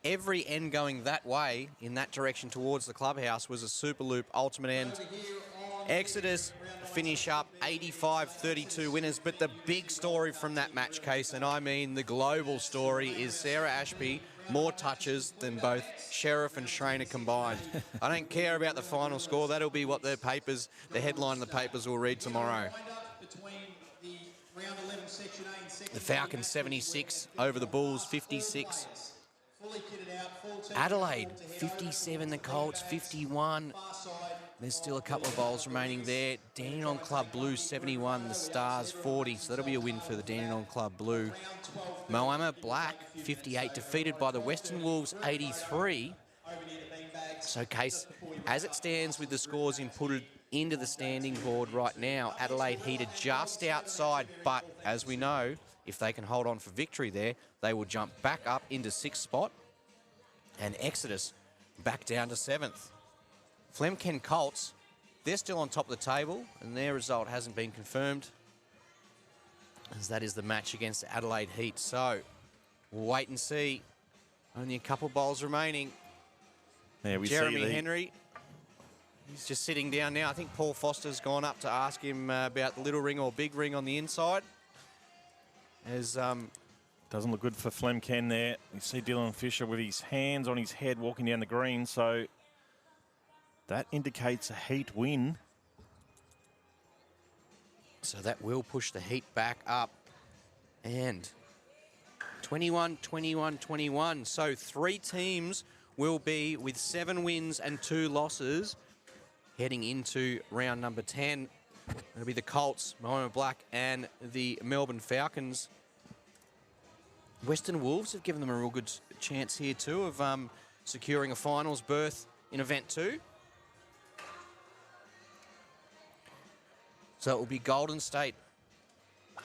every end going that way, in that direction towards the clubhouse, was a Superloop ultimate end. Exodus finish up 85-32 winners, but the big story from that match, Case, and I mean the global story, is Sarah Ashby, more touches than both Sheriff and Schrainer combined. I don't care about the final score. That'll be what the headline of the papers will read tomorrow. The Falcons 76 over the Bulls 56. Adelaide 57, the Colts 51. There's still a couple of bowls remaining there. Dandenong Club Blue 71, the Stars 40. So that'll be a win for the Dandenong Club Blue. Moama Black 58, defeated by the Western Wolves 83. So, Case, as it stands with the scores inputted into the standing board right now, Adelaide heated just outside, but as we know, if they can hold on for victory there, they will jump back up into 6th spot, and Exodus back down to 7th. Flemken Colts, they're still on top of the table, and their result hasn't been confirmed, as that is the match against Adelaide Heat. So we'll wait and see. Only a couple bowls remaining. Yeah, Jeremy Henry, he's just sitting down now. I think Paul Foster's gone up to ask him about the little ring or big ring on the inside. As doesn't look good for Flemken there. You see Dylan Fisher with his hands on his head walking down the green, so that indicates a Heat win. So that will push the Heat back up. And 21, 21, 21. So 3 teams will be with 7 wins and 2 losses heading into round number 10. It'll be the Colts, Moama Black, and the Melbourne Falcons. Western Wolves have given them a real good chance here too of securing a finals berth in Event 2. So it will be Golden State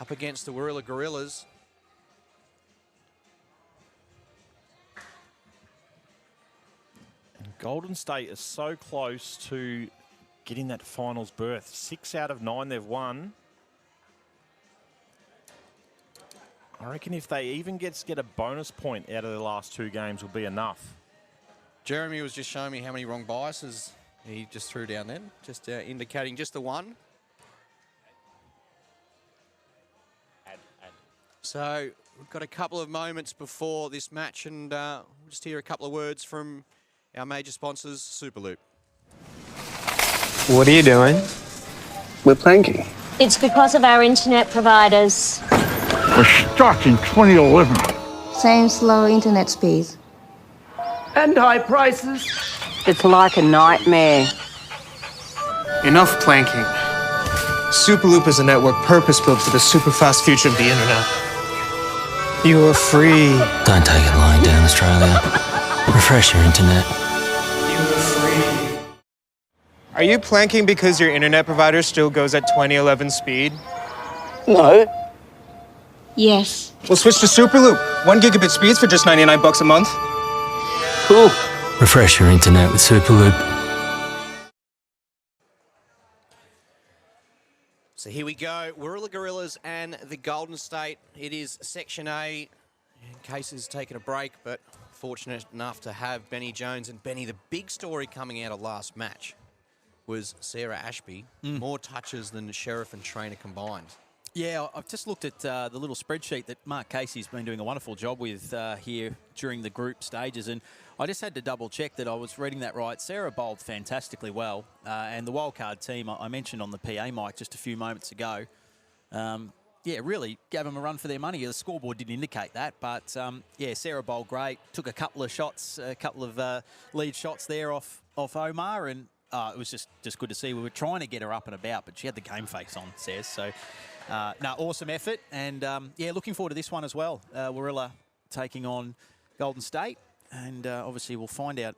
up against the Warilla Gorillas. And Golden State is so close to getting that finals berth. 6 out of 9 they've won. I reckon if they even get a bonus point out of the last 2 games will be enough. Jeremy was just showing me how many wrong biases he just threw down then, just indicating just the one. So we've got a couple of moments before this match, and we'll just hear a couple of words from our major sponsors, Superloop. What are you doing? We're planking. It's because of our internet providers. We're stuck in 2011. Same slow internet speeds. And high prices. It's like a nightmare. Enough planking. Superloop is a network purpose-built for the super-fast future of the internet. You are free. Don't take it lying down, Australia. Refresh your internet. You are free. Are you planking because your internet provider still goes at 2011 speed? No. Yes. We'll switch to Superloop. 1 gigabit speeds for just $99 a month. Cool. Refresh your internet with Superloop. So here we go, Warilla Gorillas and the Golden State. It is Section A. Case has taken a break, but fortunate enough to have Benny Jones. And Benny, the big story coming out of last match was Sarah Ashby. More touches than Sheriff and Trainer combined. Yeah, I've just looked at the little spreadsheet that Mark Casey's been doing a wonderful job with here during the group stages, and I just had to double check that I was reading that right. Sarah bowled fantastically well, and the wildcard team I mentioned on the PA mic just a few moments ago, yeah, really gave them a run for their money. The scoreboard didn't indicate that, but yeah, Sarah bowled great. Took a couple of shots, a couple of lead shots there off Omar, and it was just good to see. We were trying to get her up and about, but she had the game face on, says. So, no, awesome effort. And, yeah, looking forward to this one as well. Warilla taking on Golden State. And obviously we'll find out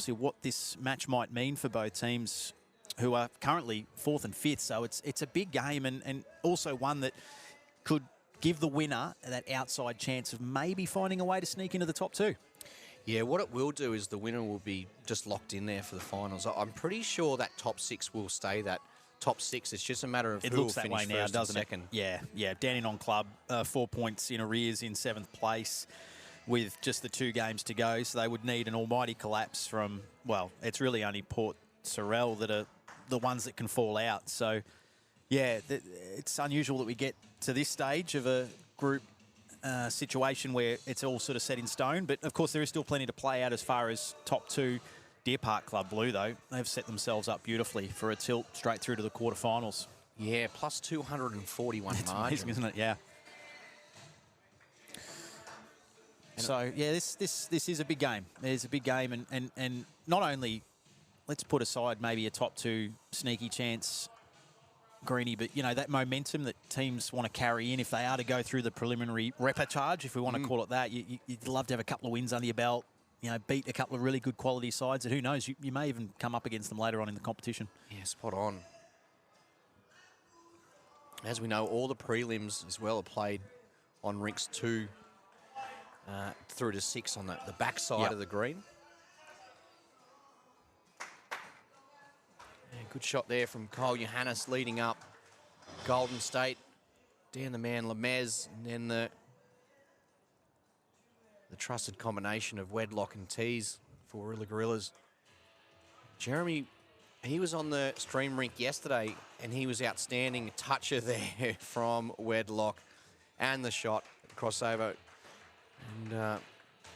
what this match might mean for both teams who are currently 4th and 5th. So it's a big game, and also one that could give the winner that outside chance of maybe finding a way to sneak into the top 2. Yeah, what it will do is the winner will be just locked in there for the finals. I'm pretty sure that top 6 will stay that top 6. It's just a matter of who will finish first and second. Yeah. Dandenong Club, 4 points in arrears in 7th place. with just the 2 games to go. So they would need an almighty collapse from, well, it's really only Port Sorel that are the ones that can fall out. So, yeah, it's unusual that we get to this stage of a group situation where it's all sort of set in stone. But, of course, there is still plenty to play out as far as top 2. Deer Park Club Blue, though, they've set themselves up beautifully for a tilt straight through to the quarterfinals. Yeah, plus 241 It's margin. amazing, isn't it? Yeah. So, yeah, this is a big game. It's a big game, and not only, let's put aside maybe a top 2 sneaky chance, Greenie, but, you know, that momentum that teams want to carry in if they are to go through the preliminary repertoire, if we want to call it that. You'd love to have a couple of wins under your belt, you know, beat a couple of really good quality sides, and who knows, you may even come up against them later on in the competition. Yeah, spot on. As we know, all the prelims as well are played on rinks 2 through to 6 on the back side of the green. Yeah, good shot there from Kyle Johannes leading up. Golden State, Dan the Man Lemez, and then the trusted combination of Wedlock and Tees for Warilla Gorillas. Jeremy, he was on the stream rink yesterday, and he was outstanding. Toucher there from Wedlock, and the shot crossover. And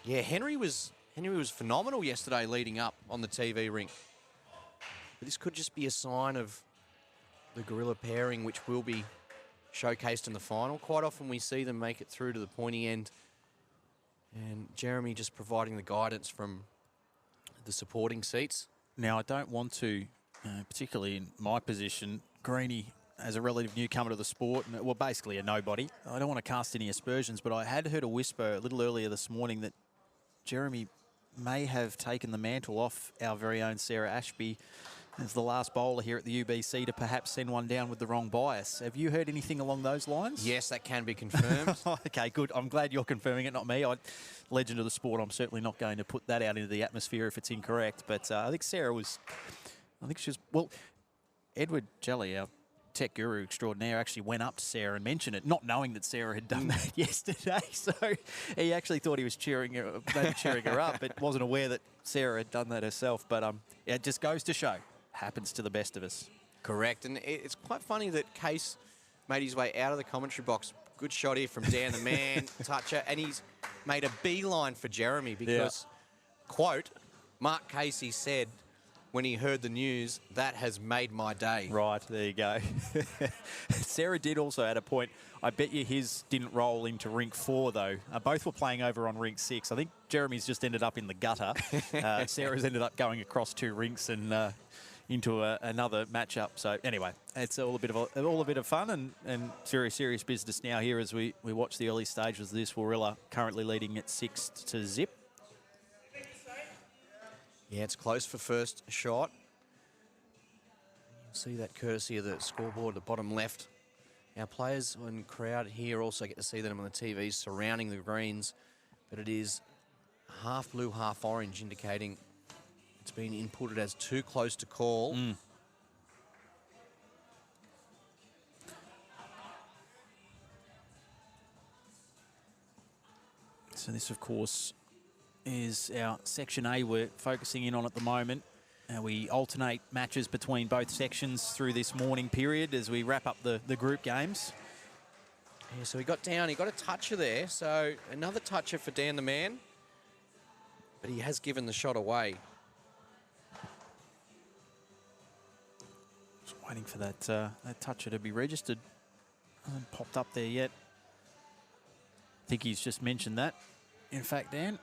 yeah, Henry was phenomenal yesterday leading up on the TV rink. But this could just be a sign of the Gorilla pairing, which will be showcased in the final. Quite often we see them make it through to the pointy end, and Jeremy just providing the guidance from the supporting seats. Now, I don't want to, particularly in my position, Greenie, as a relative newcomer to the sport, and well, basically a nobody, I don't want to cast any aspersions, but I had heard a whisper a little earlier this morning that Jeremy may have taken the mantle off our very own Sarah Ashby as the last bowler here at the UBC to perhaps send one down with the wrong bias. Have you heard anything along those lines? Yes, that can be confirmed. Okay, good. I'm glad you're confirming it, not me. Legend of the sport, I'm certainly not going to put that out into the atmosphere if it's incorrect. But I think she was, well, Edward Jelly, our tech guru extraordinaire, actually went up to Sarah and mentioned it, not knowing that Sarah had done that yesterday. So he actually thought he was cheering her up, but wasn't aware that Sarah had done that herself. But yeah, it just goes to show, happens to the best of us. Correct, and it's quite funny that Case made his way out of the commentary box. Good shot here from Dan the Man, toucher, and he's made a beeline for Jeremy because, quote, Mark Casey said when he heard the news, "That has made my day." Right, there you go. Sarah did also add a point. I bet you his didn't roll into rink 4, though. Both were playing over on rink 6. I think Jeremy's just ended up in the gutter. Sarah's ended up going across 2 rinks and into another matchup. So anyway, it's all a bit of fun and very serious business now here as we watch the early stages of this. Warilla currently leading at 6-0. Yeah, it's close for first shot. You'll see that courtesy of the scoreboard at the bottom left. Our players and crowd here also get to see them on the TVs surrounding the greens, but it is half blue, half orange, indicating it's been inputted as too close to call. So this, of course, is our Section A we're focusing in on at the moment. We alternate matches between both sections through this morning period as we wrap up the group games. Yeah, so he got down, he got a toucher there. So another toucher for Dan the Man, but he has given the shot away. Just waiting for that toucher to be registered. Hasn't popped up there yet. I think he's just mentioned that. In fact, Dan,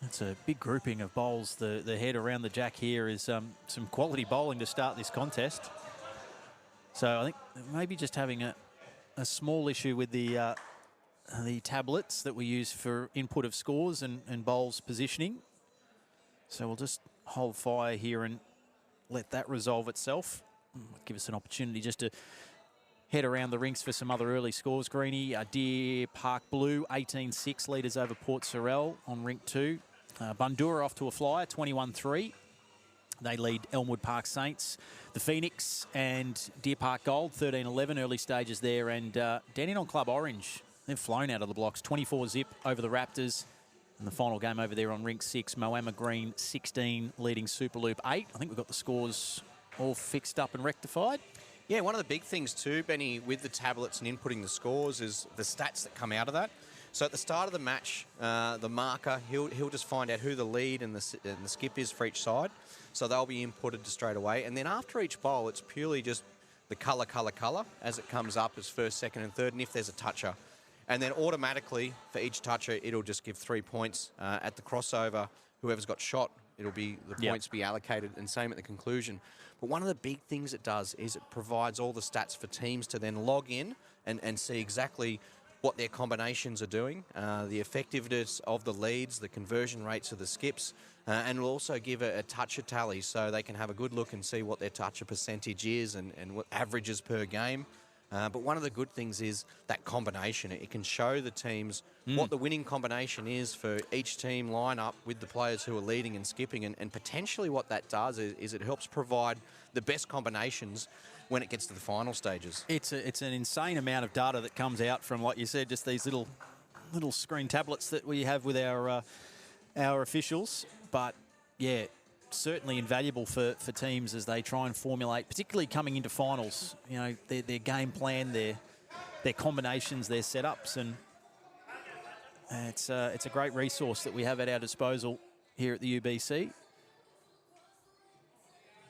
that's a big grouping of bowls. The head around the jack here is some quality bowling to start this contest. So I think maybe just having a small issue with the tablets that we use for input of scores and bowls positioning. So we'll just hold fire here and let that resolve itself. Give us an opportunity just to head around the rinks for some other early scores. Greenie, Deer Park Blue, 18-6 leaders over Port Sorel on rink 2. Bundoora off to a flyer, 21-3. They lead Elmwood Park Saints, the Phoenix and Deer Park Gold, 13-11 early stages there. And Dandenong Club Orange, they've flown out of the blocks, 24-zip over the Raptors. And the final game over there on rink 6, Moama Green 16 leading Superloop 8. I think we've got the scores all fixed up and rectified. Yeah, one of the big things too, Benny, with the tablets and inputting the scores is the stats that come out of that. So at the start of the match, the marker, he'll just find out who the lead and the skip is for each side. So they'll be inputted straight away. And then after each bowl, it's purely just the colour as it comes up as first, second and third, and if there's a toucher. And then automatically, for each toucher, it'll just give 3 points. At the crossover, whoever's got shot, it'll be the points be allocated, and same at the conclusion. But one of the big things it does is it provides all the stats for teams to then log in and see exactly what their combinations are doing, the effectiveness of the leads, the conversion rates of the skips, and will also give a toucher tally so they can have a good look and see what their toucher percentage is and what averages per game. But one of the good things is that combination. It can show the teams what the winning combination is for each team lineup with the players who are leading and skipping. And potentially what that does is it helps provide the best combinations when it gets to the final stages. It's an insane amount of data that comes out from, like you said, just these little screen tablets that we have with our officials. But, yeah, certainly invaluable for teams as they try and formulate, particularly coming into finals, you know, their game plan, their combinations, their setups. And it's a great resource that we have at our disposal here at the UBC.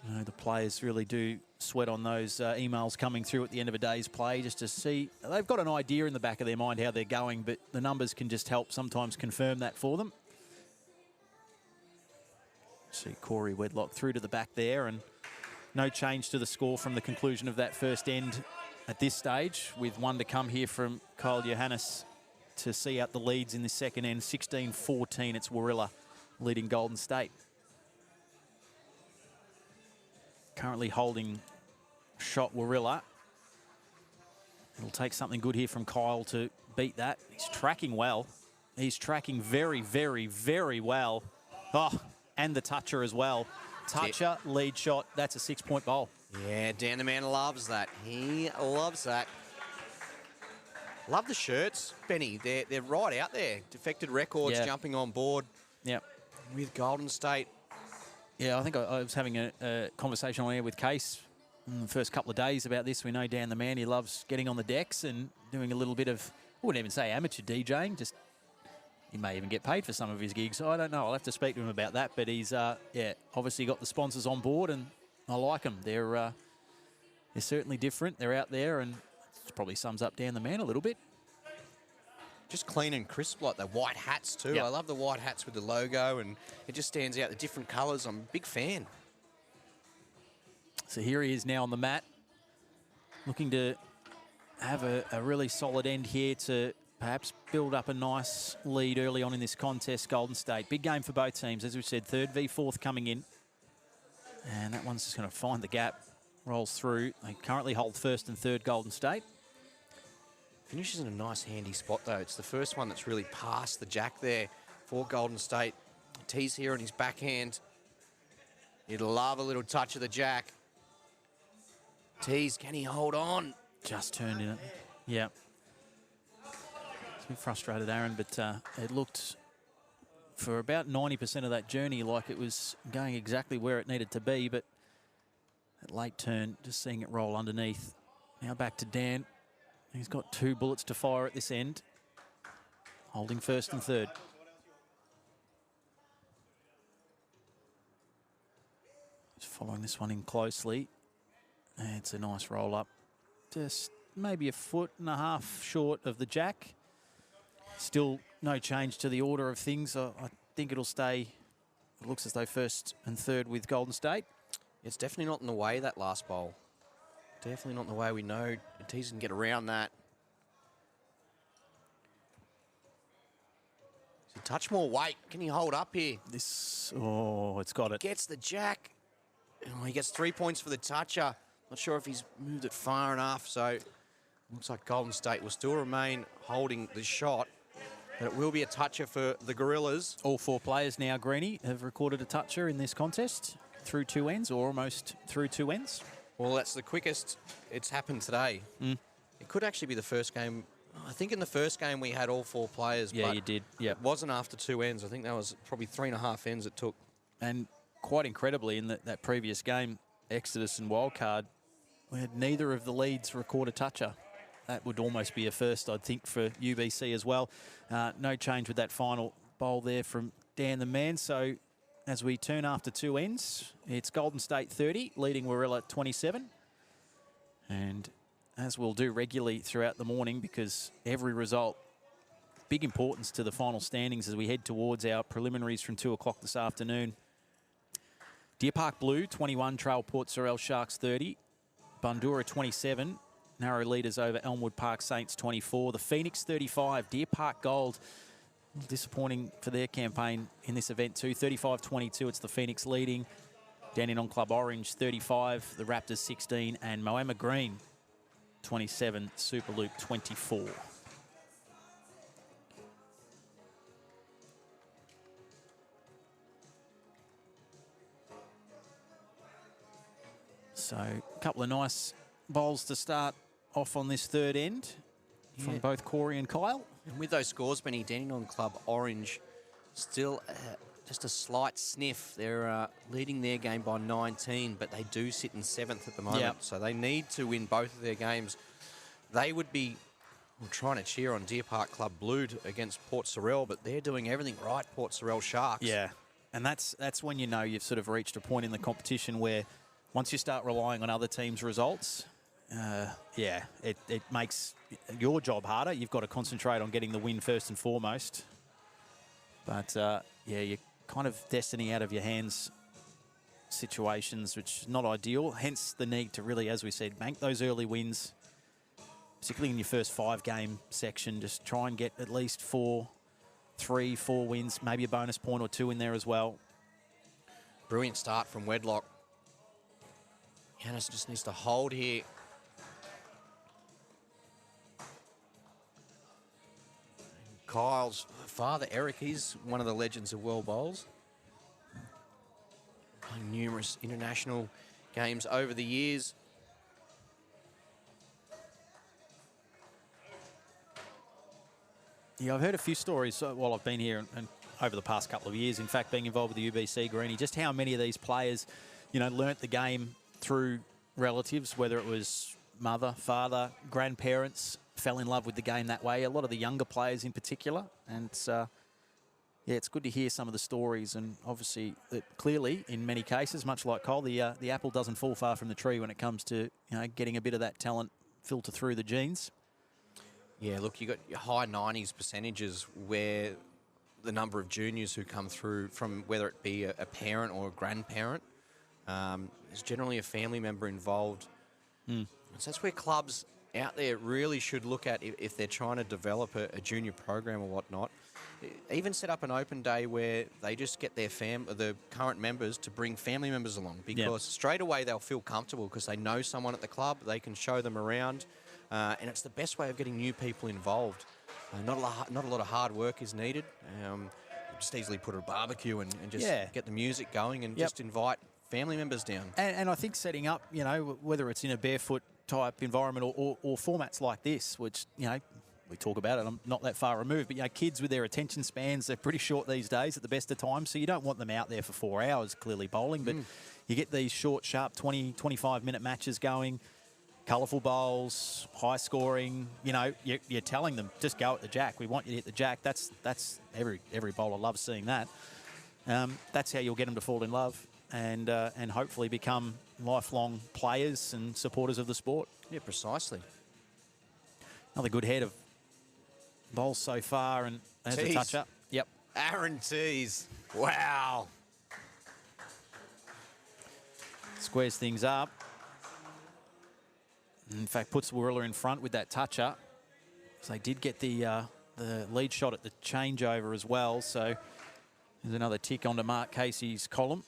You know, the players really do sweat on those emails coming through at the end of a day's play just to see. They've got an idea in the back of their mind how they're going, but the numbers can just help sometimes confirm that for them. See Corey Wedlock through to the back there, and no change to the score from the conclusion of that first end at this stage, with one to come here from Kyle Johannes to see out the leads in the second end. 16-14, it's Warilla leading Golden State. Currently holding shot Warilla. It'll take something good here from Kyle to beat that. He's tracking well. He's tracking very, very, very well. Oh, and the toucher as well. Toucher, lead shot, that's a 6-point bowl. Yeah, Dan the man loves that. He loves that. Love the shirts, Benny. They're right out there. Defected Records jumping on board with Golden State. Yeah, I think I was having a conversation on air with Case in the first couple of days about this. We know Dan the man, he loves getting on the decks and doing a little bit of, I wouldn't even say amateur DJing, just he may even get paid for some of his gigs. I don't know. I'll have to speak to him about that. But he's, obviously got the sponsors on board, and I like them. They're certainly different. They're out there, and it probably sums up Dan the man a little bit. Just clean and crisp, like the white hats too. Yep. I love the white hats with the logo, and it just stands out. The different colours. I'm a big fan. So here he is now on the mat, looking to have a really solid end here to perhaps build up a nice lead early on in this contest. Golden State, big game for both teams. As we said, third v fourth coming in. And that one's just going to find the gap, rolls through. They currently hold first and third, Golden State. Finishes in a nice handy spot though. It's the first one that's really past the jack there for Golden State. Tees here on his backhand. He'd love a little touch of the jack. Tees, can he hold on? Just turned in it. Yeah. It's a bit frustrated, Aaron, but it looked for about 90% of that journey like it was going exactly where it needed to be, but that late turn, just seeing it roll underneath. Now back to Dan. He's got 2 bullets to fire at this end, holding first and third. Just following this one in closely. And it's a nice roll up. Just maybe 1.5 feet short of the jack. Still no change to the order of things. I think it'll stay, it looks as though first and third with Golden State. It's definitely not in the way, that last bowl. Definitely not in the way. We know Tees can get around that. So touch more weight. Can he hold up here? This, oh, it's got it. Gets the jack. Oh, he gets 3 points for the toucher. Not sure if he's moved it far enough. So looks like Golden State will still remain holding the shot. But it will be a toucher for the Gorillas. All 4 players now, Greenie, have recorded a toucher in this contest. through 2 ends or almost through 2 ends. Well, that's the quickest it's happened today. It could actually be the first game. I think in the first game we had all 4 players. Yeah, but you did. Yeah. It wasn't after 2 ends. I think that was probably 3.5 ends it took. And quite incredibly, in that previous game, Exodus and Wildcard, we had neither of the leads record a toucher. That would almost be a first, I'd think, for UBC as well. No change with that final bowl there from Dan the Man. So as we turn after 2 ends, it's Golden State 30, leading Warilla 27. And as we'll do regularly throughout the morning, because every result, big importance to the final standings as we head towards our preliminaries from 2 o'clock this afternoon. Deer Park Blue, 21, Trail Port Sorel Sharks 30. Bundura 27, narrow leaders over Elmwood Park Saints 24. The Phoenix 35, Deer Park Gold. Disappointing for their campaign in this event too. 35-22, it's the Phoenix leading. Dandenong Club Orange 35, the Raptors 16, and Moama Green 27, Superloop 24. So a couple of nice bowls to start off on this third end from both Corey and Kyle. And with those scores, Benny, Dandenong Club Orange still just a slight sniff. They're leading their game by 19, but they do sit in 7th at the moment. Yep. So they need to win both of their games. They would be trying to cheer on Deer Park Club Blue against Port Sorel, but they're doing everything right, Port Sorel Sharks. Yeah, and that's when you know you've sort of reached a point in the competition where once you start relying on other teams' results, it makes your job harder. You've got to concentrate on getting the win first and foremost. But, you're kind of destiny out of your hands situations, which is not ideal. Hence the need to really, as we said, bank those early wins, particularly in your first 5-game section. Just try and get at least 3, 4 wins, maybe a bonus point or 2 in there as well. Brilliant start from Wedlock. Yanis just needs to hold here. And Kyle's father, Eric, he's one of the legends of world bowls. Playing numerous international games over the years. Yeah, I've heard a few stories while I've been here and over the past couple of years, in fact, being involved with the UBC Greenie, just how many of these players, learnt the game through relatives, whether it was mother, father, grandparents, fell in love with the game that way. A lot of the younger players in particular. And it's good to hear some of the stories. And obviously, clearly, in many cases, much like Cole, the apple doesn't fall far from the tree when it comes to getting a bit of that talent filter through the genes. Yeah, look, you got your high 90s percentages where the number of juniors who come through from whether it be a parent or a grandparent, there's generally a family member involved. So that's where clubs out there really should look at if they're trying to develop a junior program or whatnot. Even set up an open day where they just get their the current members to bring family members along, because straight away they'll feel comfortable because they know someone at the club, they can show them around, and it's the best way of getting new people involved. Not a lot of hard work is needed. Just easily put a barbecue and just get the music going and just invite family members down. And I think setting up, whether it's in a barefoot type environment or formats like this, which, we talk about it, I'm not that far removed, but, kids with their attention spans, they're pretty short these days at the best of times, so you don't want them out there for 4 hours, clearly bowling, but you get these short, sharp 20, 25-minute matches going, colourful bowls, high scoring, you're telling them, just go at the jack. We want you to hit the jack. That's every bowler loves seeing that. That's how you'll get them to fall in love and hopefully become lifelong players and supporters of the sport. Yeah, precisely. Another good head of bowls so far, and there's a touch-up. Yep. Aaron Tees. Wow. Squares things up. In fact, puts Warilla in front with that touch-up. So they did get the lead shot at the changeover as well. So there's another tick onto Mark Casey's column.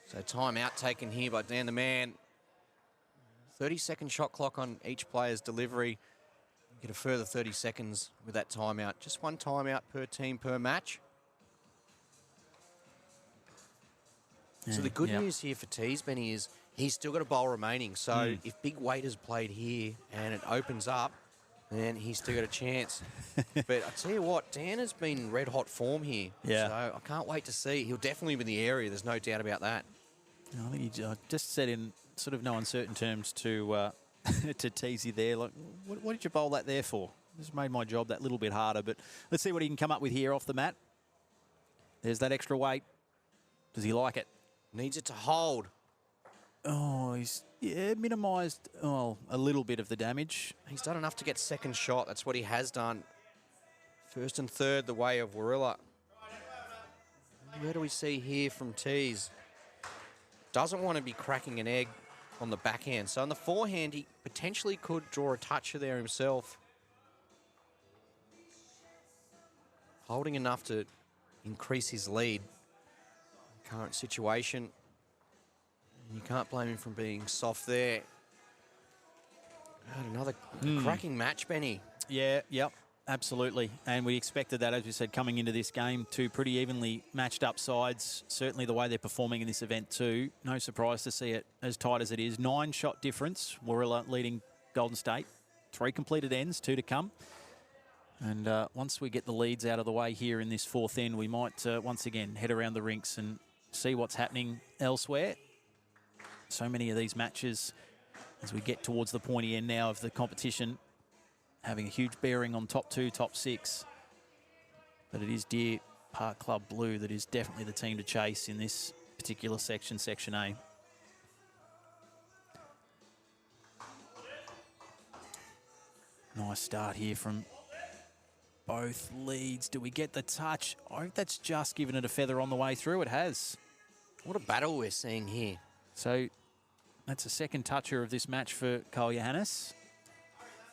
So timeout taken here by Dan the Man. 30-second shot clock on each player's delivery. Get a further 30 seconds with that timeout. Just one timeout per team per match. So the good news here for Tees, Benny, is he's still got a bowl remaining. So if big weight is played here and it opens up, then he's still got a chance. But I tell you what, Dan has been in red-hot form here. Yeah. So I can't wait to see. He'll definitely be in the area. There's no doubt about that. I think he just said in sort of no uncertain terms to to Teesy there, like, what did you bowl that there for? This made my job that little bit harder. But let's see what he can come up with here off the mat. There's that extra weight. Does he like it? Needs it to hold. Oh, he's minimised a little bit of the damage. He's done enough to get second shot. That's what he has done. First and third, the way of Warilla. Where do we see here from Tees? Doesn't want to be cracking an egg on the backhand. So on the forehand, he potentially could draw a toucher there himself. Holding enough to increase his lead. Current situation. You can't blame him for being soft there. God, another cracking match, Benny. Yeah, yep, absolutely. And we expected that, as we said, coming into this game. Two pretty evenly matched up sides. Certainly the way they're performing in this event too. No surprise to see it as tight as it is. 9-shot difference. Warilla leading Golden State. 3 completed ends, 2 to come. And once we get the leads out of the way here in this fourth end, we might once again head around the rinks and see what's happening elsewhere. So many of these matches, as we get towards the pointy end now of the competition, having a huge bearing on top 2, top 6. But it is Deer Park Club Blue that is definitely the team to chase in this particular section, Section A. Nice start here from both leads. Do we get the touch? I think that's just given it a feather on the way through. It has. What a battle we're seeing here. So that's a second toucher of this match for Cole Johannes.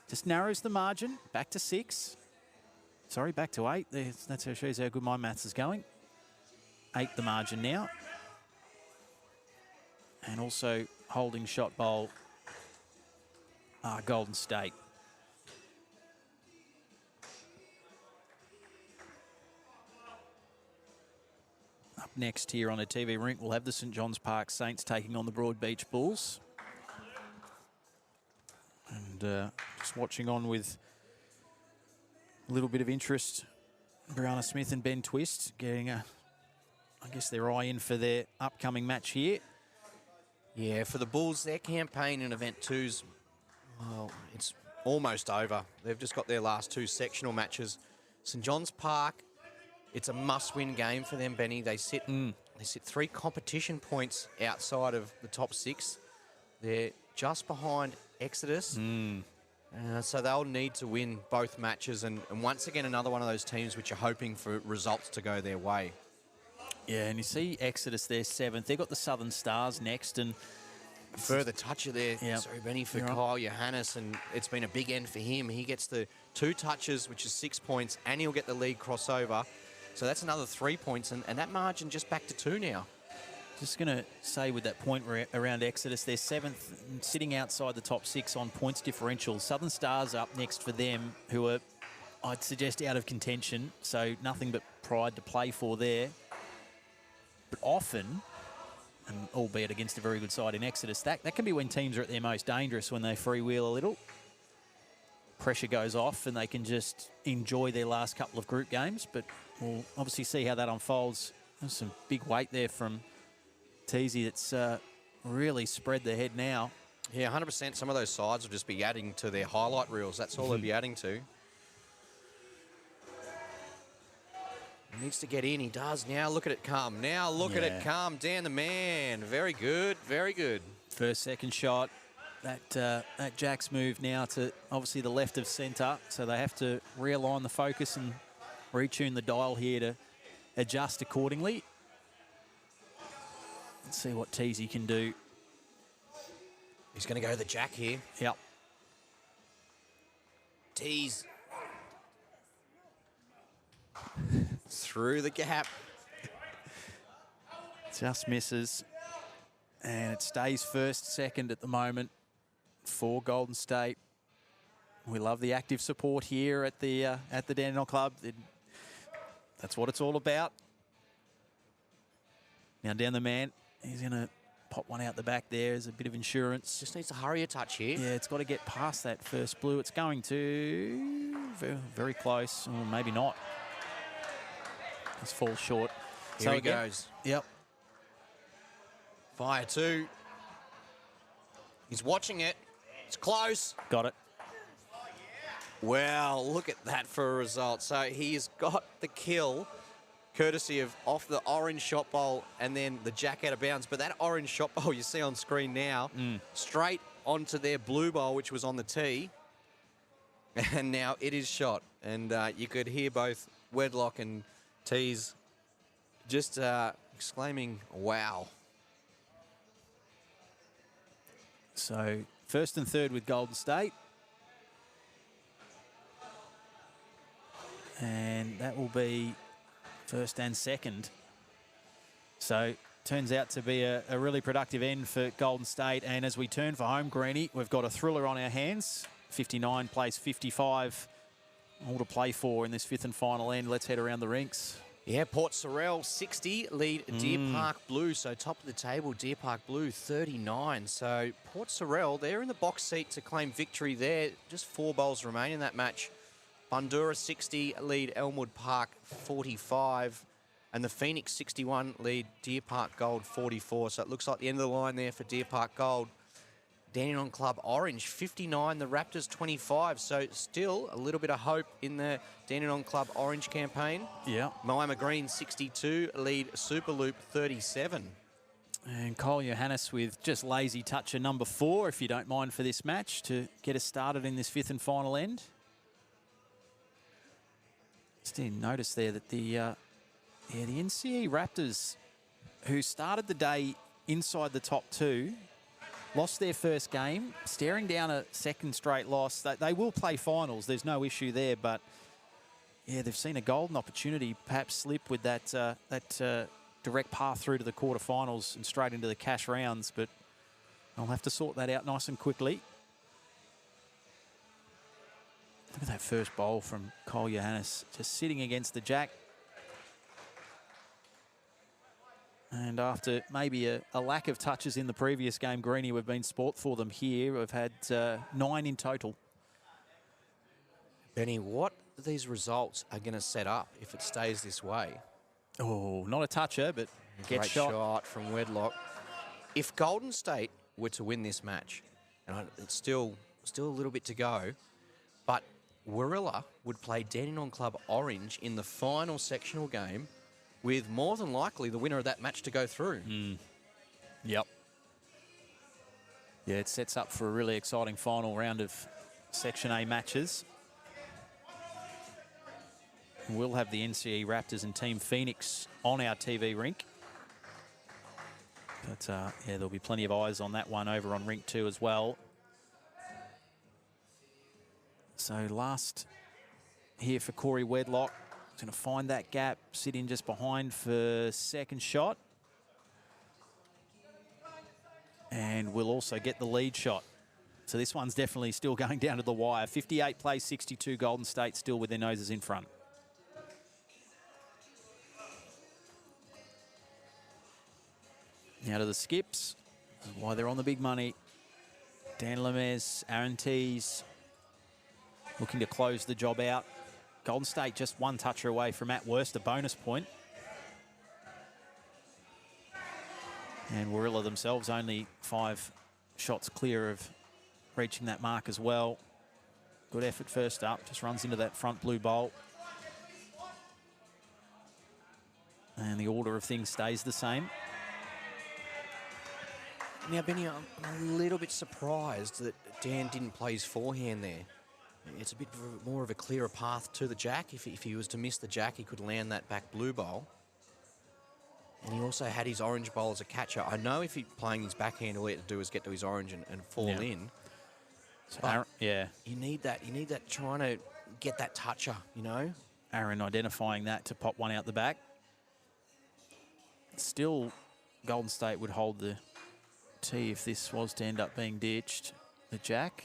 Just narrows the margin, back to 6. Sorry, back to 8. That's how shows how good my maths is going. 8 the margin now. And also holding shot bowl, Golden State. Up next here on a TV rink, we'll have the St John's Park Saints taking on the Broadbeach Bulls. And just watching on with a little bit of interest, Brianna Smith and Ben Twist getting I guess their eye in for their upcoming match here. Yeah, for the Bulls, their campaign in Event 2's, well, it's almost over. They've just got their last 2 sectional matches. St John's Park, it's a must-win game for them, Benny. They sit 3 competition points outside of the top 6. They're just behind Exodus. So they'll need to win both matches. And once again, another one of those teams which are hoping for results to go their way. Yeah, and you see Exodus there 7th. They've got the Southern Stars next. And further toucher there, sorry, Benny, for Kyle Johannes. And it's been a big end for him. He gets the 2 touches, which is 6 points, and he'll get the league crossover. So that's another 3 points, and that margin just back to 2 now. Just going to say with that point around Exodus, they're 7th, sitting outside the top 6 on points differential. Southern Stars up next for them, who are, I'd suggest, out of contention, so nothing but pride to play for there. But often, and albeit against a very good side in Exodus, that can be when teams are at their most dangerous, when they freewheel a little. Pressure goes off and they can just enjoy their last couple of group games, but we'll obviously see how that unfolds. There's some big weight there from Teesy that's really spread their head now. Yeah, 100%. Some of those sides will just be adding to their highlight reels. That's all they'll be adding to. He needs to get in. He does. Now look at it come. Now look at it come. Dan the man. Very good. Very good. First, second shot. That Jack's move now to obviously the left of centre, so they have to realign the focus and retune the dial here to adjust accordingly. Let's see what Teesy can do. He's going to go to the Jack here. Yep. Tees. Through the gap. Just misses. And it stays first, second at the moment for Golden State. We love the active support here at the Dandenong Club. That's what it's all about. Now down the man. He's going to pop one out the back there as a bit of insurance. Just needs to hurry a touch here. Yeah, it's got to get past that first blue. It's going to very, very close, or maybe not. Just falls short. Here he goes. Yep. Fire 2. He's watching it. It's close. Got it. Well, look at that for a result. So he's got the kill, courtesy of off the orange shot bowl and then the jack out of bounds. But that orange shot bowl you see on screen now, straight onto their blue bowl, which was on the tee. And now it is shot. And you could hear both Wedlock and Tees just exclaiming, wow. So first and third with Golden State. And that will be first and second. So turns out to be a really productive end for Golden State. And as we turn for home, Greenie, we've got a thriller on our hands. 59 plays 55. All to play for in this fifth and final end. Let's head around the rinks. Yeah, Port Sorell 60, lead Deer Park Blue. So top of the table, Deer Park Blue 39. So Port Sorell, they're in the box seat to claim victory there. Just 4 bowls remain in that match. Bundoora 60, lead Elmwood Park 45. And the Phoenix 61, lead Deer Park Gold 44. So it looks like the end of the line there for Deer Park Gold. Dandenong Club Orange 59, the Raptors 25. So still a little bit of hope in the Dandenong Club Orange campaign. Yeah. Moama Green 62, lead Superloop 37. And Cole Johannes with just lazy toucher number 4, if you don't mind, for this match to get us started in this fifth and final end. Just didn't notice there that the NCE Raptors, who started the day inside the top 2, lost their first game, staring down a second straight loss. They will play finals, there's no issue there, but yeah, they've seen a golden opportunity perhaps slip with that direct path through to the quarterfinals and straight into the cash rounds, but I'll have to sort that out nice and quickly. Look at that first bowl from Cole Johannes, just sitting against the jack. And after maybe a lack of touches in the previous game, Greenie, we've been sport for them here. We've had 9 in total. Benny, what these results are going to set up if it stays this way? Oh, not a toucher, but Great shot from Wedlock. If Golden State were to win this match, and it's still a little bit to go, but Warilla would play Dandenong Club Orange in the final sectional game, with more than likely the winner of that match to go through. Yep. Yeah, it sets up for a really exciting final round of Section A matches. We'll have the NCE Raptors and Team Phoenix on our TV rink. But, yeah, there'll be plenty of eyes on that one over on rink 2 as well. So last here for Corey Wedlock. He's going to find that gap, sit in just behind for second shot. And we'll also get the lead shot. So this one's definitely still going down to the wire. 58 plays 62, Golden State still with their noses in front. Now to the skips. This is why they're on the big money. Dan Lemez, Aaron Tees looking to close the job out. Golden State just one toucher away from at worst a bonus point. And Warilla themselves only 5 shots clear of reaching that mark as well. Good effort first up, just runs into that front blue bowl. And the order of things stays the same. Now, Benny, I'm a little bit surprised that Dan didn't play his forehand there. It's a bit more of a clearer path to the jack. If he was to miss the jack, he could land that back blue bowl. And he also had his orange bowl as a catcher. I know if he's playing his backhand, all he had to do is get to his orange and fall in. So But Aaron, yeah, you need that. You need that trying to get that toucher, you know? Aaron identifying that to pop one out the back. Still, Golden State would hold the tee if this was to end up being ditched. The jack.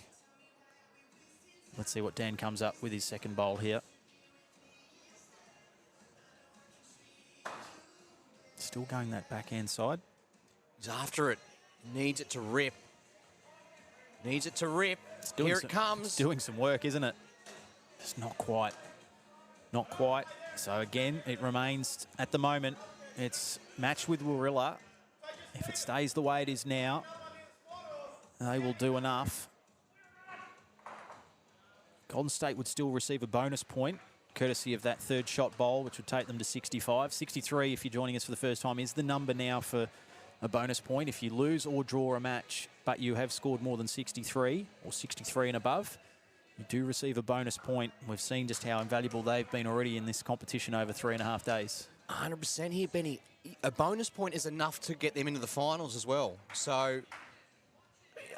Let's see what Dan comes up with his second bowl here. Still going that backhand side. He's after it. Needs it to rip. Needs it to rip. Here it comes. It's doing some work, isn't it? It's not quite. Not quite. So again, it remains, at the moment, it's matched with Warilla. If it stays the way it is now, they will do enough. Golden State would still receive a bonus point, courtesy of that third shot bowl, which would take them to 65. 63, if you're joining us for the first time, is the number now for a bonus point. If you lose or draw a match, but you have scored more than 63 or 63 and above, you do receive a bonus point. We've seen just how invaluable they've been already in this competition over 3.5 days. 100% here, Benny. A bonus point is enough to get them into the finals as well. So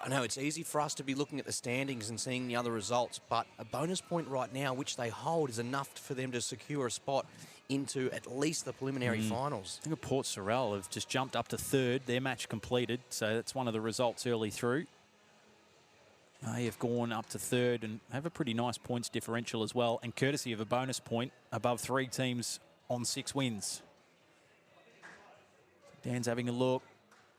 I know it's easy for us to be looking at the standings and seeing the other results, but a bonus point right now, which they hold, is enough for them to secure a spot into at least the preliminary finals. I think Port Sorell have just jumped up to third. Their match completed, so that's one of the results early through. They have gone up to third and have a pretty nice points differential as well, and courtesy of a bonus point above 3 teams on 6 wins. Dan's having a look.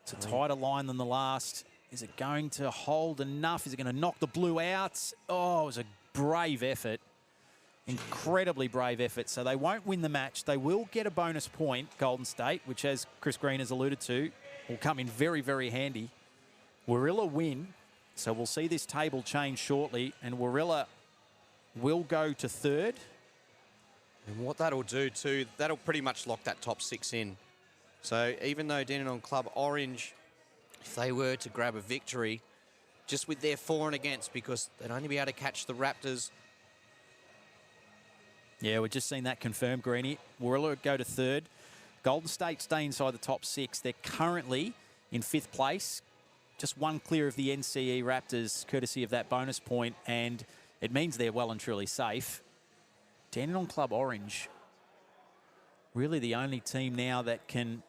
It's a tighter line than the last. Is it going to hold enough? Is it going to knock the blue out? Oh, it was a brave effort. Incredibly brave effort. So they won't win the match. They will get a bonus point, Golden State, which, as Chris Green has alluded to, will come in very, very handy. Warilla win. So we'll see this table change shortly, and Warilla will go to third. And what that'll do too, that'll pretty much lock that top 6 in. So even though Dandenong Club Orange, if they were to grab a victory, just with their for and against, because they'd only be able to catch the Raptors. Yeah, we've just seen that confirmed, Greenie. Warilla go to third. Golden State stay inside the top 6. They're currently in 5th place, just one clear of the NCE Raptors, courtesy of that bonus point, and it means they're well and truly safe. Dandenong Club Orange, really the only team now that can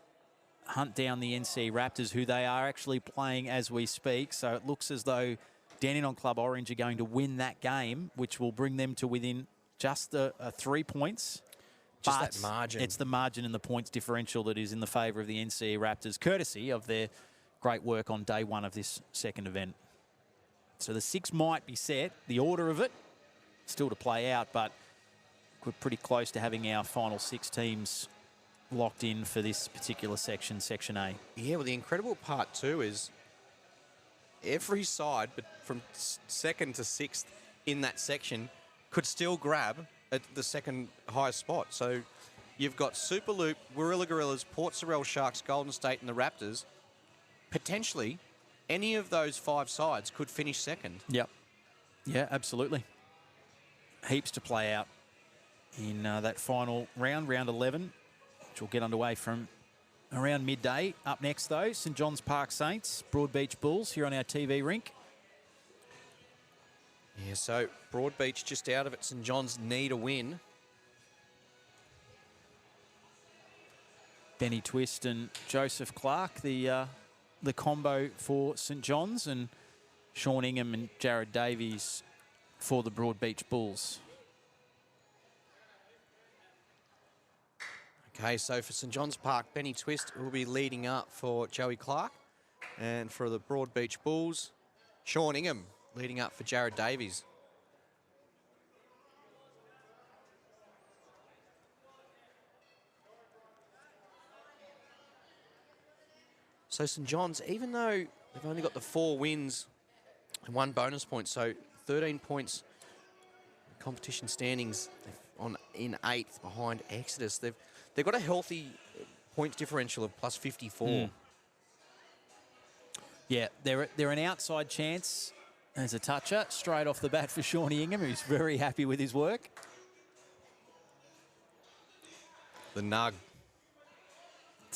hunt down the NCE Raptors, who they are actually playing as we speak. So it looks as though Dandenong Club Orange are going to win that game, which will bring them to within just 3 points. Just that margin. It's the margin and the points differential that is in the favour of the NCE Raptors, courtesy of their great work on day 1 of this second event. So the 6 might be set. The order of it still to play out, but we're pretty close to having our final 6 teams locked in for this particular section, Section A. Yeah, well, the incredible part too is every side, but from 2nd to 6th in that section, could still grab at the second highest spot. So you've got Superloop, Warilla Gorillas, Port Sorell Sharks, Golden State, and the Raptors. Potentially, any of those 5 sides could finish second. Yep. Yeah, absolutely. Heaps to play out in that final round, round 11, which will get underway from around midday. Up next, though, St John's Park Saints, Broadbeach Bulls here on our TV rink. Yeah, so Broadbeach just out of it. St John's need a win. Benny Twist and Joseph Clark, the combo for St John's, and Sean Ingham and Jared Davies for the Broadbeach Bulls. Okay, so for St John's Park, Benny Twist will be leading up for Joey Clark. And for the Broadbeach Bulls, Sean Ingham leading up for Jared Davies. So St John's, even though they've only got the 4 wins and 1 bonus point, so 13 points competition standings in 8th behind Exodus. They've got a healthy points differential of plus 54. Yeah, they're an outside chance. There's a toucher straight off the bat for Shawnee Ingham, who's very happy with his work. The nug.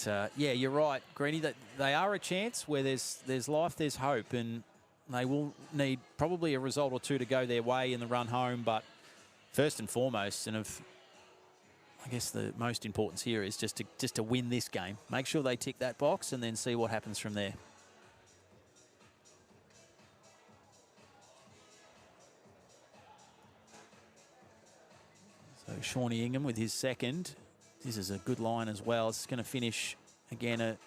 Yeah, you're right, Greenie. That they are a chance where there's life, there's hope, and they will need probably a result or 2 to go their way in the run home. But first and foremost, and I guess the most importance here is just to win this game. Make sure they tick that box and then see what happens from there. So Shawnee Ingham with his second. This is a good line as well. It's going to finish, again,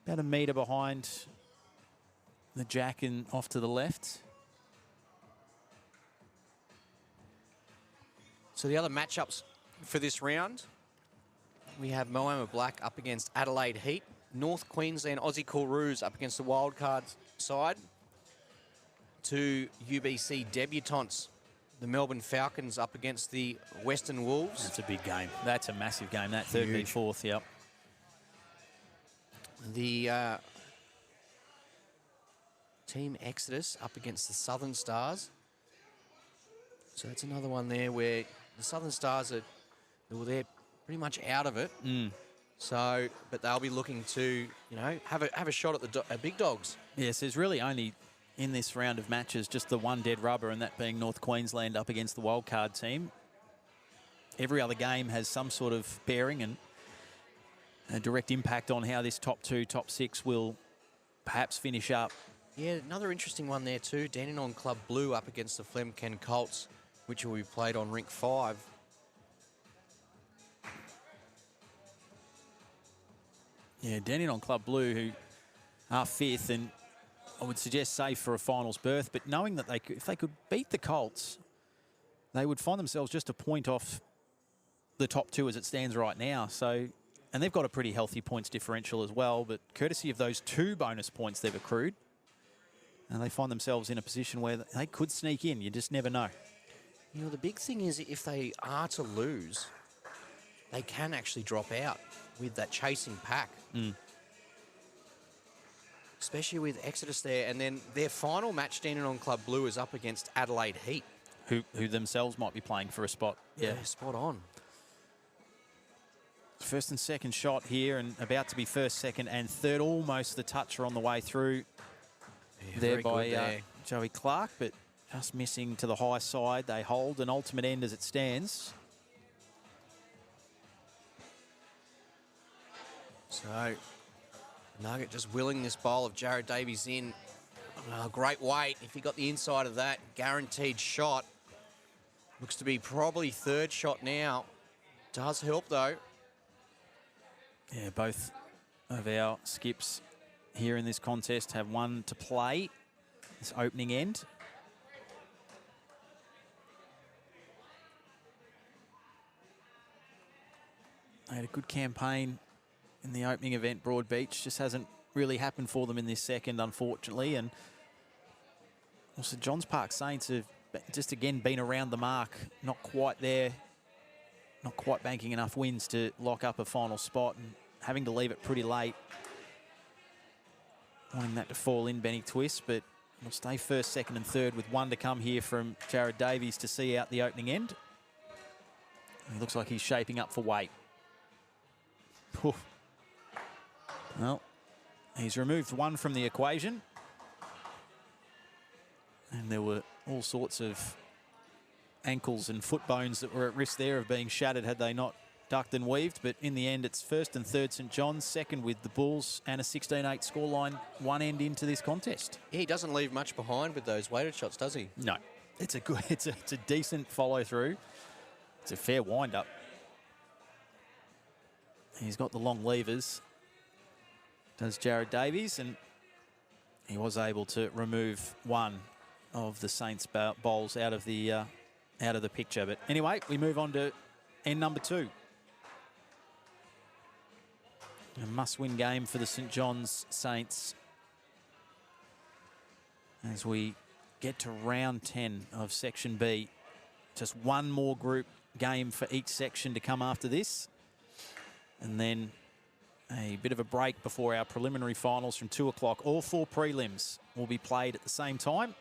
about a metre behind the jack and off to the left. So the other matchups for this round, we have Moama Black up against Adelaide Heat, North Queensland Aussie Kooroos up against the Wildcards side, two UBC debutantes, the Melbourne Falcons up against the Western Wolves. That's a big game. That's a massive game. That third v fourth, yep. The Team Exodus up against the Southern Stars. So that's another one there where the Southern Stars they're pretty much out of it. So, but they'll be looking to, you know, have a shot at the big dogs. Yes, there's really only in this round of matches just the one dead rubber, and that being North Queensland up against the wildcard team. Every other game has some sort of bearing and a direct impact on how this top 2, top 6 will perhaps finish up. Yeah, another interesting one there too. Dandenong Club Blue up against the Flemken Colts, which will be played on Rink 5. Yeah, Dandenong Club Blue, who are 5th, and I would suggest safe for a finals berth, but knowing that if they could beat the Colts, they would find themselves just a point off the top 2 as it stands right now. So, and they've got a pretty healthy points differential as well, but courtesy of those 2 bonus points they've accrued, and they find themselves in a position where they could sneak in. You just never know. You know, the big thing is if they are to lose, they can actually drop out with that chasing pack. Especially with Exodus there. And then their final match, Dandenong Club Blue, is up against Adelaide Heat. Who themselves might be playing for a spot. Yeah, spot on. First and second shot here, and about to be first, second, and third. Almost the toucher on the way through there by Joey Clark, but just missing to the high side. They hold an ultimate end as it stands. So, Nugget just willing this bowl of Jared Davies in. Great weight. If he got the inside of that, guaranteed shot. Looks to be probably third shot now. Does help, though. Yeah, both of our skips here in this contest have one to play this opening end. They had a good campaign in the opening event, Broadbeach. Just hasn't really happened for them in this second, unfortunately. And also Johns Park Saints have just again been around the mark, not quite there, not quite banking enough wins to lock up a final spot and having to leave it pretty late. Wanting that to fall in, Benny Twist, but we'll stay first, second and third with one to come here from Jared Davies to see out the opening end. It looks like he's shaping up for weight. Oof. Well, he's removed one from the equation. And there were all sorts of ankles and foot bones that were at risk there of being shattered had they not ducked and weaved. But in the end, it's first and third St John's, second with the Bulls, and a 16-8 scoreline, one end into this contest. Yeah, he doesn't leave much behind with those weighted shots, does he? No. It's a good, it's a decent follow through. It's a fair wind up. He's got the long levers, does Jared Davies, and he was able to remove one of the Saints bowls out of the picture. But anyway, we move on to end number 2. A must-win game for the St John's Saints as we get to round 10 of Section B. Just one more group game for each section to come after this. And then a bit of a break before our preliminary finals from 2 o'clock. All 4 prelims will be played at the same time.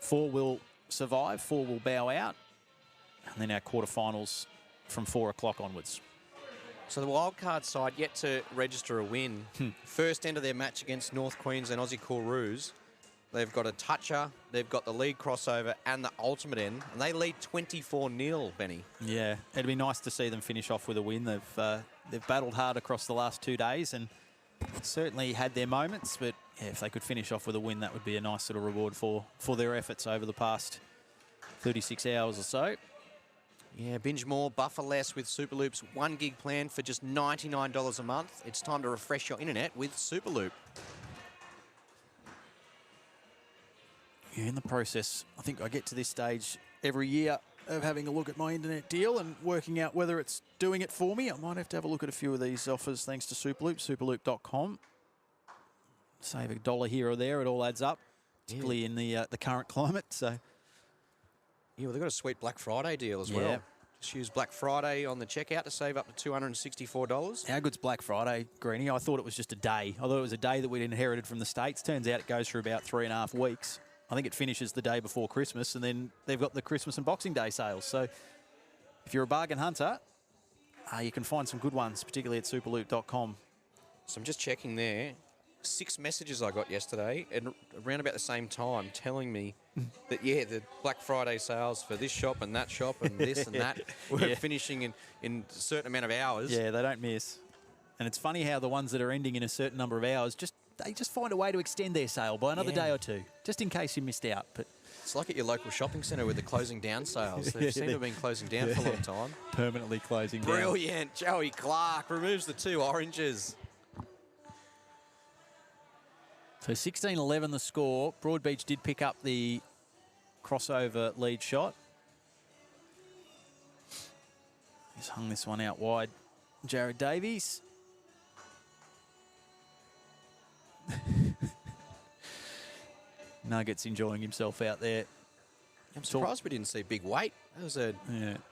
4 will survive, 4 will bow out. And then our quarterfinals from 4 o'clock onwards. So the wildcard side yet to register a win. First end of their match against North Queensland Aussie Kooroos. They've got a toucher, they've got the league crossover and the ultimate end, and they lead 24-0, Benny. Yeah, it'd be nice to see them finish off with a win. They've battled hard across the last 2 days and certainly had their moments, but yeah, if they could finish off with a win, that would be a nice little reward for their efforts over the past 36 hours or so. Yeah, binge more, buffer less with Superloop's 1 gig plan for just $99 a month. It's time to refresh your internet with Superloop. Yeah, in the process, I think I get to this stage every year of having a look at my internet deal and working out whether it's doing it for me. I might have to have a look at a few of these offers thanks to Superloop, superloop.com. Save $1 here or there, it all adds up, particularly in the current climate. So, yeah, well, they've got a sweet Black Friday deal as well. Just use Black Friday on the checkout to save up to $264. How good's Black Friday, Greenie? I thought it was just a day. I thought it was a day that we'd inherited from the States. Turns out it goes for about 3.5 weeks. I think it finishes the day before Christmas, and then they've got the Christmas and Boxing Day sales. So if you're a bargain hunter, you can find some good ones, particularly at superloop.com. So I'm just checking there. 6 messages I got yesterday, and around about the same time, telling me that, the Black Friday sales for this shop and that shop and this and that were finishing in a certain amount of hours. Yeah, they don't miss. And it's funny how the ones that are ending in a certain number of hours, they just find a way to extend their sale by another day or two, just in case you missed out. But it's like at your local shopping centre with the closing down sales. They seem to have been closing down for a long time. Permanently closing down. Brilliant. Joey Clark removes the 2 oranges. So 16-11 the score. Broadbeach did pick up the crossover lead shot. He's hung this one out wide. Jared Davies. Nuggets enjoying himself out there. I'm surprised we didn't see big weight. That was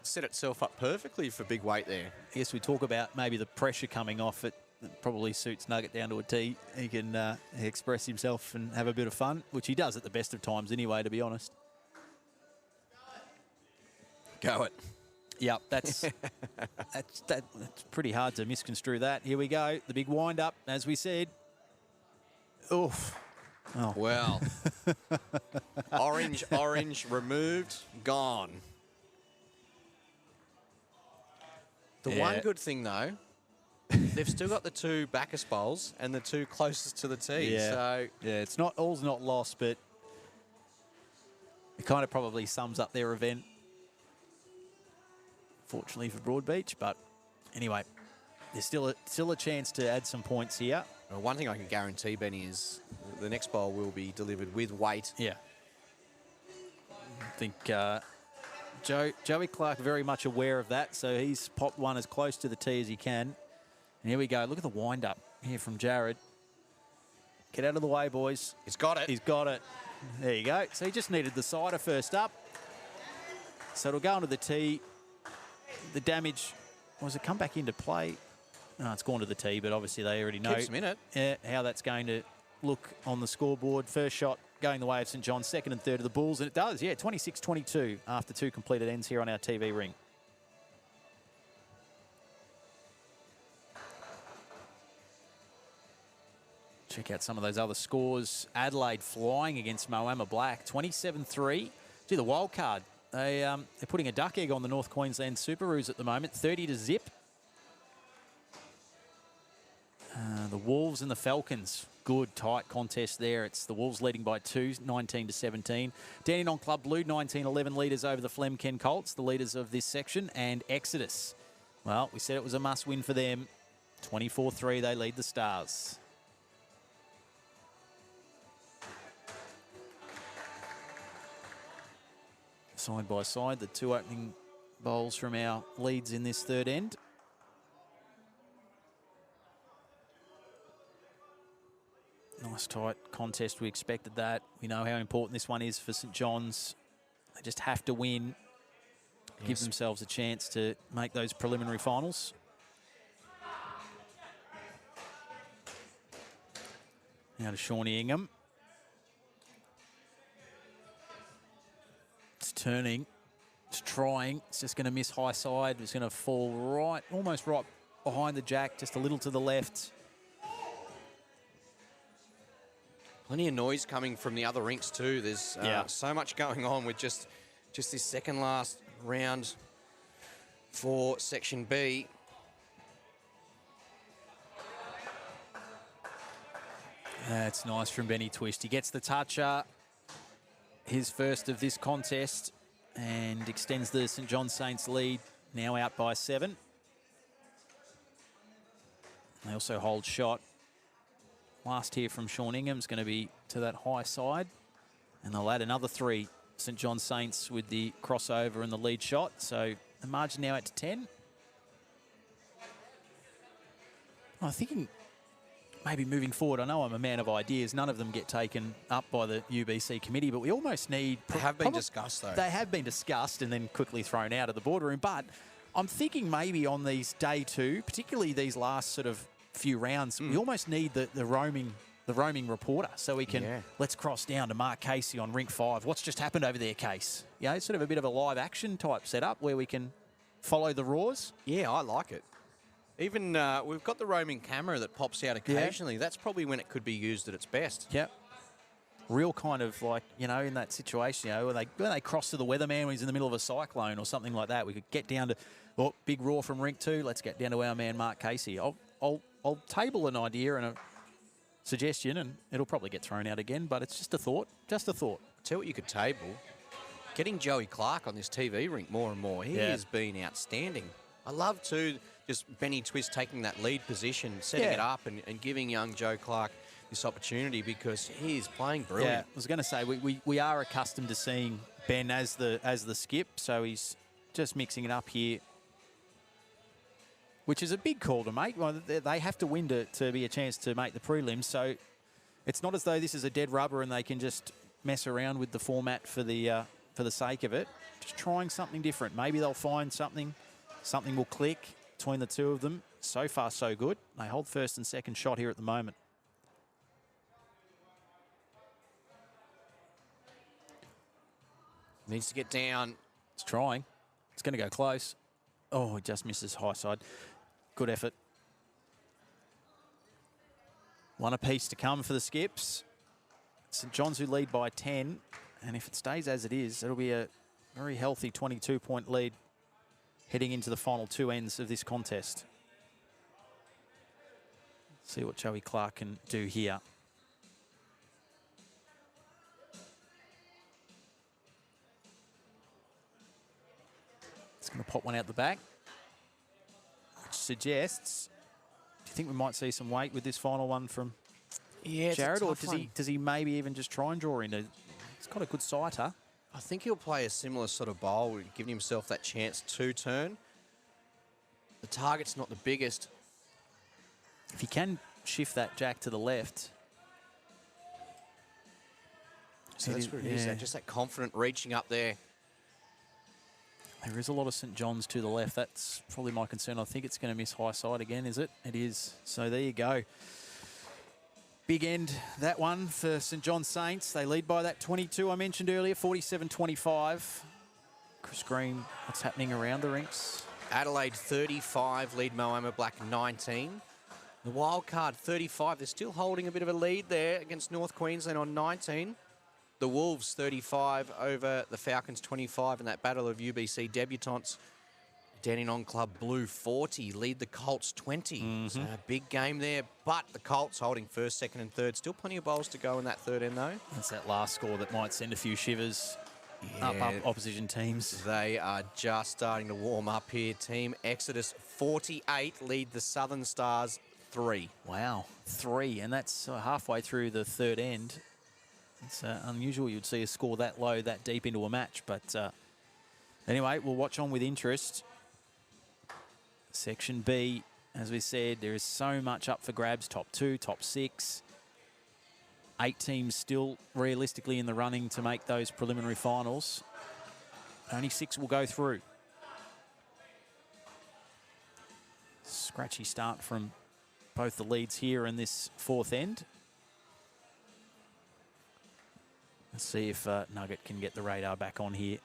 set itself up perfectly for big weight there. I guess we talk about maybe the pressure coming off it. It probably suits Nugget down to a T. He can express himself and have a bit of fun, which he does at the best of times anyway, to be honest. Go it. Yep, that's pretty hard to misconstrue that. Here we go, the big wind-up, as we said. Oof. Oh. Well, orange removed, gone. The one good thing, though, they've still got the 2 Bacchus bowls and the 2 closest to the tee. Yeah, So it's not all's not lost, but it kind of probably sums up their event. Fortunately for Broadbeach, but anyway, there's still a chance to add some points here. One thing I can guarantee, Benny, is the next bowl will be delivered with weight. Yeah. I think Joey Clark very much aware of that, so he's popped one as close to the tee as he can. And here we go. Look at the wind-up here from Jared. Get out of the way, boys. He's got it. He's got it. There you go. So he just needed the cider first up. So it'll go onto the tee. The damage, was it come back into play? No, it's gone to the tee, but obviously they already know Keeps them in it. How that's going to look on the scoreboard. First shot going the way of St John's, second and third of the Bulls, and it does, 26-22 after 2 completed ends here on our TV ring. Check out some of those other scores. Adelaide flying against Moama Black, 27-3. Gee, the wild card. They're putting a duck egg on the North Queensland Superroos at the moment, 30-0. The Wolves and the Falcons, good tight contest there. It's the Wolves leading by 2, 19-17. Dandenong Club Blue, 19-11 leaders over the Flemken Colts, the leaders of this section, and Exodus. Well, we said it was a must-win for them. 24-3, they lead the Stars. Side by side, the 2 opening bowls from our leads in this third end. Nice tight contest. We expected that. We know how important this one is for St John's. They just have to win. Yes. Give themselves a chance to make those preliminary finals. Now to Shawnee Ingham. It's turning. It's trying. It's just going to miss high side. It's going to fall right, almost right behind the jack, just a little to the left. Plenty of noise coming from the other rinks too. There's so much going on with just this second last round for Section B. That's nice from Benny Twist. He gets the toucher. His first of this contest. and extends the St John Saints lead, now out by 7. They also hold shot. Last here from Sean Ingham's going to be to that high side, and they'll add another 3. St John Saints with the crossover and the lead shot, so the margin now out to 10. I'm thinking maybe moving forward, I know I'm a man of ideas, none of them get taken up by the UBC committee, but we almost need... They have been discussed, though. They have been discussed and then quickly thrown out of the boardroom, but I'm thinking maybe on these day 2, particularly these last sort of few rounds, we almost need the roaming reporter, so we can, let's cross down to Mark Casey on rink 5. What's just happened over there, Case? You know, sort of a bit of a live action type setup where we can follow the roars. Yeah, I like it. Even we've got the roaming camera that pops out occasionally. Yeah. That's probably when it could be used at its best. Yep. Real kind of like, you know, in that situation, you know, when they cross to the weatherman when he's in the middle of a cyclone or something like that, we could get down to, big roar from rink 2. Let's get down to our man Mark Casey. I'll table an idea and a suggestion, and it'll probably get thrown out again, but it's just a thought. Just a thought. Tell what you could table. Getting Joey Clark on this TV rink more and more. He has been outstanding. I love to just Benny Twist taking that lead position, setting it up, and giving young Joe Clark this opportunity because he is playing brilliant. Yeah, I was going to say we are accustomed to seeing Ben as the skip, so he's just mixing it up here, which is a big call to make. Well, they have to win to be a chance to make the prelims, so it's not as though this is a dead rubber and they can just mess around with the format for the sake of it. Just trying something different. Maybe they'll find something will click between the two of them. So far, so good. They hold first and second shot here at the moment. Needs to get down. It's trying. It's going to go close. Oh, he just misses high side. Good effort. One apiece to come for the skips. St John's who lead by 10. And if it stays as it is, it'll be a very healthy 22-point lead heading into the final 2 ends of this contest. See what Joey Clark can do here. It's going to pop one out the back, which suggests, do you think we might see some weight with this final one from Jared, or does he maybe even just try and draw into? He's got a good sighter. I think he'll play a similar sort of bowl, giving himself that chance to turn. The target's not the biggest. If he can shift that jack to the left. So that's what it is, just that confident reaching up there. There is a lot of St John's to the left. That's probably my concern. I think it's going to miss high side again, is it? It is. So there you go. Big end, that one for St John's Saints. They lead by that 22 I mentioned earlier, 47-25. Chris Green, what's happening around the rinks? Adelaide 35, lead Moama Black 19. The wild card 35, they're still holding a bit of a lead there against North Queensland on 19. The Wolves 35 over the Falcons 25 in that battle of UBC debutantes. Dandenong Club Blue 40 lead the Colts 20. So a big game there, but the Colts holding first, second and third. Still plenty of bowls to go in that third end though. That's that last score that might send a few shivers up opposition teams. They are just starting to warm up here. Team Exodus 48 lead the Southern Stars 3. Wow, 3, and that's halfway through the third end. It's unusual you'd see a score that low, that deep into a match. But anyway, we'll watch on with interest. Section B, as we said, there is so much up for grabs. Top 2, top 6. 8 teams still realistically in the running to make those preliminary finals. Only 6 will go through. Scratchy start from both the leads here in this fourth end. Let's see if Nugget can get the radar back on here.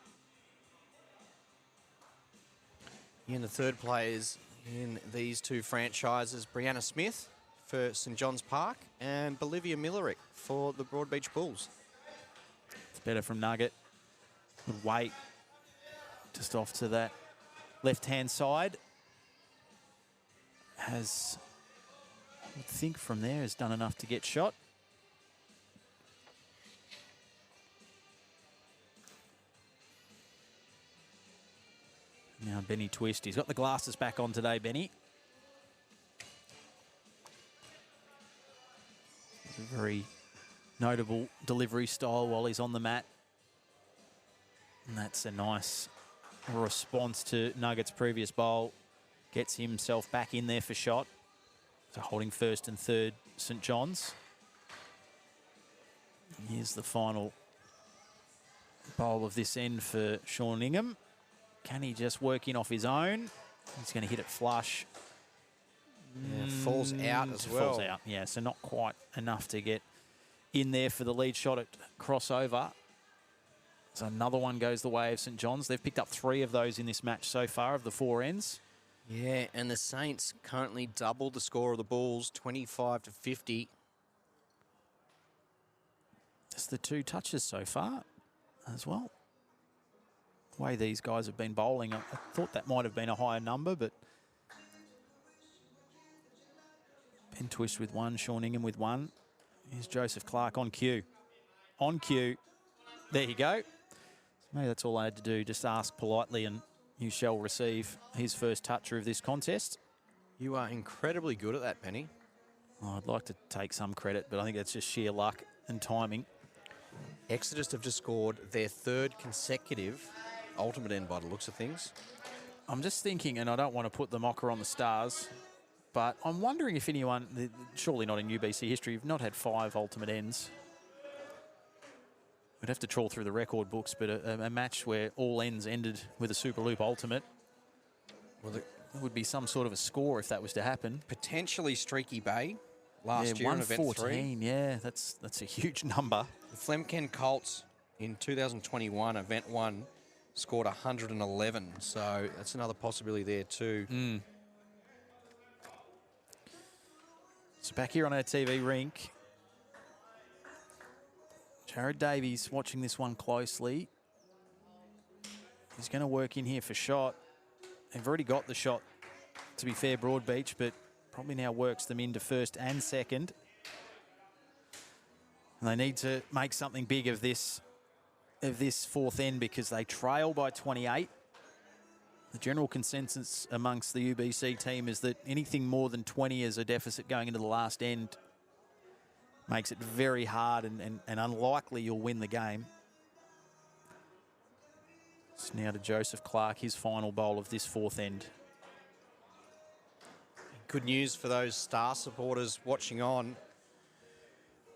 And the third players in these two franchises, Brianna Smith for St John's Park and Bolivia Millerick for the Broadbeach Bulls. It's better from Nugget. Good weight just off to that left-hand side. Has, I would think from there, has done enough to get shot. Now Benny Twist. He's got the glasses back on today, Benny. It's a very notable delivery style while he's on the mat. And that's a nice response to Nuggets' previous bowl. Gets himself back in there for shot. So holding first and third, St John's. And here's the final bowl of this end for Sean Ingham. Can he just work in off his own? He's going to hit it flush. Yeah, falls out as well. Falls out, yeah, so not quite enough to get in there for the lead shot at crossover. So another one goes the way of St John's. They've picked up 3 of those in this match so far of the 4 ends. Yeah, and the Saints currently doubled the score of the Bulls, 25-50. Just the 2 touches so far as well. The way these guys have been bowling, I thought that might have been a higher number, but Ben Twist with 1, Sean Ingham with 1. Here's Joseph Clark on cue. On cue. There you go. Maybe that's all I had to do, just ask politely and you shall receive his first toucher of this contest. You are incredibly good at that, Penny. Oh, I'd like to take some credit, but I think that's just sheer luck and timing. Exodus have just scored their 3rd consecutive ultimate end by the looks of things. I'm just thinking, and I don't want to put the mocker on the Stars, but I'm wondering if anyone, surely not in UBC history, have not had 5 ultimate ends. We'd have to trawl through the record books, but a match where all ends ended with a Superloop ultimate. Well, there would be some sort of a score if that was to happen. Potentially Streaky Bay last year in Event 3. Yeah, that's a huge number. The Flemken Colts in 2021, Event 1, scored 111. So that's another possibility there too. So back here on our TV rink, Jared Davies watching this one closely. He's going to work in here for shot. They've already got the shot, to be fair, Broadbeach, but probably now works them into first and second. And they need to make something big of this 4th end because they trail by 28. The general consensus amongst the UBC team is that anything more than 20 as a deficit going into the last end makes it very hard and unlikely you'll win the game. It's now to Joseph Clark, his final bowl of this 4th end. Good news for those Star supporters watching on,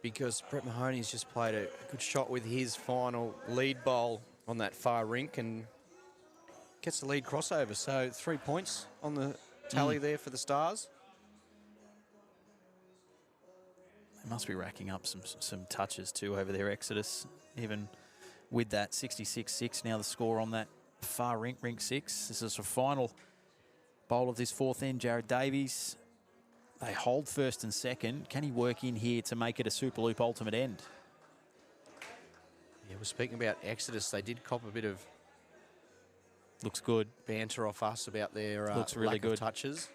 because Brett Mahoney's just played a good shot with his final lead bowl on that far rink and gets the lead crossover. So 3 points on the tally there for the Stars. They must be racking up some touches too over their Exodus, even with that 66-6. Now the score on that far rink, rink 6. This is a final bowl of this 4th end. Jared Davies, they hold first and second. Can he work in here to make it a Superloop ultimate end? Yeah, we're speaking about Exodus. They did cop a bit of looks good banter off us about their looks really lack good of touches.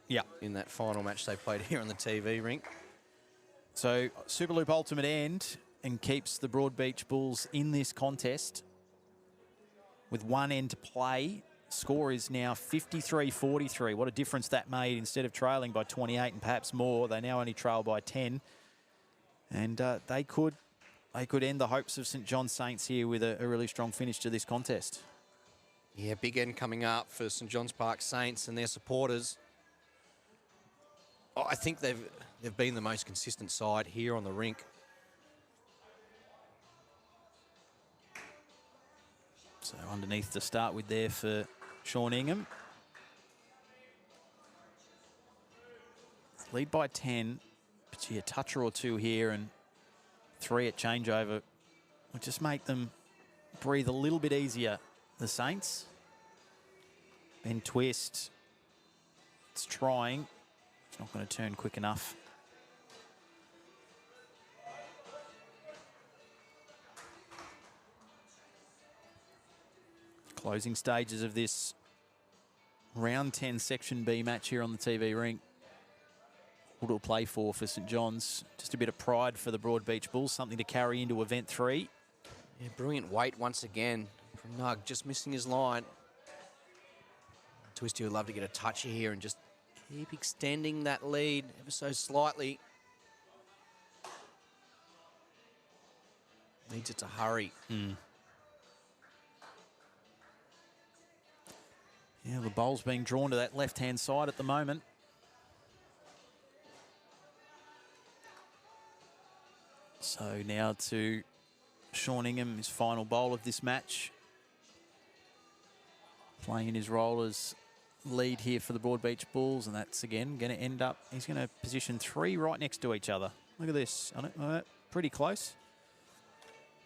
Yeah, in that final match they played here on the TV rink. So Superloop ultimate end and keeps the Broadbeach Bulls in this contest with 1 end to play. Score is now 53-43. What a difference that made. Instead of trailing by 28 and perhaps more, they now only trail by 10. And they could end the hopes of St John's Saints here with a really strong finish to this contest. Yeah, big end coming up for St John's Park Saints and their supporters. I think they've been the most consistent side here on the rink. So underneath to start with there for Sean Ingham. Lead by 10, but gee, a toucher or 2 here and 3 at changeover will just make them breathe a little bit easier, the Saints. Ben Twist, it's trying. It's not going to turn quick enough. Closing stages of this round 10 Section B match here on the TV rink. What to play for St John's. Just a bit of pride for the Broadbeach Bulls, something to carry into Event 3. Yeah, brilliant weight once again from Nug, just missing his line. Twisty would love to get a touch here and just keep extending that lead ever so slightly. Needs it to hurry. Yeah, the bowl's being drawn to that left-hand side at the moment. So now to Sean Ingham, his final bowl of this match. Playing in his role as lead here for the Broadbeach Bulls, and that's again going to end up, he's going to position 3 right next to each other. Look at this, pretty close.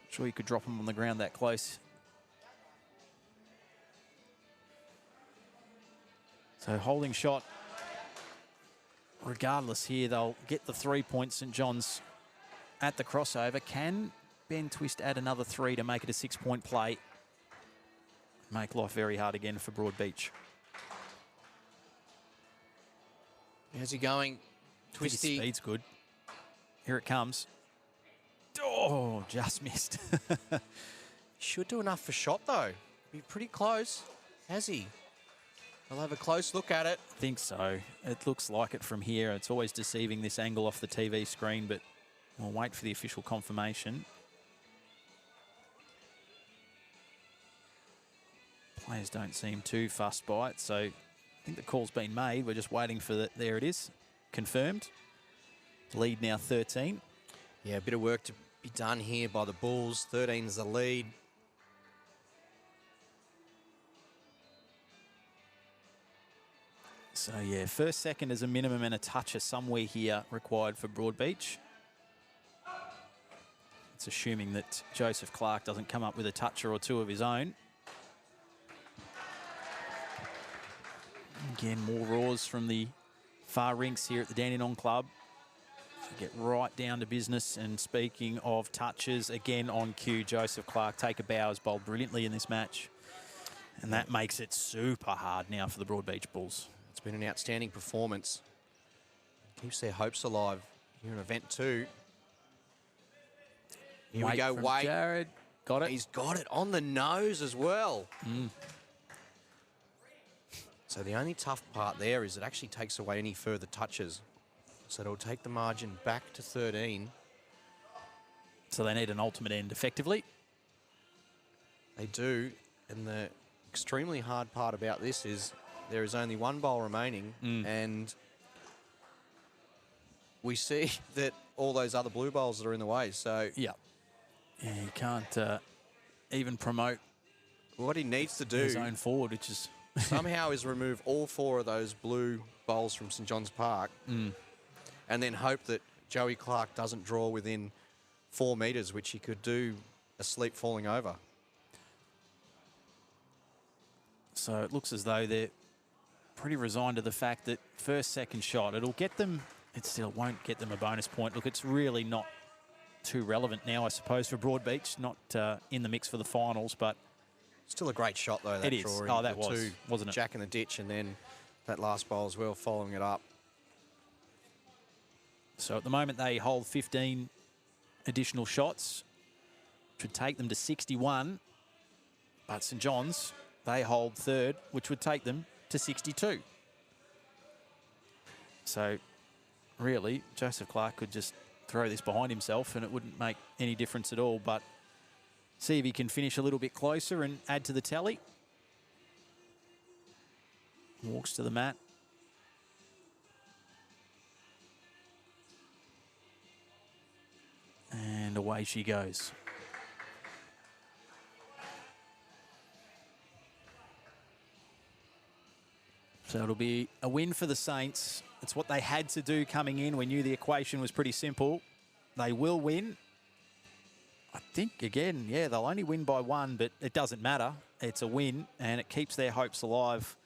Not sure you could drop them on the ground that close. So holding shot, regardless here, they'll get the 3 points. St John's at the crossover. Can Ben Twist add another 3 to make it a 6-point play? Make life very hard again for Broadbeach. How's he going? Twisty. His speed's good. Here it comes. Oh, just missed. Should do enough for shot, though. Be pretty close. Has he? I'll have a close look at it. I think so. It looks like it from here. It's always deceiving, this angle off the TV screen, but we'll wait for the official confirmation. Players don't seem too fussed by it, so I think the call's been made. We're just waiting for the, there it is, confirmed. Lead now 13. Yeah, a bit of work to be done here by the Bulls. 13's the lead. So yeah, first, second as a minimum and a toucher somewhere here required for Broadbeach. It's assuming that Joseph Clark doesn't come up with a toucher or 2 of his own. Again, more roars from the far rinks here at the Dandenong Club. So get right down to business. And speaking of touches, again on cue, Joseph Clark, take a bow, has bowled brilliantly in this match. And that makes it super hard now for the Broadbeach Bulls. It's been an outstanding performance. Keeps their hopes alive here in event 2. Here we go, Wade. Jared, got it. He's got it on the nose as well. So the only tough part there is it actually takes away any further touches. So it'll take the margin back to 13. So they need an ultimate end effectively. They do. And the extremely hard part about this is there is only 1 bowl remaining, and we see that all those other blue bowls are in the way. So yeah, you can't even promote what he needs to do his own forward, which is somehow is remove all 4 of those blue bowls from St John's Park, and then hope that Joey Clark doesn't draw within 4 metres, which he could do asleep falling over. So it looks as though they're pretty resigned to the fact that first, second shot, it'll get them, it still won't get them a bonus point. Look, it's really not too relevant now, I suppose, for Broadbeach, not in the mix for the finals, but still a great shot, though, that it is. drawing. Oh, that the was, 2, wasn't it? Jack in the ditch, and then that last bowl as well, following it up. So at the moment, they hold 15 additional shots, which would take them to 61. But St John's, they hold 3rd, which would take them to 62. So really, Joseph Clark could just throw this behind himself and it wouldn't make any difference at all. But see if he can finish a little bit closer and add to the tally. Walks to the mat. And away she goes. So it'll be a win for the Saints. It's what they had to do coming in. We knew the equation was pretty simple. They will win. I think, again, yeah, they'll only win by 1, but it doesn't matter. It's a win, and it keeps their hopes alive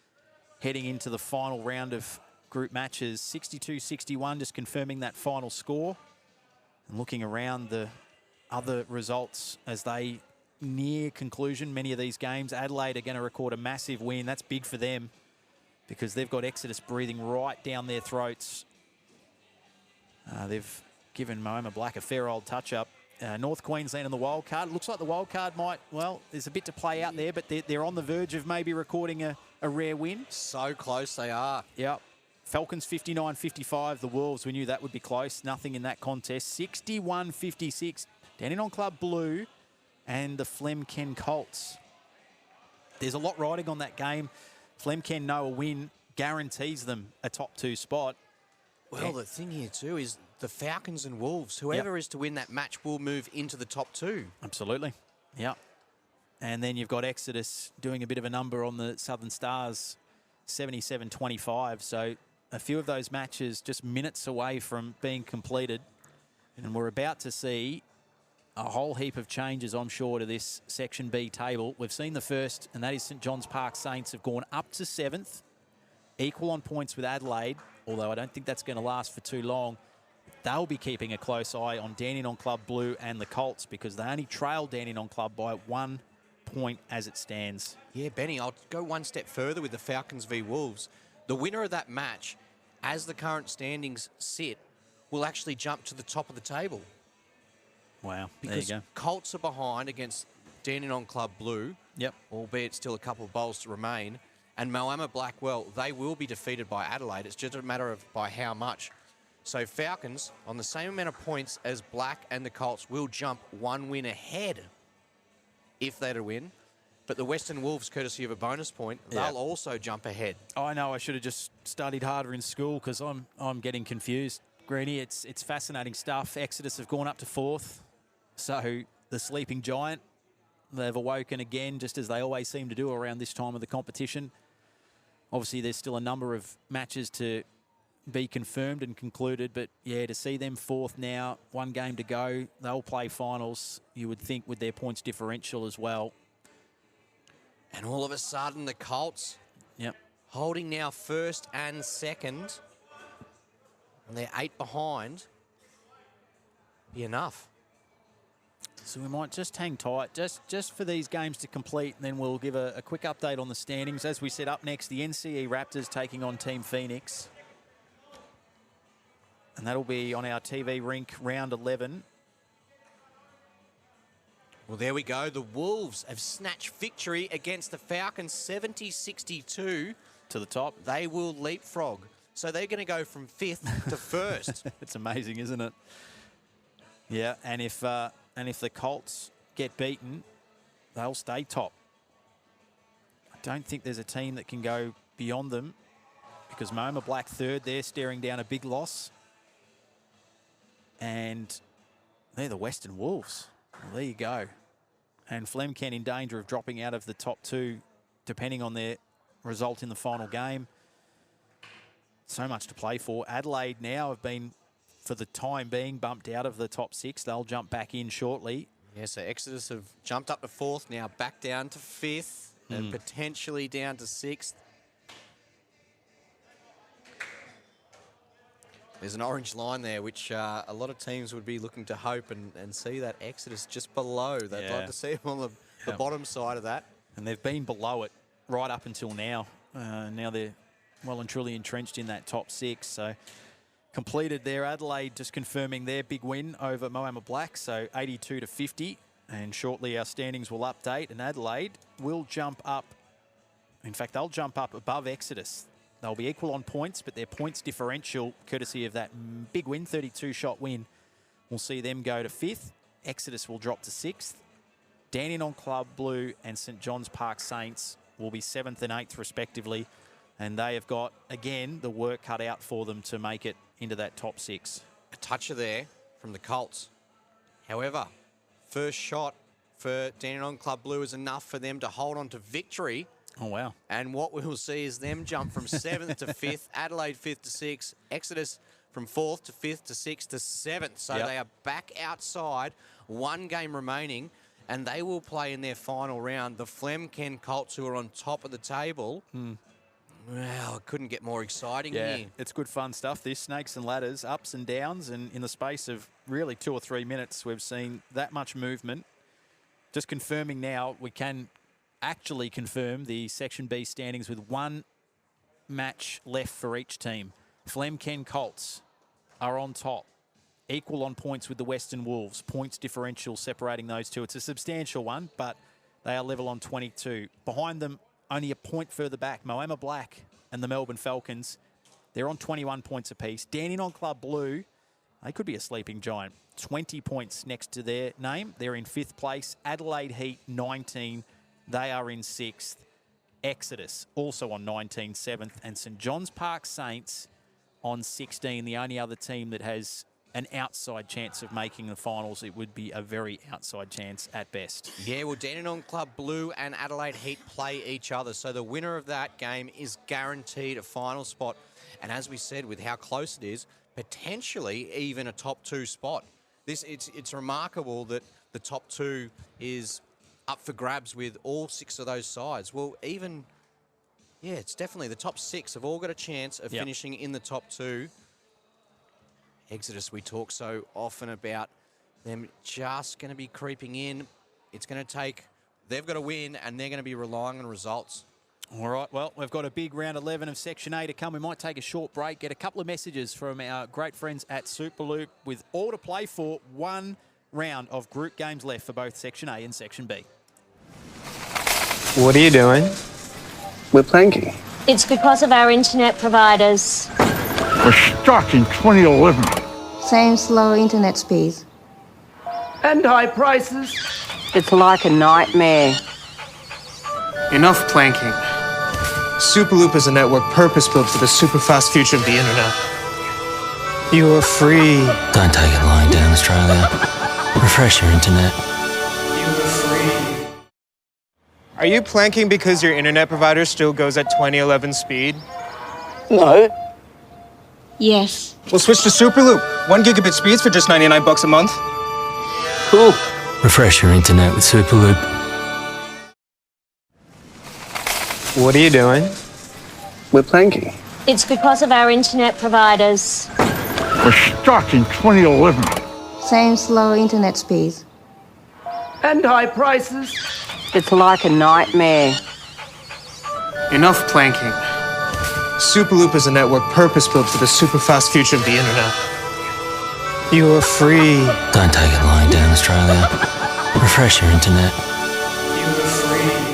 heading into the final round of group matches. 62-61, just confirming that final score. And looking around the other results as they near conclusion, many of these games, Adelaide are going to record a massive win. That's big for them, because they've got Exodus breathing right down their throats. They've given Moama Black a fair old touch-up. North Queensland and the wild card. It looks like the wild card might, well, there's a bit to play out there, but they're on the verge of maybe recording a rare win. So close they are. Yep. Falcons 59-55. The Wolves, we knew that would be close. Nothing in that contest. 61-56. Dandenong Club Blue and the Flemken Colts. There's a lot riding on that game. Flemken know a win guarantees them a top 2 spot. Well, the thing here too is the Falcons and Wolves, whoever is to win that match will move into the top 2. Absolutely. Yep. And then you've got Exodus doing a bit of a number on the Southern Stars, 77-25. So a few of those matches just minutes away from being completed. And we're about to see a whole heap of changes, I'm sure, to this Section B table. We've seen the first, and that is St John's Park Saints have gone up to 7th, equal on points with Adelaide, although I don't think that's going to last for too long. They'll be keeping a close eye on Dandenong Club Blue and the Colts because they only trail Dandenong Club by 1 point as it stands. Yeah, Benny, I'll go one step further with the Falcons v Wolves. The winner of that match, as the current standings sit, will actually jump to the top of the table. Wow, because there you go. Colts are behind against Dandenong Club Blue, Yep. albeit still a couple of bowls to remain. And Moama Blackwell, they will be defeated by Adelaide. It's just a matter of by how much. So Falcons, on the same amount of points as Black and the Colts, will jump 1 win ahead if they're to win. But the Western Wolves, courtesy of a bonus point, they'll also jump ahead. I know I should have just studied harder in school because I'm getting confused. Greeny, it's fascinating stuff. Exodus have gone up to 4th. So the sleeping giant, they've awoken again, just as they always seem to do around this time of the competition. Obviously, there's still a number of matches to be confirmed and concluded, but yeah, to see them 4th now, 1 game to go, they'll play finals, you would think, with their points differential as well. And all of a sudden, the Colts holding now 1st and 2nd, and they're 8 behind. Be enough. So we might just hang tight, just for these games to complete, and then we'll give a quick update on the standings. As we set up next, the NCE Raptors taking on Team Phoenix. And that'll be on our TV rink, round 11. Well, there we go. The Wolves have snatched victory against the Falcons, 70-62. To the top. They will leapfrog. So they're going to go from 5th to 1st. It's amazing, isn't it? Yeah, and if the Colts get beaten, they'll stay top. I don't think there's a team that can go beyond them because Moama Black 3rd, they're staring down a big loss. And they're the Western Wolves. Well, there you go. And Flemken in danger of dropping out of the top 2, depending on their result in the final game. So much to play for. Adelaide now have been, for the time being, bumped out of the top 6. They'll jump back in shortly. Yeah, so Exodus have jumped up to 4th, now back down to 5th, and potentially down to 6th. There's an orange line there, which a lot of teams would be looking to hope and see that Exodus just below. They'd like to see them on the bottom side of that. And they've been below it right up until now. Now they're well and truly entrenched in that top 6. So completed there. Adelaide just confirming their big win over Moama Black, so 82-50. And shortly our standings will update, and Adelaide will jump up. In fact, they'll jump up above Exodus. They'll be equal on points, but their points differential, courtesy of that big win, 32-shot win, will see them go to 5th. Exodus will drop to 6th. Dandenong Club Blue and St John's Park Saints will be 7th and 8th respectively. And they have got, again, the work cut out for them to make it into that top 6. A toucher there from the Colts. However, first shot for Dandenong Club Blue is enough for them to hold on to victory. Oh, wow. And what we will see is them jump from 7th to 5th, Adelaide 5th to 6th, Exodus from 4th to 5th to 6th to 7th. So they are back outside, 1 game remaining, and they will play in their final round. The Flemken Colts, who are on top of the table. Well, it couldn't get more exciting here. It's good fun stuff, this. Snakes and ladders, ups and downs, and in the space of really 2 or 3 minutes, we've seen that much movement. Just confirming now, we can actually confirm the Section B standings with 1 match left for each team. Flemken Colts are on top, equal on points with the Western Wolves. Points differential separating those two. It's a substantial one, but they are level on 22. Behind them, only a point further back, Moama Black and the Melbourne Falcons. They're on 21 points apiece. Dandenong Club Blue, they could be a sleeping giant. 20 points next to their name. They're in 5th place. Adelaide Heat, 19. They are in 6th. Exodus, also on 19, 7th. And St John's Park Saints on 16. The only other team that has an outside chance of making the finals. It would be a very outside chance at best. Yeah, well, Dandenong Club Blue and Adelaide Heat play each other, so the winner of that game is guaranteed a final spot. And as we said, with how close it is, potentially even a top 2 spot. It's remarkable that the top 2 is up for grabs with all 6 of those sides. Well, even, yeah, it's definitely the top 6 have all got a chance of finishing in the top 2. Exodus, we talk so often about them just going to be creeping in. It's going to take, they've got to win, and they're going to be relying on results. All right, well, we've got a big round 11 of Section A to come. We might take a short break, get a couple of messages from our great friends at Superloop with all to play for. 1 round of group games left for both Section A and Section B. What are you doing? We're planking. It's because of our internet providers. We're stuck in 2011. Same slow internet speeds. And high prices. It's like a nightmare. Enough planking. Superloop is a network purpose-built for the super-fast future of the internet. You are free. Don't take it lying down, Australia. Refresh your internet. You are free. Are you planking because your internet provider still goes at 2011 speed? No. Yes. We'll switch to Superloop. 1 gigabit speeds for just $99 a month. Cool. Refresh your internet with Superloop. What are you doing? We're planking. It's because of our internet providers. We're stuck in 2011. Same slow internet speeds. And high prices. It's like a nightmare. Enough planking. Superloop is a network purpose-built for the super-fast future of the internet. You are free. Don't take it lying down, Australia. Refresh your internet. You are free.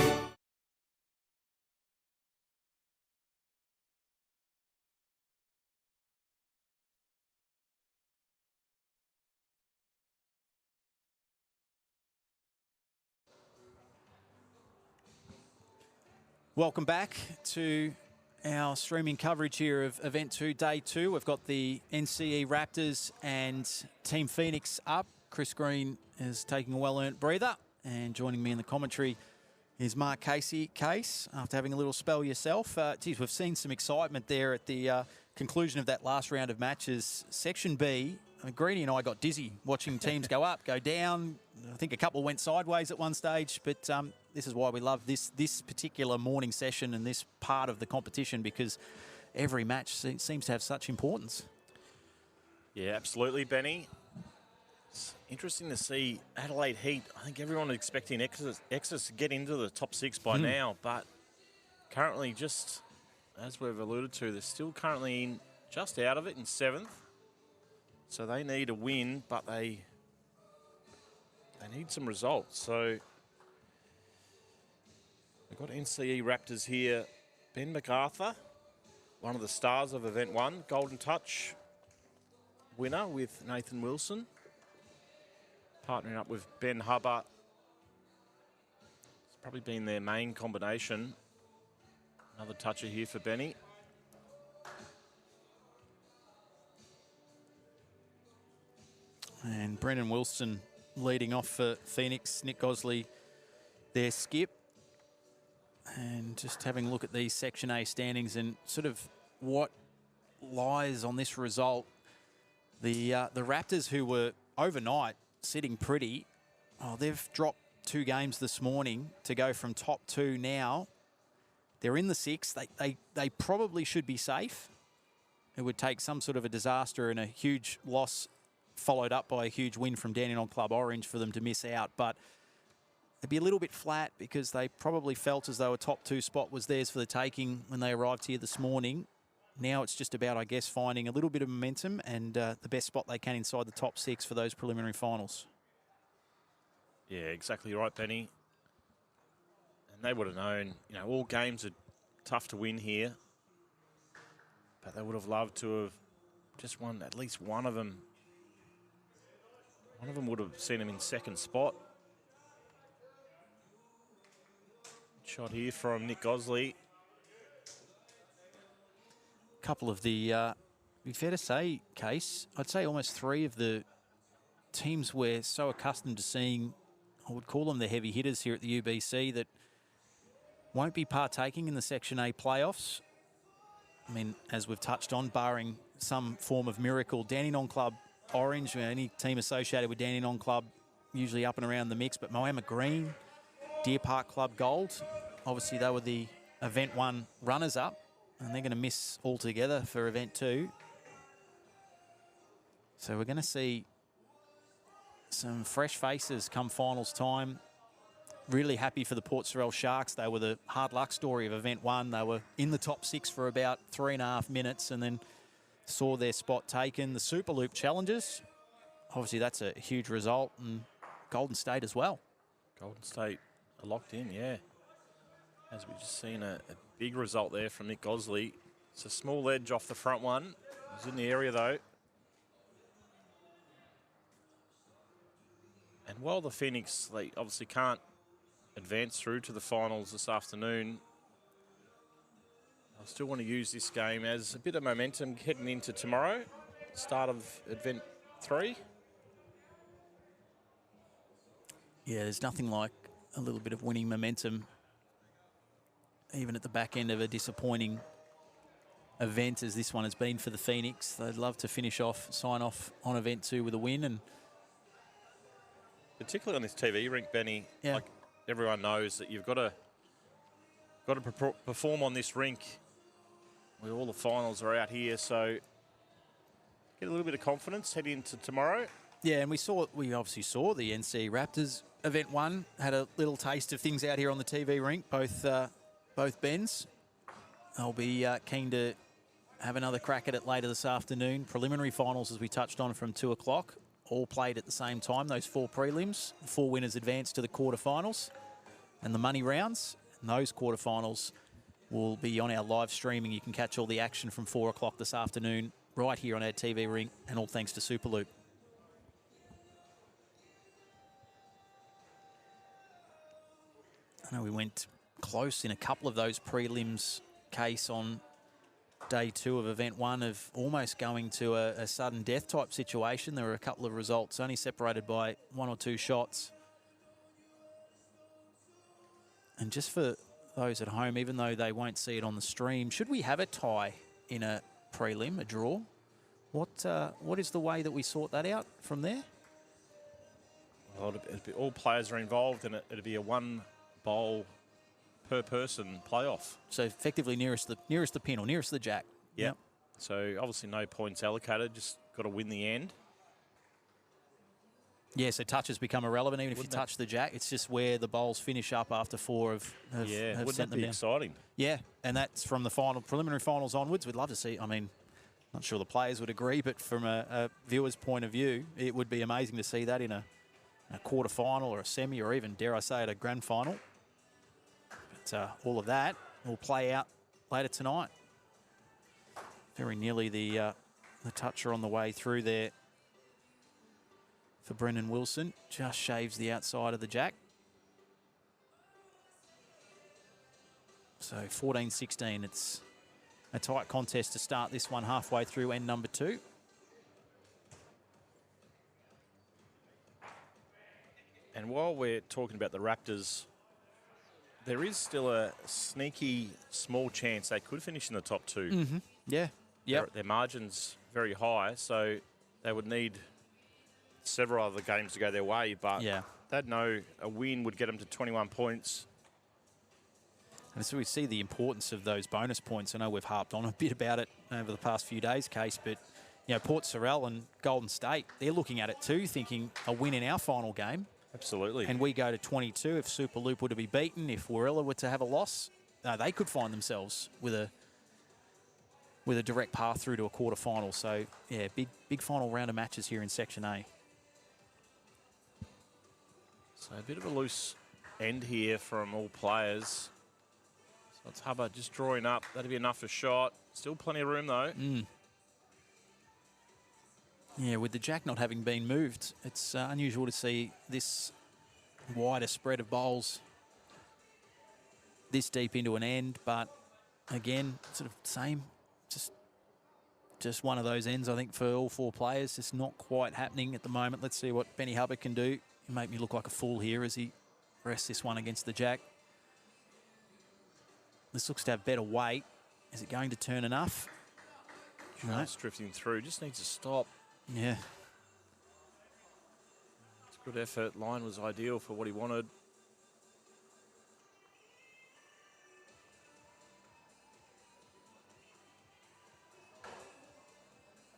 Welcome back to our streaming coverage here of Event 2, Day 2. We've got the NCE Raptors and Team Phoenix up. Chris Green is taking a well-earned breather. And joining me in the commentary is Mark Casey. Case, after having a little spell yourself. Geez, we've seen some excitement there at the conclusion of that last round of matches. Section B, Greeny and I got dizzy watching teams go up, go down. I think a couple went sideways at one stage, but this is why we love this particular morning session and this part of the competition, because every match seems to have such importance. Yeah, absolutely, Benny. It's interesting to see Adelaide Heat. I think everyone was expecting Exodus to get into the top 6 by now, but currently, just as we've alluded to, they're still currently in just out of it in 7th. So they need a win, but they need some results. So we've got NCE Raptors here. Ben MacArthur, one of the stars of Event 1, Golden Touch winner with Nathan Wilson. Partnering up with Ben Hubbard. It's probably been their main combination. Another toucher here for Benny. And Brendan Wilson leading off for Phoenix. Nick Gosley, their skip. And just having a look at these Section A standings and sort of what lies on this result. The Raptors, who were overnight sitting pretty, they've dropped 2 games this morning to go from top 2 now. They're in the 6th. They probably should be safe. It would take some sort of a disaster and a huge loss followed up by a huge win from Dandenong Club Orange for them to miss out. But they'd be a little bit flat because they probably felt as though a top 2 spot was theirs for the taking when they arrived here this morning. now it's just about, I guess, finding a little bit of momentum and the best spot they can inside the top 6 for those preliminary finals. Yeah, exactly right, Benny. And they would have known, all games are tough to win here. But they would have loved to have just won at least one of them. One of them would have seen them in second spot. Shot here from Nick Gosley. Couple of the, be fair to say, Case, I'd say almost 3 of the teams we're so accustomed to seeing, I would call them the heavy hitters here at the UBC, that won't be partaking in the Section A playoffs. I mean, as we've touched on, barring some form of miracle, Dandenong Club Orange, any team associated with Dandenong Club, usually up and around the mix, but Moama Green, Deer Park Club Gold, obviously they were the Event 1 runners-up, and they're going to miss altogether for Event 2. So we're going to see some fresh faces come finals time. Really happy for the Port Sorell Sharks. They were the hard luck story of Event 1. They were in the top 6 for about 3.5 minutes and then saw their spot taken. The Superloop Challengers, obviously that's a huge result, and Golden State as well. Golden State are locked in, yeah. As we've just seen a big result there from Nick Gosley. It's a small edge off the front one. He's in the area though. And while the Phoenix, they obviously can't advance through to the finals this afternoon, I still want to use this game as a bit of momentum heading into tomorrow, start of Event 3. Yeah, there's nothing like a little bit of winning momentum, even at the back end of a disappointing event as this one has been for the Phoenix. They'd love to sign off on Event 2 with a win, and particularly on this TV rink, Benny, yeah, like everyone knows that you've got to perform on this rink where all the finals are out here. So get a little bit of confidence heading into tomorrow. Yeah, and we obviously saw the NC Raptors Event 1, had a little taste of things out here on the TV rink, both Bens. I'll be keen to have another crack at it later this afternoon. Preliminary finals, as we touched on, from 2 o'clock, all played at the same time, those 4 prelims. The 4 winners advance to the quarterfinals and the money rounds. And those quarterfinals will be on our live streaming. You can catch all the action from 4 o'clock this afternoon right here on our TV rink, and all thanks to Superloop. I know we went close in a couple of those prelims, Case, on day 2 of Event 1, of almost going to a sudden death type situation. There were a couple of results only separated by 1 or 2 shots. And just for those at home, even though they won't see it on the stream, should we have a tie in a prelim, a draw, what is the way that we sort that out from there? Well, all players are involved, and it'll be a 1 bowl per person playoff. So effectively nearest the pin or nearest the jack. Yep. So obviously no points allocated, just got to win the end. Yeah, so touches become irrelevant. Even if you touch the jack, it's just where the bowls finish up after 4 have wouldn't sent that them be down. exciting? Yeah, and that's from the preliminary finals onwards. We'd love to see. I mean, not sure the players would agree, but from a viewer's point of view, it would be amazing to see that in a quarter final or a semi, or even, dare I say it, a grand final. But all of that will play out later tonight. Very nearly the toucher on the way through there for Brendan Wilson. Just shaves the outside of the jack. So 14-16. It's a tight contest to start this one halfway through end number 2. And while we're talking about the Raptors, there is still a sneaky small chance they could finish in the top 2. Mm-hmm. Yeah. Yep. Their margin's very high, so they would need several other games to go their way, but they'd know a win would get them to 21 points. And so we see the importance of those bonus points. I know we've harped on a bit about it over the past few days, Case, but Port Sorell and Golden State, they're looking at it too, thinking a win in our final game. Absolutely. And we go to 22. If Superloop were to be beaten, if Warilla were to have a loss, they could find themselves with with a direct path through to a quarterfinal. So, yeah, big final round of matches here in Section A. So a bit of a loose end here from all players. So it's Hubbard just drawing up. That'll be enough for shot. Still plenty of room, though. Yeah, with the jack not having been moved, it's unusual to see this wider spread of bowls this deep into an end. But again, sort of same, just one of those ends, I think, for all four players. Just not quite happening at the moment. Let's see what Benny Hubbard can do. He make me look like a fool here as he rests this one against the jack. This looks to have better weight. Is it going to turn enough? Just drifting through. Just needs to stop. Yeah. It's a good effort. Line was ideal for what he wanted.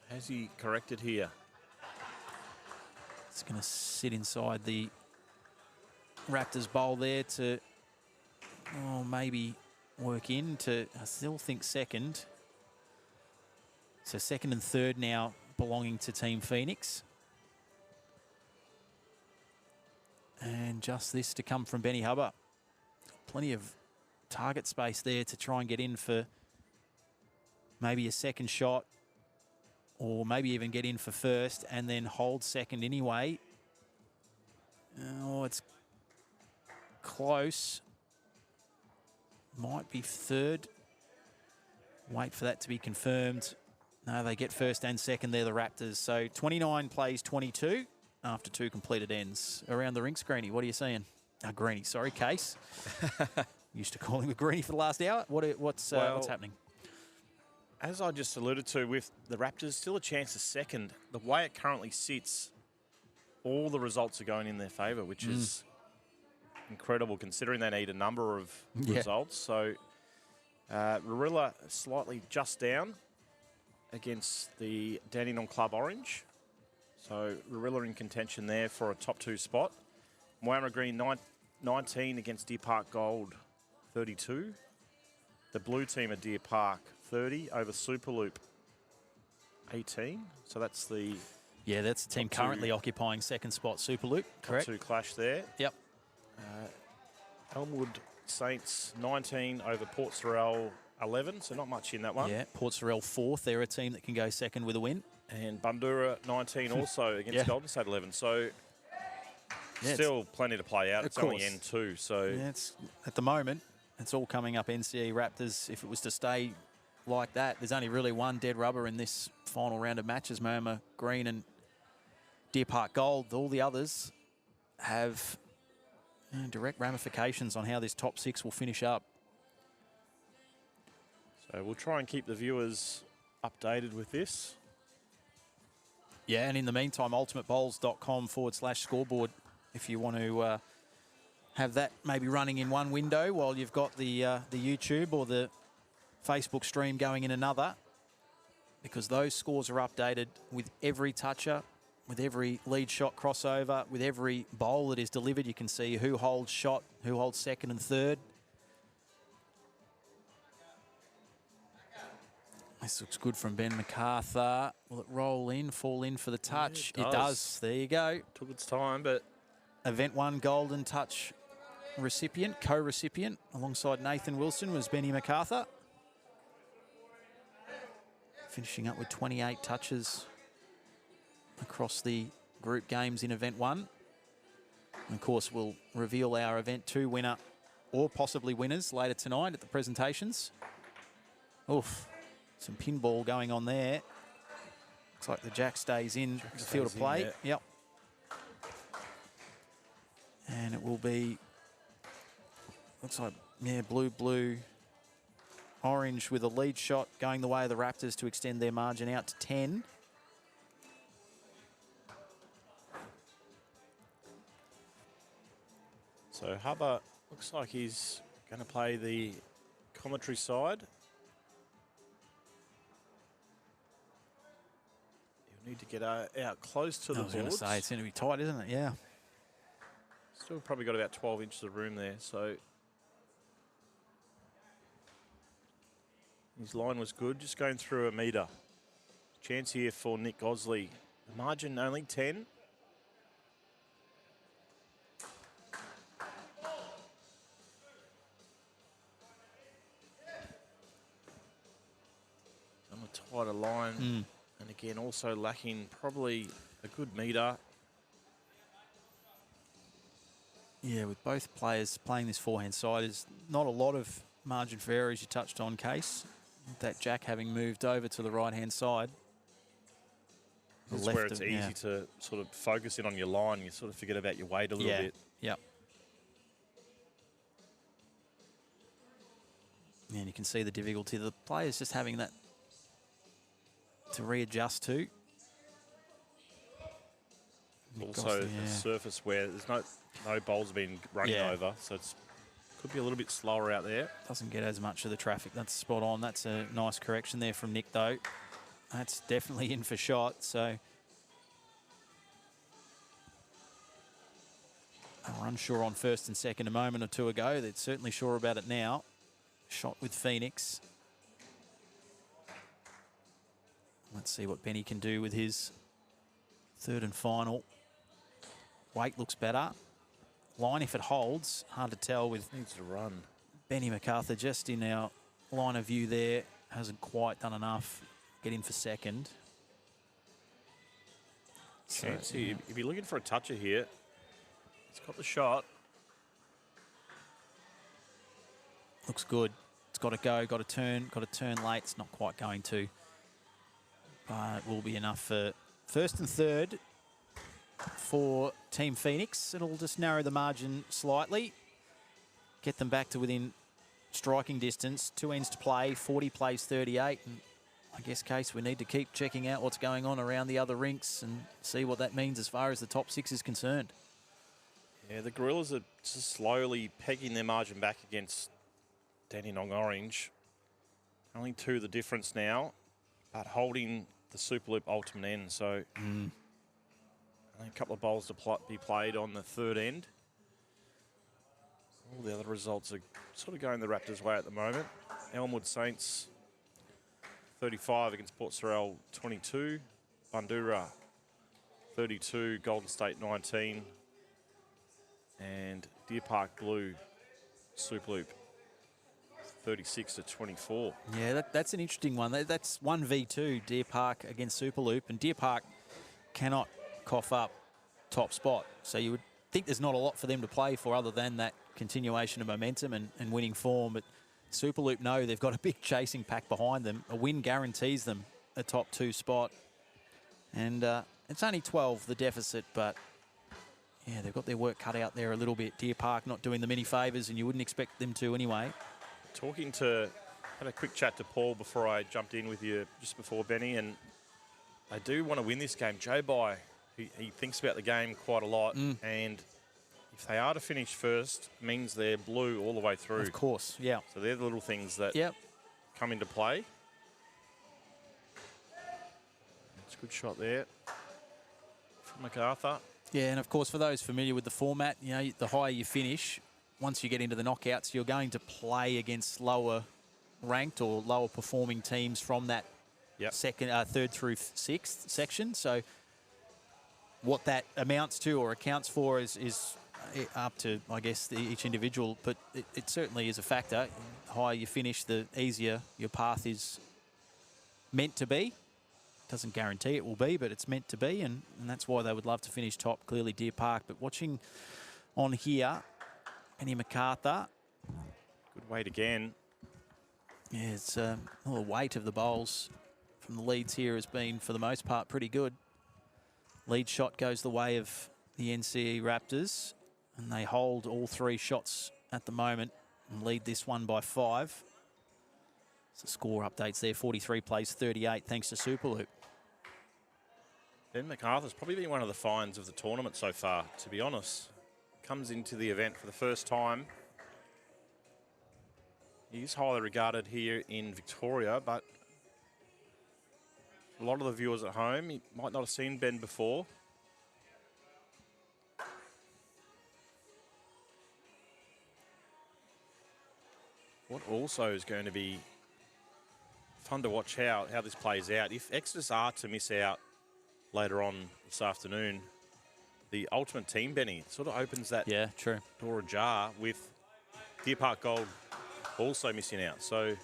Has he corrected here? It's going to sit inside the Raptors bowl there to maybe work in to, I still think, second. So second and third now belonging to Team Phoenix. And just this to come from Benny Hubbard. Plenty of target space there to try and get in for maybe a second shot, or maybe even get in for first and then hold second anyway. Oh, it's close. Might be third. Wait for that to be confirmed. No, they get first and second. They're the Raptors. So 29 plays 22 after 2 completed ends. Around the rinks, Greenie, what are you seeing? Greenie, sorry, Case. Used to call him a Greenie for the last hour. What's happening? As I just alluded to with the Raptors, still a chance of second. The way it currently sits, all the results are going in their favour, which is incredible considering they need a number of results. So Rarilla slightly just down against the Dandenong Club Orange. So Rarilla in contention there for a top 2 spot. Moama Green 19 against Deer Park Gold 32. The blue team at Deer Park 30 over Superloop 18. So that's the... Yeah, that's the team currently occupying second spot, Superloop, correct? Top 2 clash there. Yep. Elmwood Saints 19 over Port Sorell 11, so not much in that one. Yeah, Port Sorell 4th. They're a team that can go second with a win. And Bundura 19 also against Golden State 11. So still plenty to play out. It's only N2. So it's, at the moment, it's all coming up NCE Raptors. If it was to stay like that, there's only really one dead rubber in this final round of matches, Moama Green and Deer Park Gold. All the others have direct ramifications on how this top 6 will finish up. So we'll try and keep the viewers updated with this. Yeah, and in the meantime, ultimatebowls.com/scoreboard if you want to have that maybe running in one window while you've got the YouTube or the Facebook stream going in another, because those scores are updated with every toucher, with every lead shot crossover, with every bowl that is delivered. You can see who holds shot, who holds second and third. This looks good from Ben MacArthur. Will it roll in, fall in for the touch? Yeah, it does. There you go. Took its time, but... Event 1 Golden Touch recipient, co-recipient, alongside Nathan Wilson was Benny MacArthur. Finishing up with 28 touches across the group games in Event 1. And of course, we'll reveal our Event 2 winner or possibly winners later tonight at the presentations. Oof. Some pinball going on there. Looks like the jack stays in the field of play. Yep. And it will be, looks like, blue, orange with a lead shot going the way of the Raptors to extend their margin out to 10. So Hubbard looks like he's going to play the commentary side. He'll need to get out close to the boards. I was going to say, it's going to be tight, isn't it? Yeah. Still probably got about 12 inches of room there, so His line was good, just going through a metre. Chance here for Nick Gosley. Margin only 10. On a tighter line. And again, also lacking probably a good metre. Yeah, with both players playing this forehand side, there's not a lot of margin for error, as you touched on, Case. With that Jack having moved over to the right-hand side. This is where it's easy to sort of focus in on your line. You sort of forget about your weight a little bit. Yep. And you can see the difficulty. The players just having that to readjust to. Also, a surface where there's no bowls been running over, so it's could be a little bit slower out there. Doesn't get as much of the traffic. That's spot on. That's a nice correction there from Nick, though. That's definitely in for shot, so they were unsure on first and second a moment or two ago. They're certainly sure about it now. Shot with Phoenix. Let's see what Benny can do with his third and final. Weight looks better. Line, if it holds, hard to tell with needs to run. Benny MacArthur just in our line of view there. Hasn't quite done enough. Get in for second. Chance here. If you're looking for a toucher here, he's got the shot. Looks good. It's got to go, got to turn late. It's not quite going to. But it will be enough for first and third for Team Phoenix. It'll just narrow the margin slightly. Get them back to within striking distance. 2 ends to play. 40 plays 38. And I guess, Case, we need to keep checking out what's going on around the other rinks and see what that means as far as the top 6 is concerned. Yeah, the Gorillas are just slowly pegging their margin back against Dandenong Orange. Only 2 the difference now, but holding the Superloop ultimate end. So I think a couple of bowls to be played on the third end. All the other results are sort of going the Raptors' way at the moment. Elmwood Saints 35 against Port Sorrel 22. Bundoora 32, Golden State 19. And Deer Park Blue Superloop 36-24. Yeah, that's an interesting one. That's 1v2, Deer Park against Superloop. And Deer Park cannot cough up top spot. So you would think there's not a lot for them to play for other than that continuation of momentum and winning form. But Superloop know they've got a big chasing pack behind them. A win guarantees them a top 2 spot. And it's only 12, the deficit, but yeah, they've got their work cut out there a little bit. Deer Park not doing them any favours, and you wouldn't expect them to anyway. Had a quick chat to Paul before I jumped in with you just before, Benny, and they do want to win this game. Joe By, he thinks about the game quite a lot, and if they are to finish first, it means they're blue all the way through. Of course, yeah. So they're the little things that come into play. It's a good shot there from MacArthur. Yeah, and of course, for those familiar with the format, you know, the higher you finish, once you get into the knockouts, you're going to play against lower ranked or lower performing teams from that third through 6th section. So what that amounts to or accounts for is up to, I guess, each individual, but it certainly is a factor. The higher you finish, the easier your path is meant to be. Doesn't guarantee it will be, but it's meant to be, and that's why they would love to finish top, clearly Deer Park. But watching on here, Benny MacArthur. Good weight again. Yeah, it's the weight of the bowls from the leads here has been, for the most part, pretty good. Lead shot goes the way of the NCE Raptors, and they hold all 3 shots at the moment and lead this one by 5. So score updates there, 43 plays 38, thanks to Superloop. Ben MacArthur's probably been one of the finds of the tournament so far, to be honest. Comes into the event for the first time. He's highly regarded here in Victoria, but a lot of the viewers at home, you might not have seen Ben before. What also is going to be fun to watch how this plays out. If Exodus are to miss out later on this afternoon, the ultimate team, Benny, sort of opens that door ajar with Deer Park Gold also missing out. So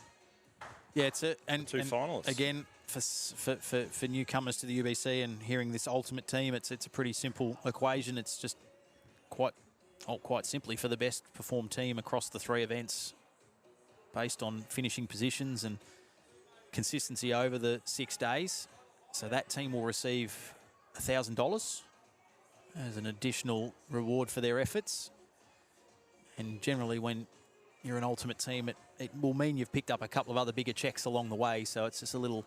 yeah, it's two finalists again for newcomers to the UBC and hearing this ultimate team. It's a pretty simple equation. It's just quite simply for the best performed team across the 3 events, based on finishing positions and consistency over the 6 days. So that team will receive $1,000 as an additional reward for their efforts. And generally when you're an ultimate team, it will mean you've picked up a couple of other bigger checks along the way. So it's just a little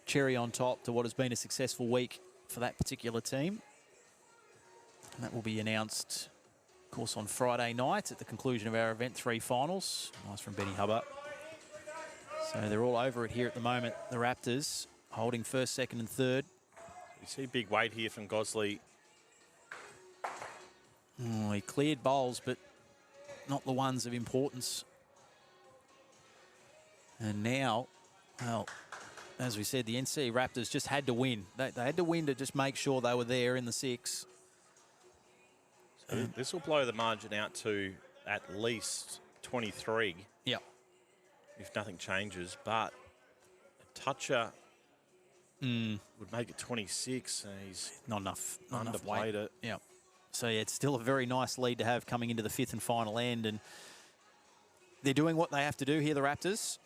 cherry on top to what has been a successful week for that particular team. And that will be announced, of course, on Friday night at the conclusion of our Event 3 finals. Nice from Benny Hubbard. So they're all over it here at the moment. The Raptors holding first, second and third. You see big weight here from Gosley. Oh, he cleared bowls, but not the ones of importance. And now, well, as we said, the NC Raptors just had to win. They had to win to just make sure they were there in the 6. So this will blow the margin out to at least 23. Yep. If nothing changes, but a toucher would make it 26. And he's not enough underplayed weight. it. Yeah. So yeah, it's still a very nice lead to have coming into the 5th and final end, and they're doing what they have to do here, the Raptors.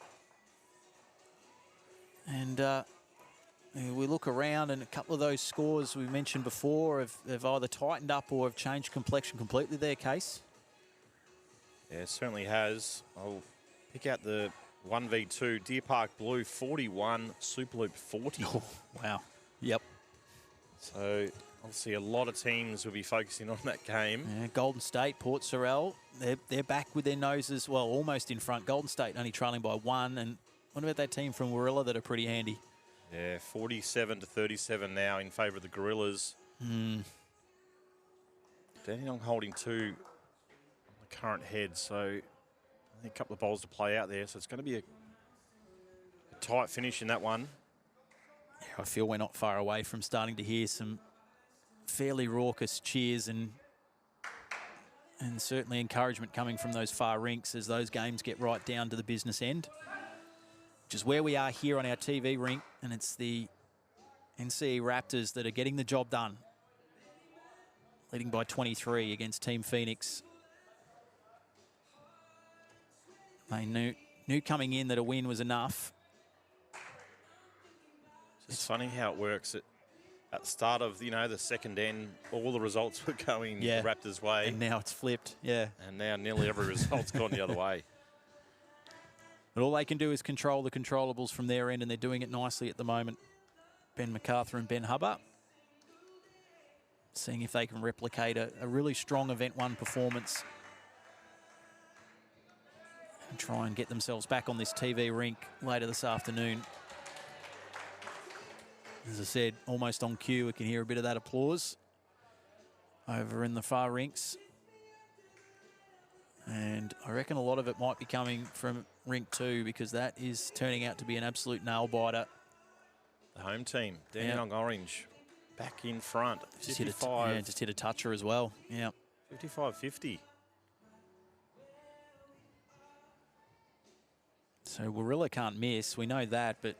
And we look around, and a couple of those scores we mentioned before have either tightened up or have changed complexion completely, their case. Yeah, it certainly has. I'll pick out the 1v2. Deer Park Blue 41, Superloop 40. Oh, wow. Yep. So obviously a lot of teams will be focusing on that game. Yeah, Golden State, Port Sorell, they're back with their noses, well, almost in front. Golden State only trailing by 1. And what about that team from Warilla that are pretty handy? Yeah, 47-37 now in favour of the Gorillas. Dandenong holding 2 on the current head, so I think a couple of bowls to play out there. So it's going to be a tight finish in that one. Yeah, I feel we're not far away from starting to hear some fairly raucous cheers and certainly encouragement coming from those far rinks as those games get right down to the business end, which is where we are here on our TV rink, and it's the NCE Raptors that are getting the job done, leading by 23 against Team Phoenix. They knew coming in that a win was enough. It's funny how it works. At the start of, the second end, all the results were going the Raptors' way. And now it's flipped, yeah. And now nearly every result's gone the other way. But all they can do is control the controllables from their end, and they're doing it nicely at the moment. Ben MacArthur and Ben Hubbard, seeing if they can replicate a really strong Event 1 performance and try and get themselves back on this TV rink later this afternoon. As I said, almost on cue, we can hear a bit of that applause over in the far rinks. And I reckon a lot of it might be coming from rink 2, because that is turning out to be an absolute nail-biter. The home team, Dandenong Orange, back in front. Just hit a toucher as well. Yeah. 55-50. So Warilla can't miss, we know that, but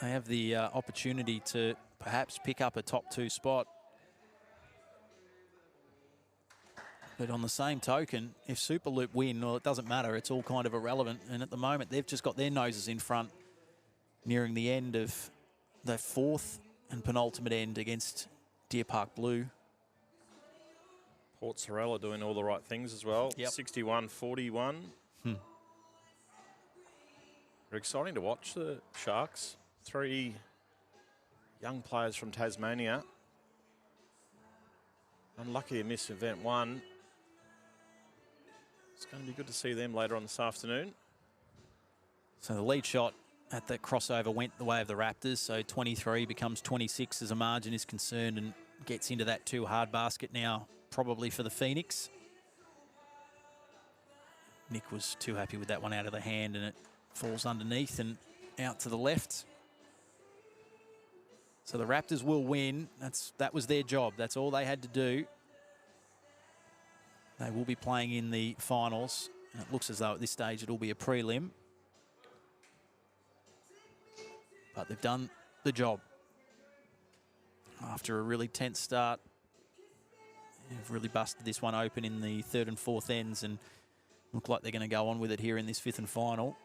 they have the opportunity to perhaps pick up a top 2 spot. But on the same token, if Superloop win, well, it doesn't matter. It's all kind of irrelevant. And at the moment, they've just got their noses in front, nearing the end of the 4th and penultimate end against Deer Park Blue. Port Sorell are doing all the right things as well. Yep. 61-41. Very exciting to watch the Sharks. 3 young players from Tasmania. Unlucky to miss Event 1. It's going to be good to see them later on this afternoon. So the lead shot at that crossover went the way of the Raptors. So 23 becomes 26 as a margin is concerned, and gets into that 2 hard basket now, probably for the Phoenix. Nick was too happy with that one out of the hand, and it falls underneath, and out to the left. So the Raptors will win. That was their job. That's all they had to do. They will be playing in the finals. And it looks as though at this stage it'll be a prelim. But they've done the job. After a really tense start, they've really busted this one open in the third and fourth ends and look like they're going to go on with it here in this fifth and final.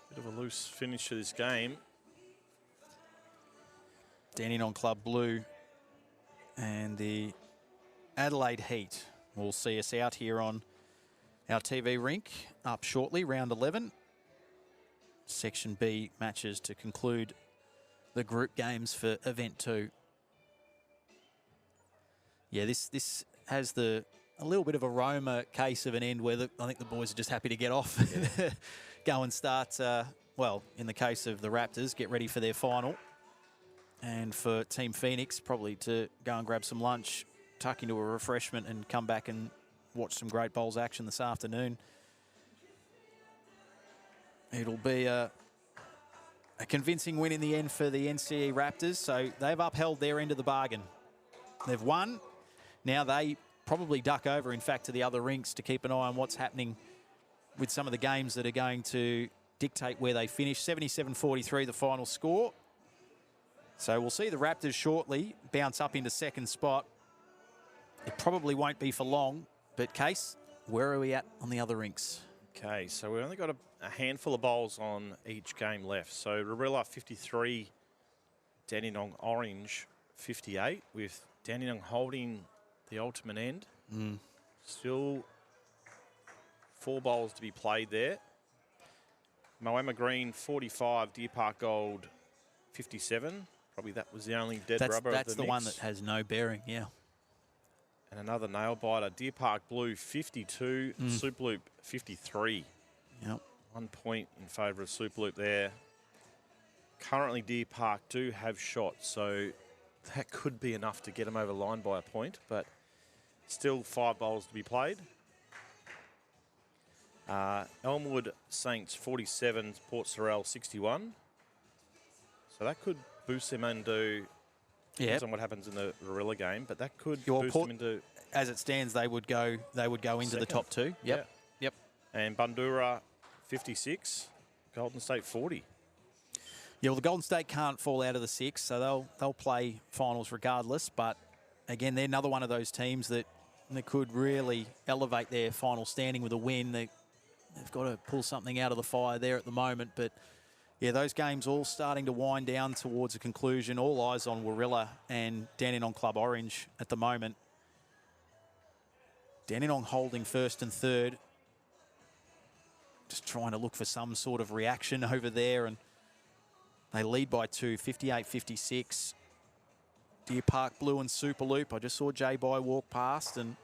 Bit of a loose finish to this game. Dandenong Club Blue and the Adelaide Heat will see us out here on our TV rink up shortly, round 11. Section B matches to conclude the group games for event 2. Yeah, this has a little bit of a Roma case of an end where I think the boys are just happy to get off, go and start, well, in the case of the Raptors, get ready for their final. And for Team Phoenix, probably to go and grab some lunch, tuck into a refreshment and come back and watch some great bowls action this afternoon. It'll be a convincing win in the end for the NCE Raptors. So they've upheld their end of the bargain. They've won. Now they probably duck over, in fact, to the other rinks to keep an eye on what's happening with some of the games that are going to dictate where they finish. 77-43, the final score. So we'll see the Raptors shortly bounce up into second spot. It probably won't be for long, but Case, where are we at on the other rinks? Okay, so we've only got a handful of bowls on each game left. So Rorilla 53, Dandenong Orange 58, with Dandenong holding the ultimate end. Still 4 bowls to be played there. Moama Green 45, Deer Park Gold 57. Probably that was the only dead rubber of the That's the mix. one that has no bearing, yeah. And another nail biter, Deer Park Blue 52, Superloop 53. Yep. 1 point in favour of Superloop there. Currently, Deer Park do have shots, so that could be enough to get them over the line by a point, but still 5 bowls to be played. Elmwood Saints 47, Port Sorell 61. So that could boost them into... Depends on what happens in the Rorilla game, but that could boost them into... As it stands, they would go into the top 2. Yep. Yep. And Bundoora 56, Golden State 40. Yeah, well, the Golden State can't fall out of the 6, so they'll play finals regardless. But again, they're another one of those teams that could really elevate their final standing with a win. They've got to pull something out of the fire there at the moment, but. Yeah, those games all starting to wind down towards a conclusion. All eyes on Warilla and Dandenong Club Orange at the moment. Dandenong holding first and third. Just trying to look for some sort of reaction over there. And they lead by 2, 58-56. Deer Park Blue and Superloop. I just saw J-By walk past, and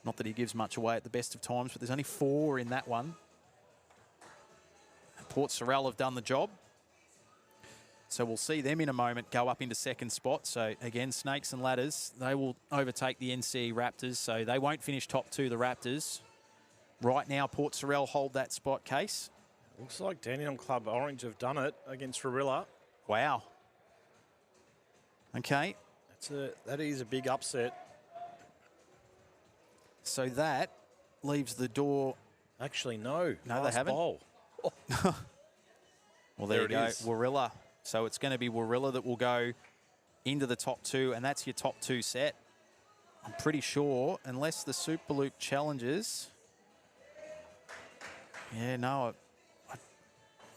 not that he gives much away at the best of times, but there's only 4 in that one. Port Sorell have done the job. So we'll see them in a moment go up into second spot. So again, snakes and ladders, they will overtake the NCE Raptors. So they won't finish top 2, the Raptors. Right now, Port Sorell hold that spot, Case. Looks like Dandenong Club Orange have done it against Rorilla. Wow. Okay. That is a big upset. So that leaves the door... Actually, no. No, they haven't. Bowl. Well, there you go. Is. Warilla. So it's going to be Warilla that will go into the top 2, and that's your top 2 set. I'm pretty sure, unless the Superloop challenges. Yeah, no,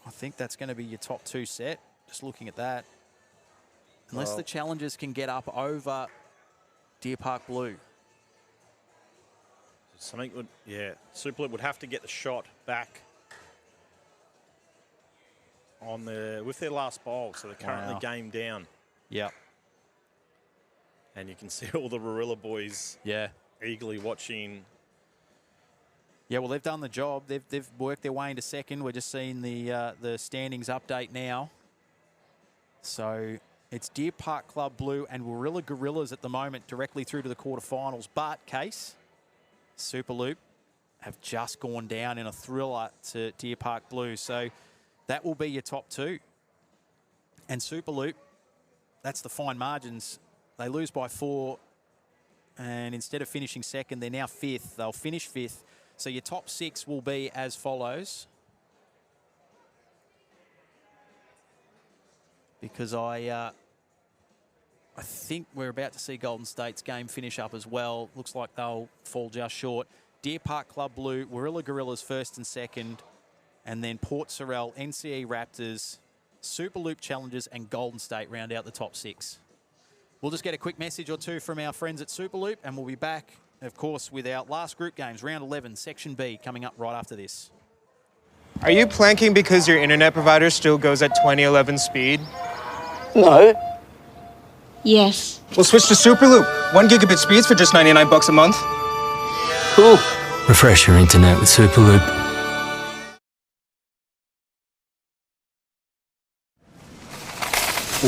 I think that's going to be your top 2 set. Just looking at that. Unless the challengers can get up over Deer Park Blue. Something would, yeah. Superloop would have to get the shot back with their last bowl, so they're currently game down. Yeah. And you can see all the Rorilla boys eagerly watching. Yeah, well, they've done the job. They've worked their way into second. We're just seeing the standings update now. So it's Deer Park Club Blue and Warilla Gorillas at the moment directly through to the quarterfinals. But, Case, Superloop have just gone down in a thriller to Deer Park Blue. So that will be your top two. And Superloop, that's the fine margins. They lose by 4, and instead of finishing second, they're now 5th. They'll finish 5th. So your top 6 will be as follows. Because I think we're about to see Golden State's game finish up as well. Looks like they'll fall just short. Deer Park Club Blue, Warilla Gorillas 1st and 2nd, and then Port Sorell, NCE Raptors, Superloop Challengers, and Golden State round out the top 6. We'll just get a quick message or two from our friends at Superloop, and we'll be back, of course, with our last group games, round 11, Section B, coming up right after this. Are you planking because your internet provider still goes at 2011 speed? No. Yes. We'll switch to Superloop. 1 gigabit speeds for just $99 a month. Cool. Refresh your internet with Superloop.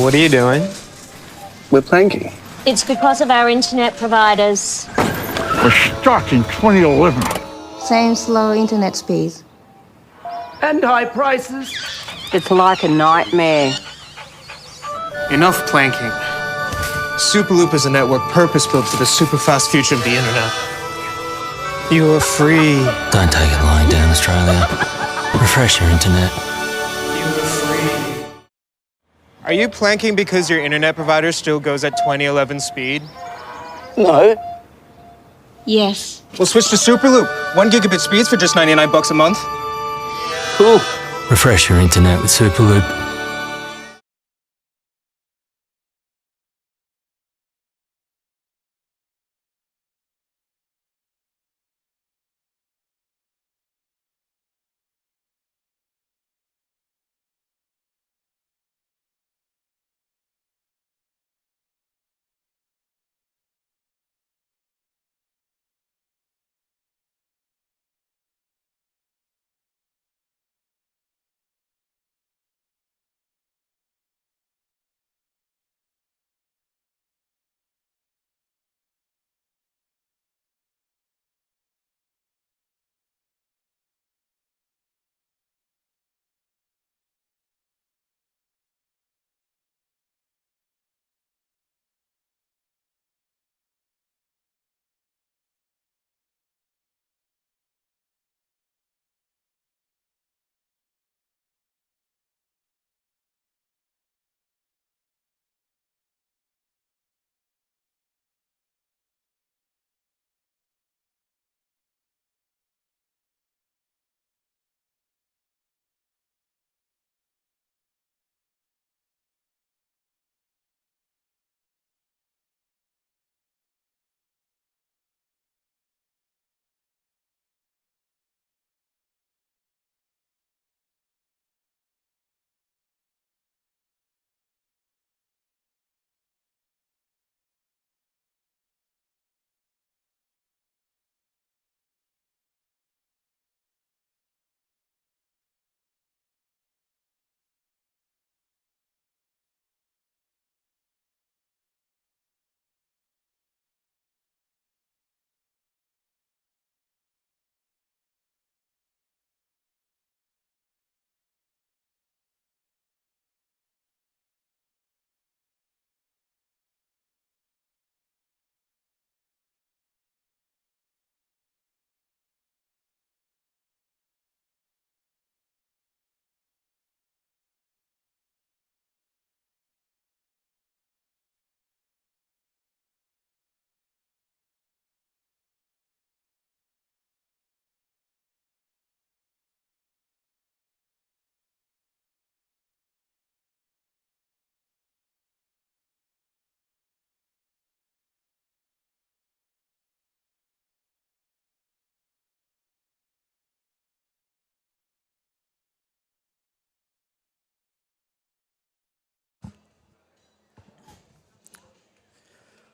What are you doing? We're planking. It's because of our internet providers. We're stuck in 2011. Same slow internet speeds. And high prices. It's like a nightmare. Enough planking. Superloop is a network purpose-built for the super-fast future of the internet. You are free. Don't take it lying down, Australia. Refresh your internet. You are free. Are you planking because your internet provider still goes at 2011 speed? No. Yes. We'll switch to Superloop. 1 gigabit speeds for just $99 a month. Cool. Refresh your internet with Superloop.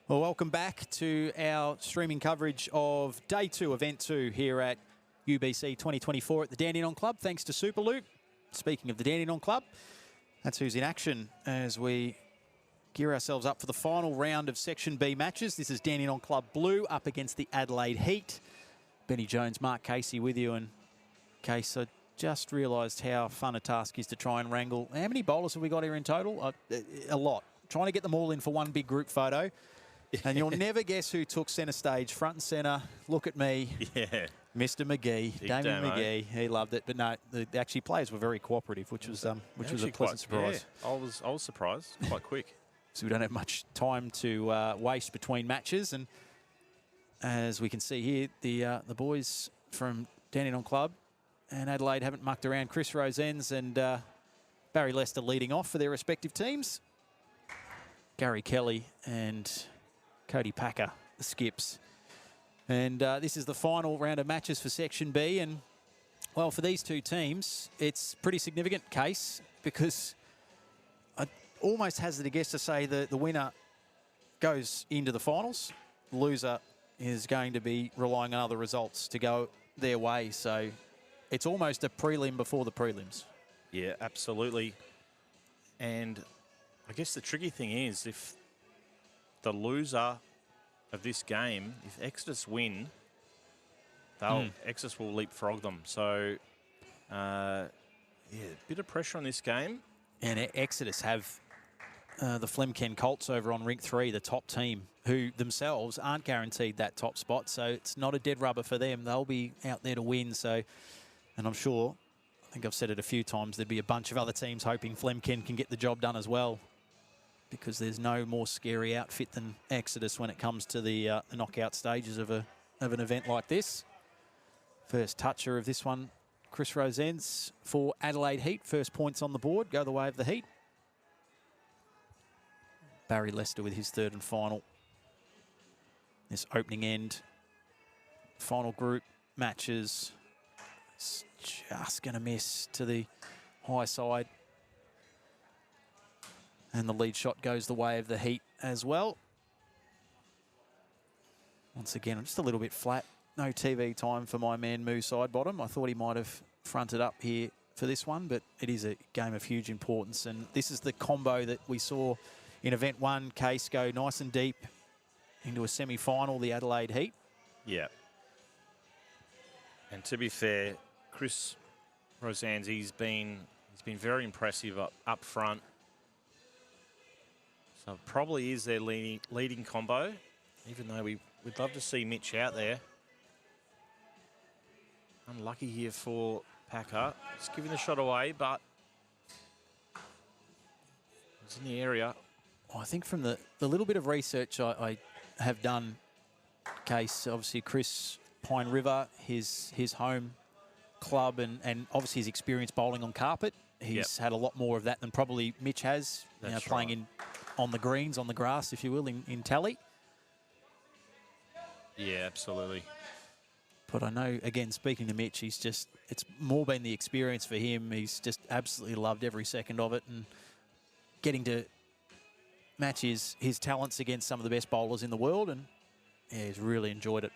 Well, welcome back to our streaming coverage of Day 2, Event 2 here at UBC 2024 at the Dandenong Club, thanks to Superloop. Speaking of the Dandenong Club, that's who's in action as we gear ourselves up for the final round of Section B matches. This is Dandenong Club Blue up against the Adelaide Heat. Benny Jones, Mark Casey with you. And Case, I just realised how fun a task is to try and wrangle. How many bowlers have we got here in total? A lot. Trying to get them all in for one big group photo. And you'll never guess who took centre stage, front and centre. Look at me. Yeah. Mr. McGee, Damien McGee. He loved it. But no, the actually players were very cooperative, which was a pleasant surprise. Yeah, I was surprised. Quite quick. So we don't have much time to waste between matches. And as we can see here, the boys from Dandenong Club and Adelaide haven't mucked around. Chris Rosens and Barry Lester leading off for their respective teams. Gary Kelly and Cody Packer, the skips. And this is the final round of matches for Section B. And, well, for these two teams, it's pretty significant case because I almost hazard a guess to say that the winner goes into the finals. The loser is going to be relying on other results to go their way. So it's almost a prelim before the prelims. Yeah, absolutely. And I guess the tricky thing is if the loser of this game, if Exodus win, Exodus will leapfrog them. So, yeah, a bit of pressure on this game. And Exodus have the Flemken Colts over on Rink 3, the top team, who themselves aren't guaranteed that top spot. So it's not a dead rubber for them. They'll be out there to win. So, and I'm sure, I think I've said it a few times, there'd be a bunch of other teams hoping Flemken can get the job done as well, because there's no more scary outfit than Exodus when it comes to the knockout stages of an event like this. First toucher of this one, Chris Rosens for Adelaide Heat. First points on the board, go the way of the Heat. Barry Lester with his third and final. This opening end, final group matches. It's just going to miss to the high side. And the lead shot goes the way of the Heat as well. Once again, just a little bit flat. No TV time for my man Moo Sidebottom. I thought he might have fronted up here for this one, but it is a game of huge importance. And this is the combo that we saw in event one. Case go nice and deep into a semi-final, the Adelaide Heat. Yeah. And to be fair, Chris Rosens, he's been very impressive up front. So it probably is their leading combo, even though we'd love to see Mitch out there. Unlucky here for Packer. He's giving the shot away, but it's in the area. Well, I think from the little bit of research I have done, Case, obviously Chris, Pine River, his home club, and obviously his experience bowling on carpet. He's had a lot more of that than probably Mitch has, playing on the greens, on the grass, if you will, in Tally. Yeah, absolutely. But I know, again, speaking to Mitch, it's more been the experience for him. He's just absolutely loved every second of it, and getting to match his talents against some of the best bowlers in the world, and yeah, he's really enjoyed it.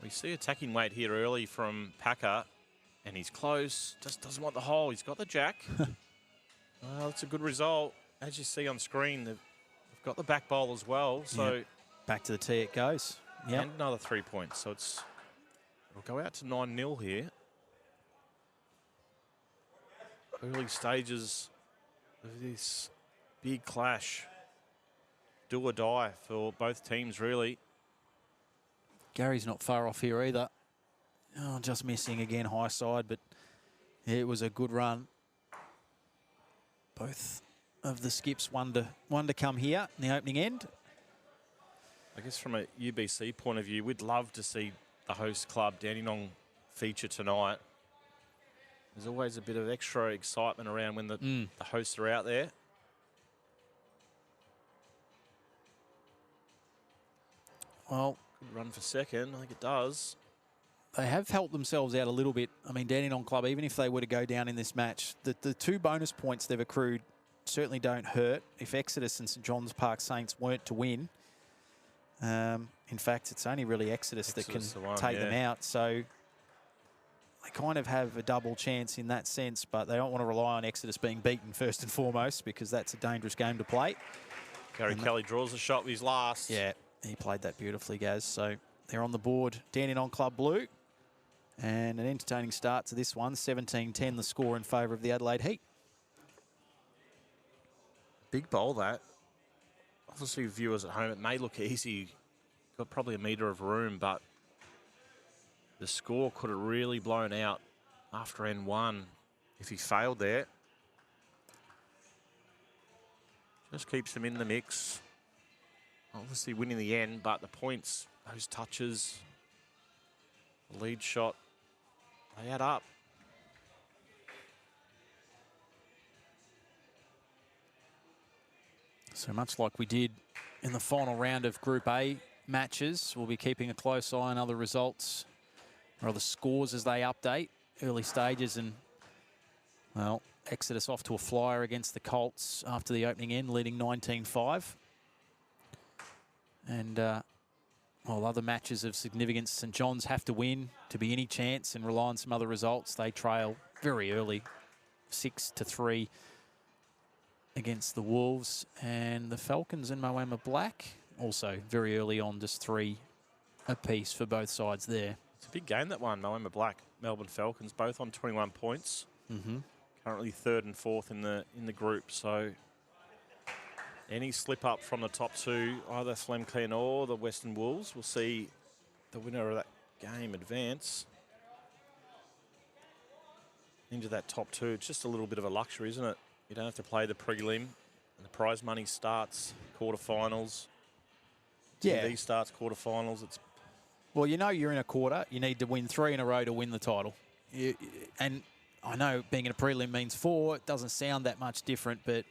We see attacking weight here early from Packer, and he's close, just doesn't want the hole. He's got the jack. Well, it's a good result. As you see on screen, they've got the back bowl as well. So back to the tee it goes. Yep. And another 3 points. So it'll go out to 9-0 here. Early stages of this big clash. Do or die for both teams, really. Gary's not far off here either. Oh, just missing again, high side, but it was a good run. Both of the skips, one to come here in the opening end. I guess from a UBC point of view, we'd love to see the host club, Dandenong, feature tonight. There's always a bit of extra excitement around when the hosts are out there. Well, good run for second. I think it does. They have helped themselves out a little bit. I mean, Dandenong Club, even if they were to go down in this match, the 2 bonus points they've accrued certainly don't hurt. If Exodus and St John's Park Saints weren't to win, in fact, it's only really Exodus that can take them out. So they kind of have a double chance in that sense, but they don't want to rely on Exodus being beaten first and foremost, because that's a dangerous game to play. Gary Kelly draws a shot with his last. Yeah, he played that beautifully, Gaz. So They're on the board, Dandenong Club Blue. And an entertaining start to this one, 17-10 the score in favour of the Adelaide Heat. Big bowl, that. Obviously, viewers at home, it may look easy. Got probably a metre of room, but the score could have really blown out after N1 if he failed there. Just keeps them in the mix. Obviously winning the end, but the points, those touches, the lead shot, they add up. So much like we did in the final round of Group A matches, we'll be keeping a close eye on other results or other scores as they update early stages. And, well, Exodus off to a flyer against the Colts after the opening end, leading 19-5. And, well, other matches of significance, St John's have to win to be any chance and rely on some other results. They trail very early, 6-3 against the Wolves. And the Falcons and Moama Black also very early on, just 3 apiece for both sides there. It's a big game, that one. Moama Black, Melbourne Falcons, both on 21 points. Currently 3rd and 4th in the group. So any slip up from the top 2, either Flemclen or the Western Wolves, we'll see the winner of that game advance into that top 2. It's just a little bit of a luxury, isn't it? You don't have to play the prelim, and the prize money starts quarterfinals. Yeah. TV starts quarterfinals. It's Well, you know you're in a quarter. You need to win 3 in a row to win the title. And I know being in a prelim means 4. It doesn't sound that much different, but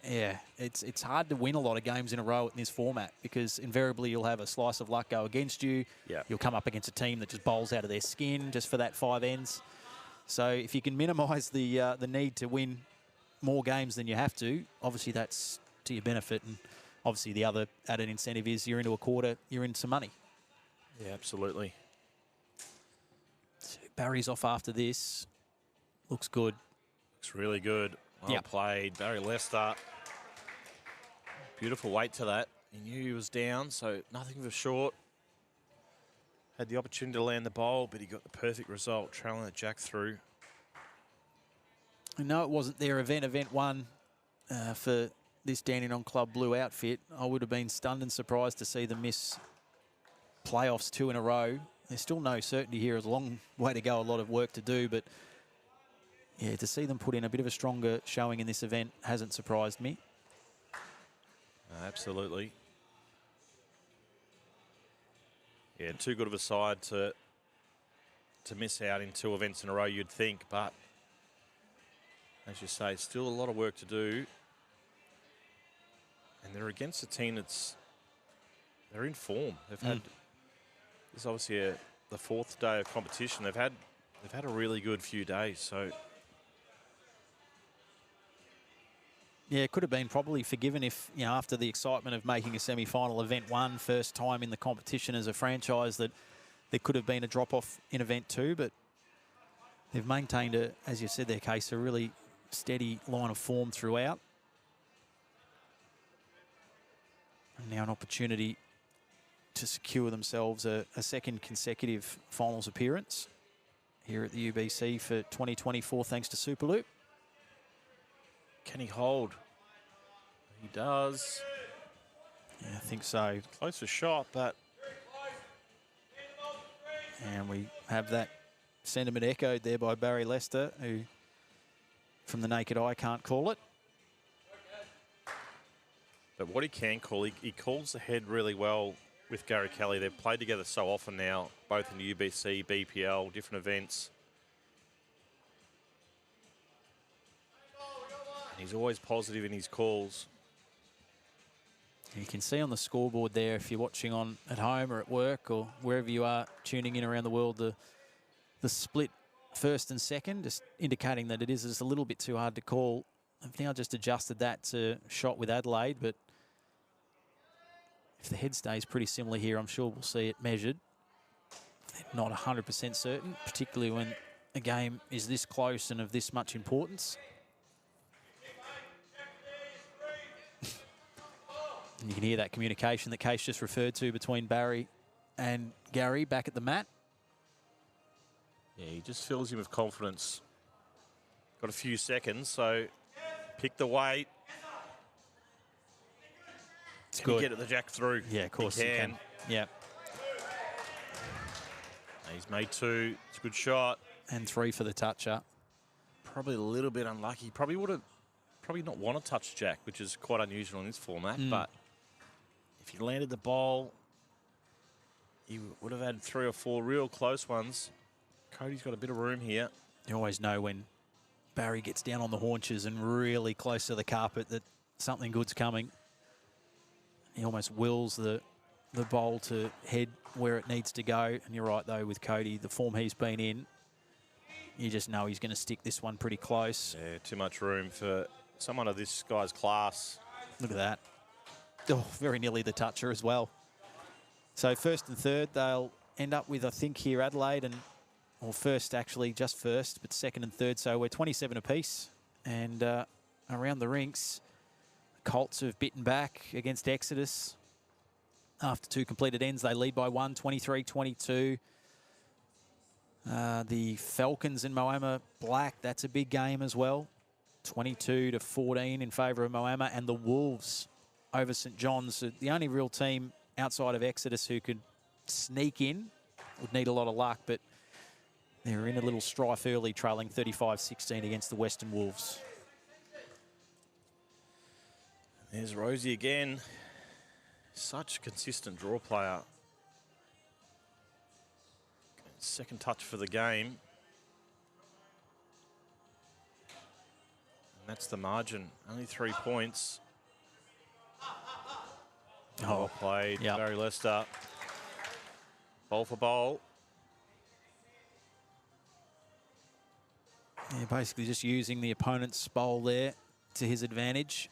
yeah, it's hard to win a lot of games in a row in this format because invariably you'll have a slice of luck go against you. Yeah. You'll come up against a team that just bowls out of their skin just for that 5 ends. So if you can minimise the need to win more games than you have to, obviously that's to your benefit. And obviously the other added incentive is you're into a quarter, you're in some money. Yeah, absolutely. So Barry's off after this. Looks good. Looks really good. Well played. Barry Lester. Beautiful weight to that. He knew he was down, so nothing for short. Had the opportunity to land the bowl, but he got the perfect result, trailing the jack through. I know it wasn't their event, event 1 for this Dandenong Club Blue outfit. I would have been stunned and surprised to see them miss playoffs 2 in a row. There's still no certainty here. There's a long way to go, a lot of work to do, but yeah, to see them put in a bit of a stronger showing in this event hasn't surprised me. Absolutely. Yeah, too good of a side to miss out in 2 events in a row, you'd think, but as you say, still a lot of work to do. And they're against a team they're in form. They've had this is obviously the 4th day of competition. They've had a really good few days. So yeah, it could have been probably forgiven if, you know, after the excitement of making a semi-final event 1, first time in the competition as a franchise, that there could have been a drop-off in event 2, but they've maintained, as you said, their case, a really steady line of form throughout. And now an opportunity to secure themselves a second consecutive finals appearance here at the UBC for 2024, thanks to Superloop. can he hold? He does. Yeah, I think so. Closer shot, but... And we have that sentiment echoed there by Barry Lester, who, from the naked eye, can't call it. But what he can call, he calls the head really well with Gary Kelly. They've played together so often now, both in the UBC, BPL, different events. And he's always positive in his calls. You can see on the scoreboard there, if you're watching on at home or at work or wherever you are tuning in around the world, the split first and second, just indicating that it is just a little bit too hard to call. I've now just adjusted that to shot with Adelaide, but if the head stays pretty similar here, I'm sure we'll see it measured. Not 100% certain, particularly when a game is this close and of this much importance. And you can hear that communication that Case just referred to between Barry and Gary back at the mat. Yeah, he just fills him with confidence. Got a few seconds, so pick the weight. It's Can good. he get the jack through? Yeah, of course he can. Yeah. He's made 2. It's a good shot. And 3 for the toucher. Probably a little bit unlucky. Probably not want to touch jack, which is quite unusual in this format. But if he landed the ball, he would have had 3 or 4 real close ones. Cody's got a bit of room here. You always know when Barry gets down on the haunches and really close to the carpet that something good's coming. He almost wills the bowl to head where it needs to go. And you're right, though, with Cody, the form he's been in, you just know he's going to stick this one pretty close. Yeah, too much room for someone of this guy's class. Look at that. Oh, very nearly the toucher as well. So first and third, they'll end up with, I think, here Adelaide or first, actually, just first, but second and third. So we're 27 apiece. And around the rinks, the Colts have bitten back against Exodus. After 2 completed ends, they lead by 1, 23-22. The Falcons in Moama Black, that's a big game as well. 22-14 in favour of Moama. And the Wolves over St John's, the only real team outside of Exodus who could sneak in. Would need a lot of luck, but they're in a little strife early, trailing 35-16 against the Western Wolves. There's Rosie again. Such a consistent draw player. Second touch for the game. And that's the margin. Only 3 points. Well played. Yep. Barry Lester. Bowl for bowl. Yeah, basically just using the opponent's bowl there to his advantage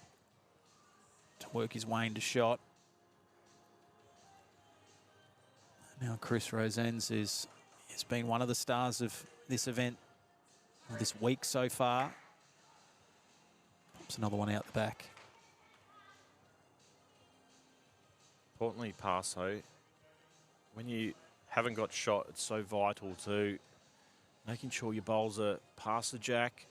to work his way into shot. Now Chris Rosens has been one of the stars of this event this week so far. Pops another one out the back. Importantly, Paso, when you haven't got shot, it's so vital to making sure your bowls are past the jack.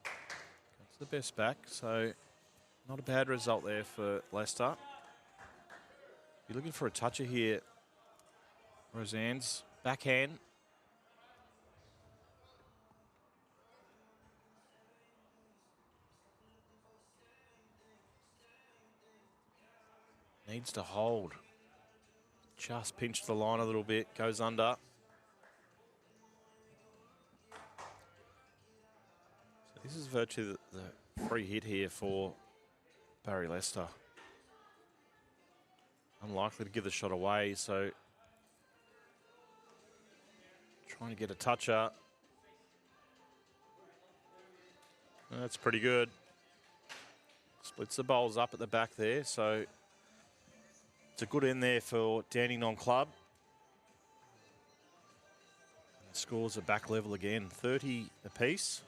That's the best back, so not a bad result there for Leicester. You're looking for a toucher here. Roseanne's backhand. Needs to hold. Just pinched the line a little bit, goes under. So this is virtually the free hit here for Barry Lester. Unlikely to give the shot away, so trying to get a toucher. That's pretty good. Splits the bowls up at the back there, so it's a good end there for Dandenong Club. And the scores are back level again, 30 apiece.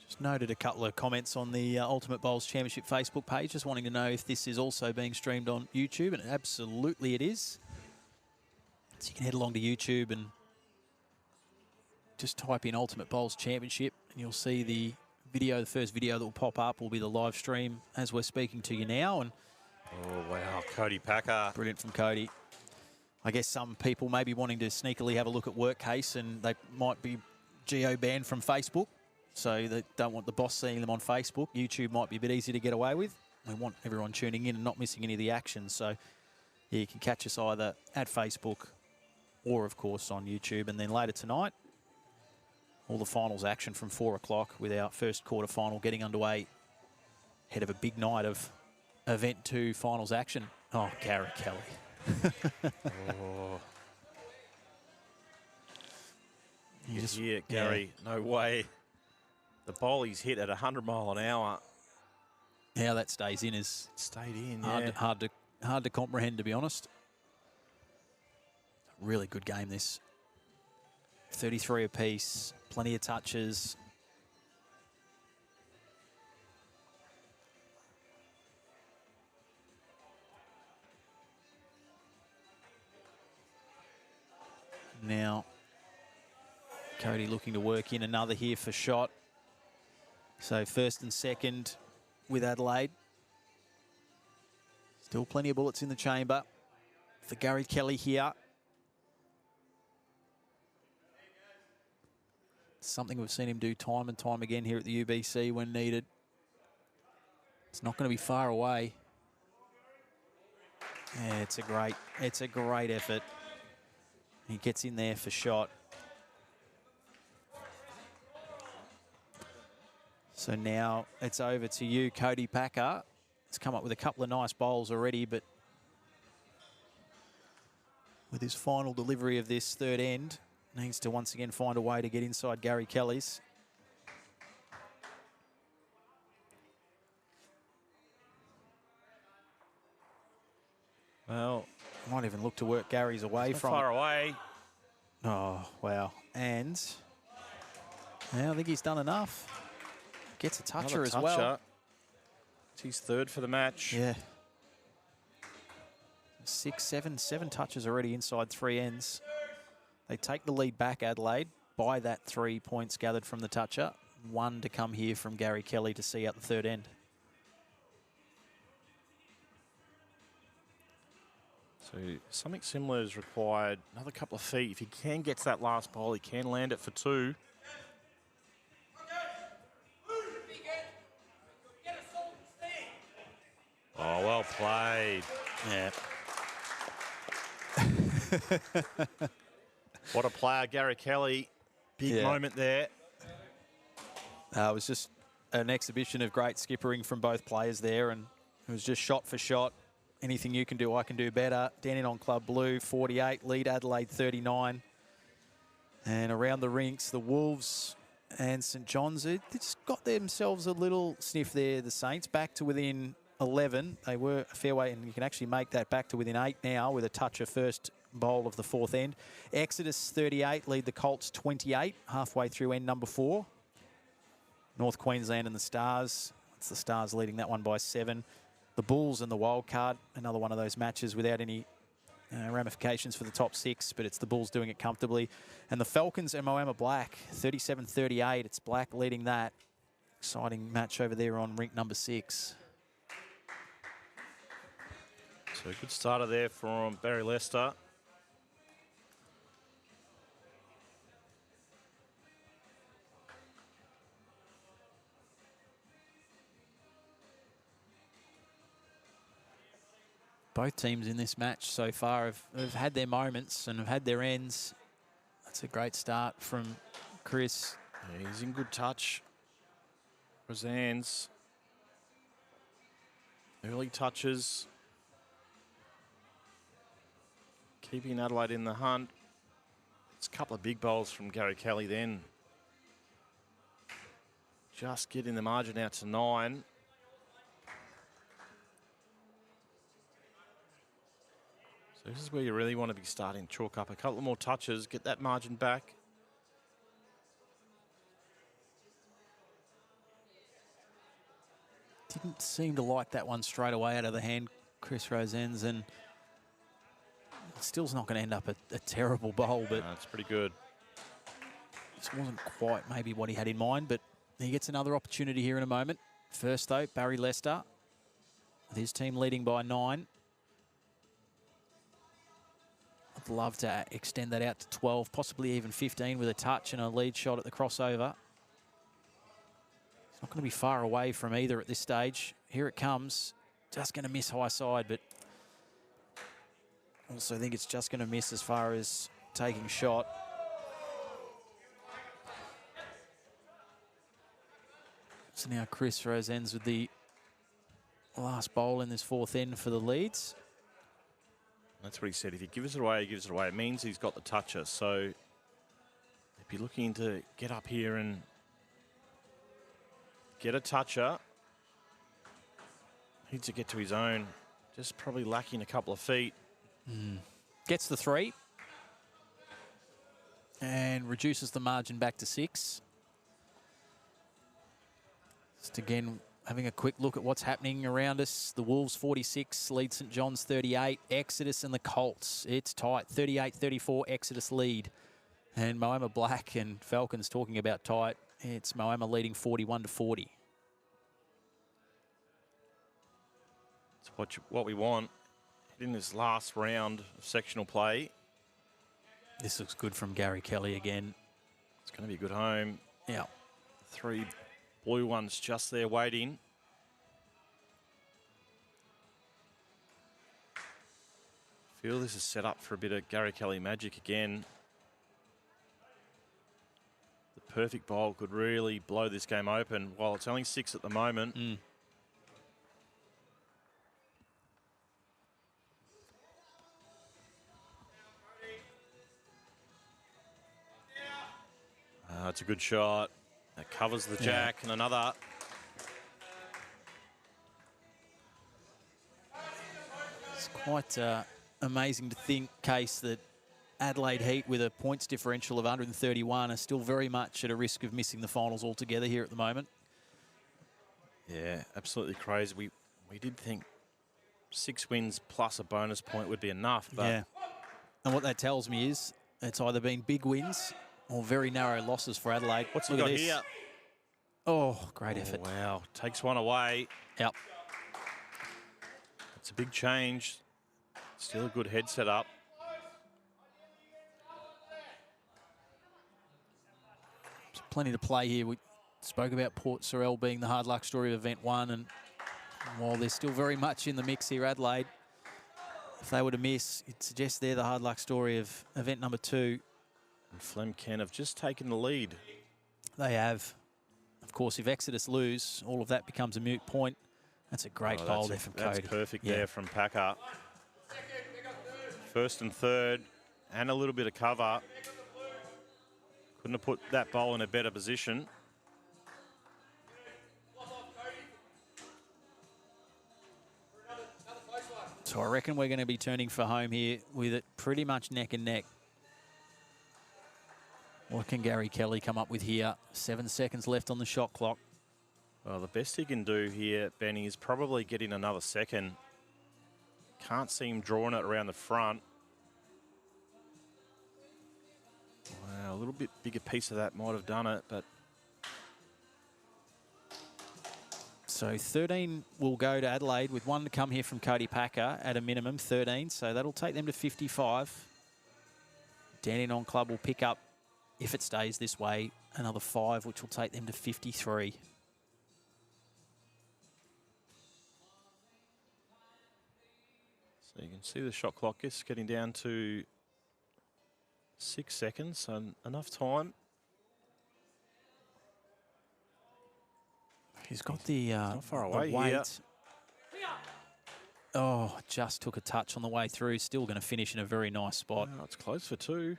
Just noted a couple of comments on the Ultimate Bowls Championship Facebook page, just wanting to know if this is also being streamed on YouTube, and absolutely it is. So you can head along to YouTube and just type in Ultimate Bowls Championship, and you'll see the video. The first video that will pop up will be the live stream as we're speaking to you now. And oh, wow, Cody Packer. Brilliant from Cody. I guess some people may be wanting to sneakily have a look at Workcase, and they might be geo-banned from Facebook, so they don't want the boss seeing them on Facebook. YouTube might be a bit easier to get away with. We want everyone tuning in and not missing any of the action. So yeah, you can catch us either at Facebook or, of course, on YouTube. And then later tonight, all the finals action from 4 o'clock with our first quarter final getting underway ahead of a big night of Event 2 finals action. Oh, Gary Kelly. Oh. You just, yeah, Gary, no way. The bowl he's hit at 100 mile an hour. How that stays in is Stayed in, hard to comprehend, to be honest. Really good game, this. 33 apiece, plenty of touches. Now, Cody looking to work in another here for shot. So first and second with Adelaide. Still plenty of bullets in the chamber for Gary Kelly here. Something we've seen him do time and time again here at the UBC when needed. It's not going to be far away. Yeah, it's a great effort. He gets in there for shot. So now it's over to you, Cody Packer. He's come up with a couple of nice bowls already, but with his final delivery of this third end, needs to once again find a way to get inside Gary Kelly's. Well, might even look to work Gary's away from far away. Oh, wow. And yeah, I think he's done enough. Gets a toucher as well. It's his third for the match. Yeah. 7 touches already inside 3 ends. They take the lead back, Adelaide, by that 3 points gathered from the toucher. 1 to come here from Gary Kelly to see out the third end. So something similar is required. Another couple of feet. If he can get to that last bowl, he can land it for 2. Oh, well played. Yeah. What a player, Gary Kelly. Big moment there. It was just an exhibition of great skippering from both players there, and it was just shot for shot. Anything you can do, I can do better. Dandenong Club Blue, 48, lead Adelaide, 39. And around the rinks, the Wolves and St John's, they just got themselves a little sniff there, the Saints, back to within 11. They were a fair way, and you can actually make that back to within 8 now with a touch of first bowl of the fourth end. Exodus, 38, lead the Colts, 28, halfway through end number 4. North Queensland and the Stars. It's the Stars leading that one by 7. The Bulls and the Wildcard, another one of those matches without any ramifications for the top 6, but it's the Bulls doing it comfortably. And the Falcons and Moama Black, 37-38. It's Black leading that. Exciting match over there on rink number 6. So a good starter there from Barry Lester. Both teams in this match so far have had their moments and have had their ends. That's a great start from Chris. Yeah, he's in good touch. Razan's early touches. Keeping Adelaide in the hunt. It's a couple of big bowls from Gary Kelly then. Just getting the margin out to 9. So this is where you really want to be starting to chalk up a couple more touches, get that margin back. Didn't seem to like that one straight away out of the hand, Chris Rosen's, and still's not going to end up a terrible bowl, but It's pretty good. This wasn't quite maybe what he had in mind, but he gets another opportunity here in a moment. First, though, Barry Lester, with his team leading by 9. I'd love to extend that out to 12, possibly even 15 with a touch and a lead shot at the crossover. It's not going to be far away from either at this stage. Here it comes. Just going to miss high side, but also think it's just going to miss as far as taking shot. So now Chris Rosen's with the last bowl in this fourth end for the leads. That's what he said. If he gives it away, he gives it away. It means he's got the toucher. So if you're looking to get up here and get a toucher, needs to get to his own. Just probably lacking a couple of feet. Gets the 3. And reduces the margin back to 6. Just again, Having a quick look at what's happening around us. The Wolves 46 lead St John's 38. Exodus and the Colts, it's tight. 38-34 Exodus lead. And Moama Black and Falcons talking about tight. It's Moama leading 41-40. It's what we want in this last round of sectional play. This looks good from Gary Kelly again. It's going to be a good home. Yeah. 3 blue ones just there waiting. Feel this is set up for a bit of Gary Kelly magic again. The perfect bowl could really blow this game open. While it's only 6 at the moment. It's a good shot. That covers the jack and another. It's quite amazing to think, Case, that Adelaide Heat with a points differential of 131 are still very much at a risk of missing the finals altogether here at the moment. Yeah, absolutely crazy. We did think 6 wins plus a bonus point would be enough. But yeah. And what that tells me is it's either been big wins or very narrow losses for Adelaide. What's he Look got at this. here? Oh, great effort. Wow, takes one away. Yep. It's a big change. Still a good head set up. There's plenty to play here. We spoke about Port Sorell being the hard luck story of Event 1, and while they're still very much in the mix here, Adelaide, if they were to miss, it suggests they're the hard luck story of event number 2. And Flemken have just taken the lead. They have. Of course, if Exodus lose, all of that becomes a moot point. That's a great bowl there from Cody. That's perfect there from Packer. First and third, and a little bit of cover. Couldn't have put that bowl in a better position. So I reckon we're going to be turning for home here with it pretty much neck and neck. What can Gary Kelly come up with here? 7 seconds left on the shot clock. Well, the best he can do here, Benny, is probably getting another second. Can't see him drawing it around the front. Wow, a little bit bigger piece of that might have done it, but... So 13 will go to Adelaide with 1 to come here from Cody Packer at a minimum, 13. So that'll take them to 55. Dandenong Club will pick up, if it stays this way, another 5, which will take them to 53. So you can see the shot clock is getting down to 6 seconds, so enough time. He's got the, not far away the weight. here. Oh, just took a touch on the way through. Still going to finish in a very nice spot. Wow, it's close for 2.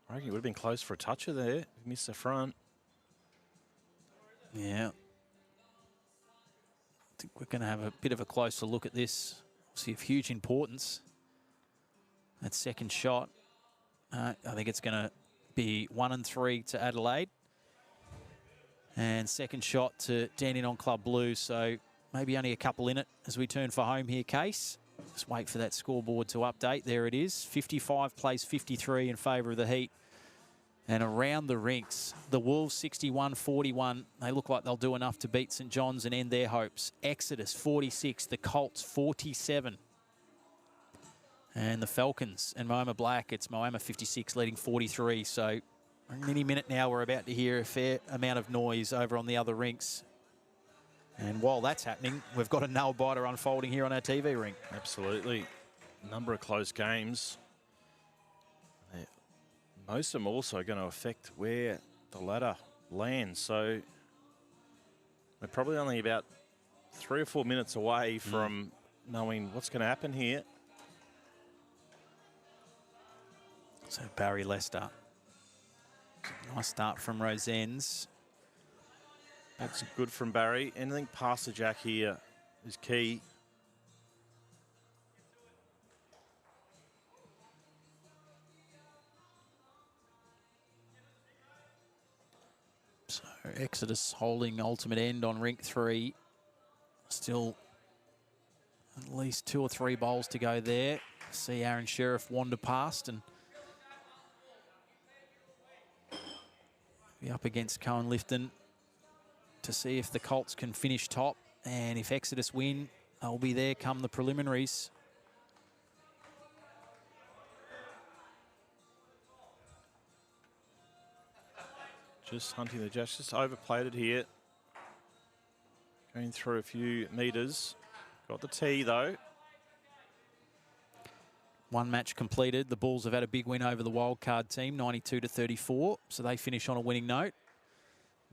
I reckon it would have been close for a toucher there. Missed the front. Yeah. I think we're going to have a bit of a closer look at this. See of huge importance. That second shot. I think it's going to be 1 and 3 to Adelaide. And second shot to Dandenong Club Blue. So maybe only a couple in it as we turn for home here, Case. Just wait for that scoreboard to update. There it is. 55 plays 53 in favour of the Heat. And around the rinks, the Wolves 61-41. They look like they'll do enough to beat St John's and end their hopes. Exodus 46, the Colts 47. And the Falcons and Moama Black, it's Moama 56 leading 43. So any minute now we're about to hear a fair amount of noise over on the other rinks. And while that's happening, we've got a nail-biter unfolding here on our TV ring. Absolutely. A number of close games. Most of them also going to affect where the ladder lands. So we're probably only about 3 or 4 minutes away from knowing what's going to happen here. So Barry Lester. Nice start from Rosen's. That's good from Barry. Anything past the jack here is key. So Exodus holding ultimate end on rink 3. Still at least 2 or 3 bowls to go there. See Aaron Sheriff wander past and be up against Cohen Lifton to see if the Colts can finish top. And if Exodus win, they'll be there come the preliminaries. Just hunting the Jacks, just overplayed it here. Going through a few metres. Got the tee though. 1 match completed. The Bulls have had a big win over the wildcard team, 92-34. So they finish on a winning note.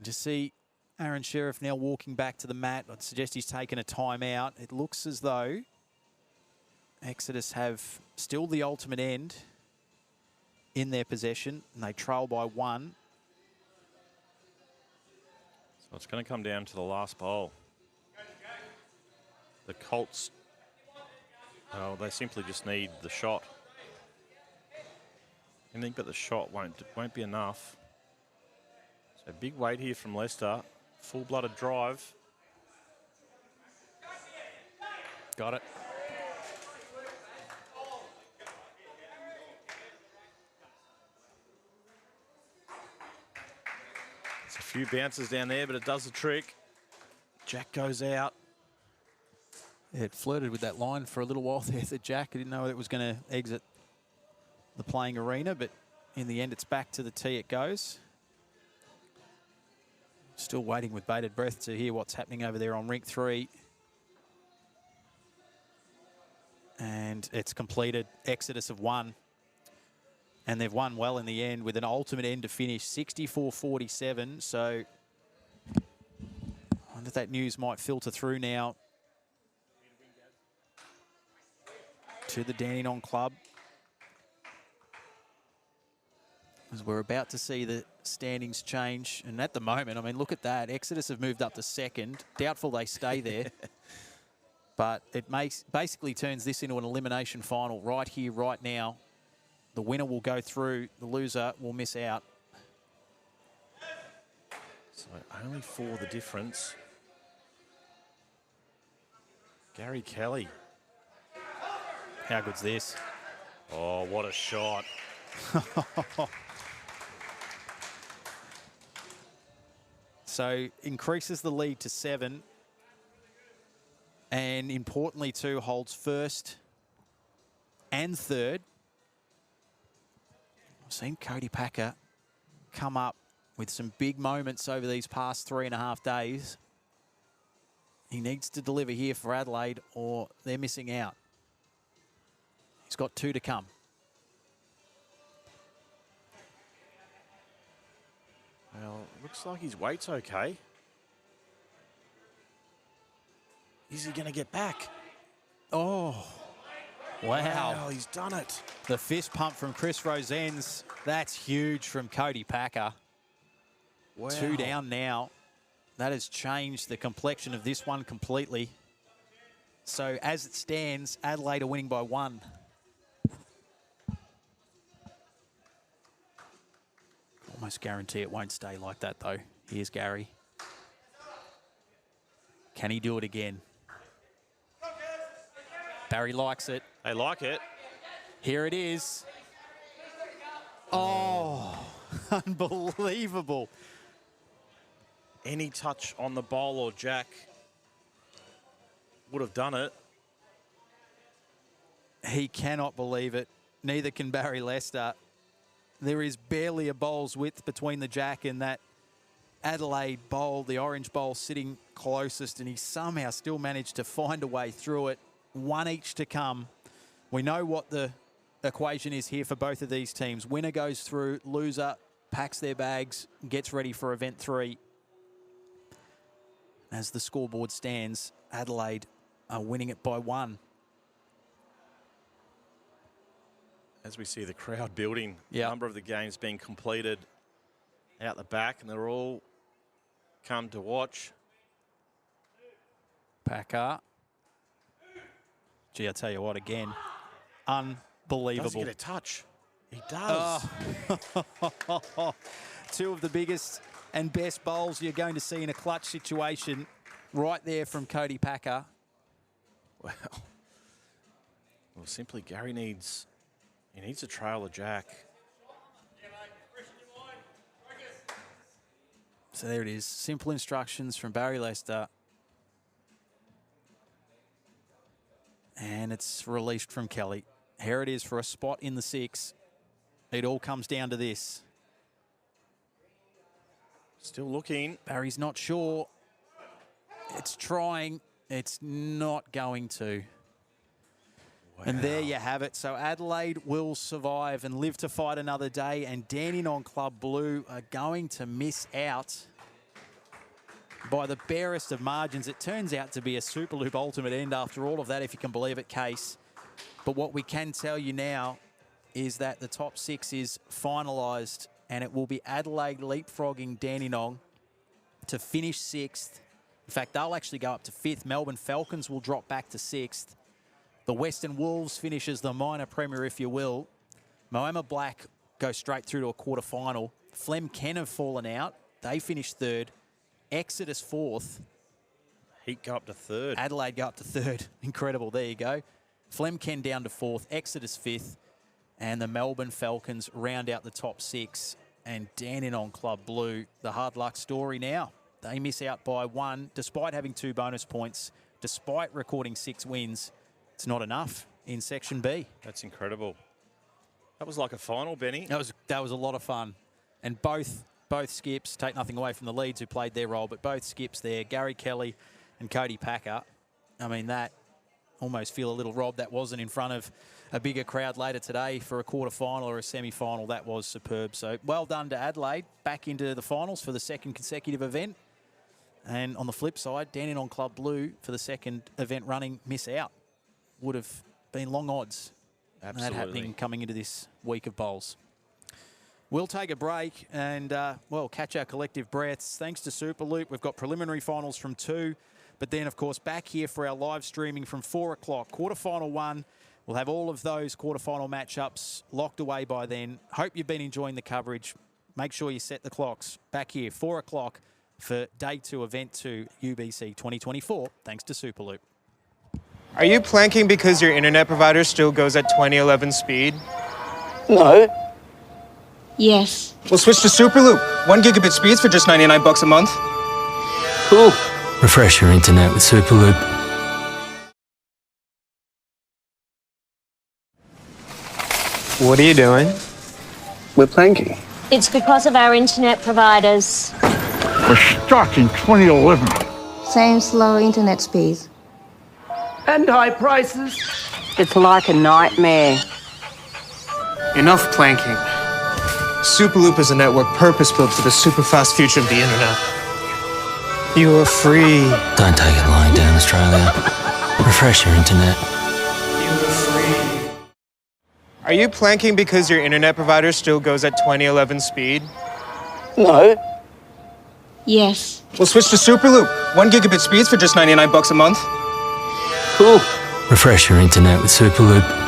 Just see Aaron Sheriff now walking back to the mat. I'd suggest he's taken a timeout. It looks as though Exodus have still the ultimate end in their possession, and they trail by 1. So it's going to come down to the last bowl. The Colts, well, they simply just need the shot. Anything but the shot won't be enough. So big weight here from Leicester. Full-blooded drive. Got it. It's a few bounces down there, but it does the trick. Jack goes out. It flirted with that line for a little while there, the Jack. I didn't know it was going to exit the playing arena, but in the end, it's back to the tee it goes. Still waiting with bated breath to hear what's happening over there on rink 3. And it's completed. Exodus have won. And they've won well in the end with an ultimate end to finish, 64-47. So I wonder if that news might filter through now to the Dandenong club, as we're about to see the standings change. And at the moment, I mean, look at that. Exodus have moved up to 2nd. Doubtful they stay there. But it basically turns this into an elimination final right here, right now. The winner will go through. The loser will miss out. So only 4 the difference. Gary Kelly. How good's this? Oh, what a shot. So increases the lead to 7. And importantly too, holds 1st and 3rd. I've seen Cody Packer come up with some big moments over these past 3.5 days. He needs to deliver here for Adelaide or they're missing out. He's got 2 to come. Well, looks like his weight's okay. Is he going to get back? Oh, wow. He's done it. The fist pump from Chris Rosenz. That's huge from Cody Packer. Wow. 2 down now. That has changed the complexion of this one completely. So as it stands, Adelaide are winning by 1. Almost guarantee it won't stay like that, though. Here's Gary. Can he do it again? Barry likes it. They like it. Here it is. Oh, unbelievable. Any touch on the bowl or Jack would have done it. He cannot believe it. Neither can Barry Lester. There is barely a bowl's width between the Jack and that Adelaide bowl, the orange bowl sitting closest, and he somehow still managed to find a way through it. 1 each to come. We know what the equation is here for both of these teams. Winner goes through, loser packs their bags, gets ready for event 3. As the scoreboard stands, Adelaide are winning it by 1. As we see the crowd building, Yep. a number of the games being completed out the back, and they're all come to watch. Packer. Gee, I tell you what, again, unbelievable. Does he get a touch? He does. 2 of the biggest and best bowls you're going to see in a clutch situation right there from Cody Packer. Wow. Well, simply Gary needs a trail of Jack. So there it is. Simple instructions from Barry Lester. And it's released from Kelly. Here it is for a spot in the 6. It all comes down to this. Still looking. Barry's not sure. It's trying. It's not going to. Wow. And there you have it. So Adelaide will survive and live to fight another day. And Dandenong Club Blue are going to miss out by the barest of margins. It turns out to be a Superloop ultimate end after all of that, if you can believe it, Case. But what we can tell you now is that the top 6 is finalised, and it will be Adelaide leapfrogging Dandenong to finish 6th. In fact, they'll actually go up to 5th. Melbourne Falcons will drop back to 6th. The Western Wolves finishes the minor premier, if you will. Moama Black goes straight through to a quarter-final. Flem Ken have fallen out. They finish 3rd. Exodus 4th. Heat go up to 3rd. Adelaide go up to 3rd. Incredible. There you go. Flem Ken down to 4th. Exodus 5th. And the Melbourne Falcons round out the top 6. And Dandenong Club Blue, the hard luck story now. They miss out by 1, despite having 2 bonus points, despite recording 6 wins. It's not enough in Section B. That's incredible. That was like a final, Benny. That was a lot of fun. And both skips, take nothing away from the Leeds who played their role, but both skips there, Gary Kelly and Cody Packer. I mean, that almost feel a little robbed. That wasn't in front of a bigger crowd later today for a quarter-final or a semi-final. That was superb. So well done to Adelaide. Back into the finals for the 2nd consecutive event. And on the flip side, Dandenong Club Blue for the 2nd event running miss out. Would have been long odds. Absolutely. That happening coming into this week of bowls. We'll take a break and, well, catch our collective breaths. Thanks to Superloop, we've got preliminary finals from 2, but then, of course, back here for our live streaming from 4 o'clock. Quarterfinal 1, we'll have all of those quarterfinal matchups locked away by then. Hope you've been enjoying the coverage. Make sure you set the clocks. Back here, 4 o'clock for Day 2, Event 2, UBC 2024, thanks to Superloop. Are you planking because your internet provider still goes at 2011 speed? No. Yes. We'll switch to Superloop. 1 gigabit speeds for just $99 a month. Cool. Refresh your internet with Superloop. What are you doing? We're planking. It's because of our internet providers. We're stuck in 2011. Same slow internet speeds. And high prices. It's like a nightmare. Enough planking. Superloop is a network purpose-built for the super-fast future of the internet. You are free. Don't take it lying down, Australia. Refresh your internet. You are free. Are you planking because your internet provider still goes at 2011 speed? No. Yes. We'll switch to Superloop. 1 gigabit speeds for just $99 a month. Cool. Refresh your internet with Superloop.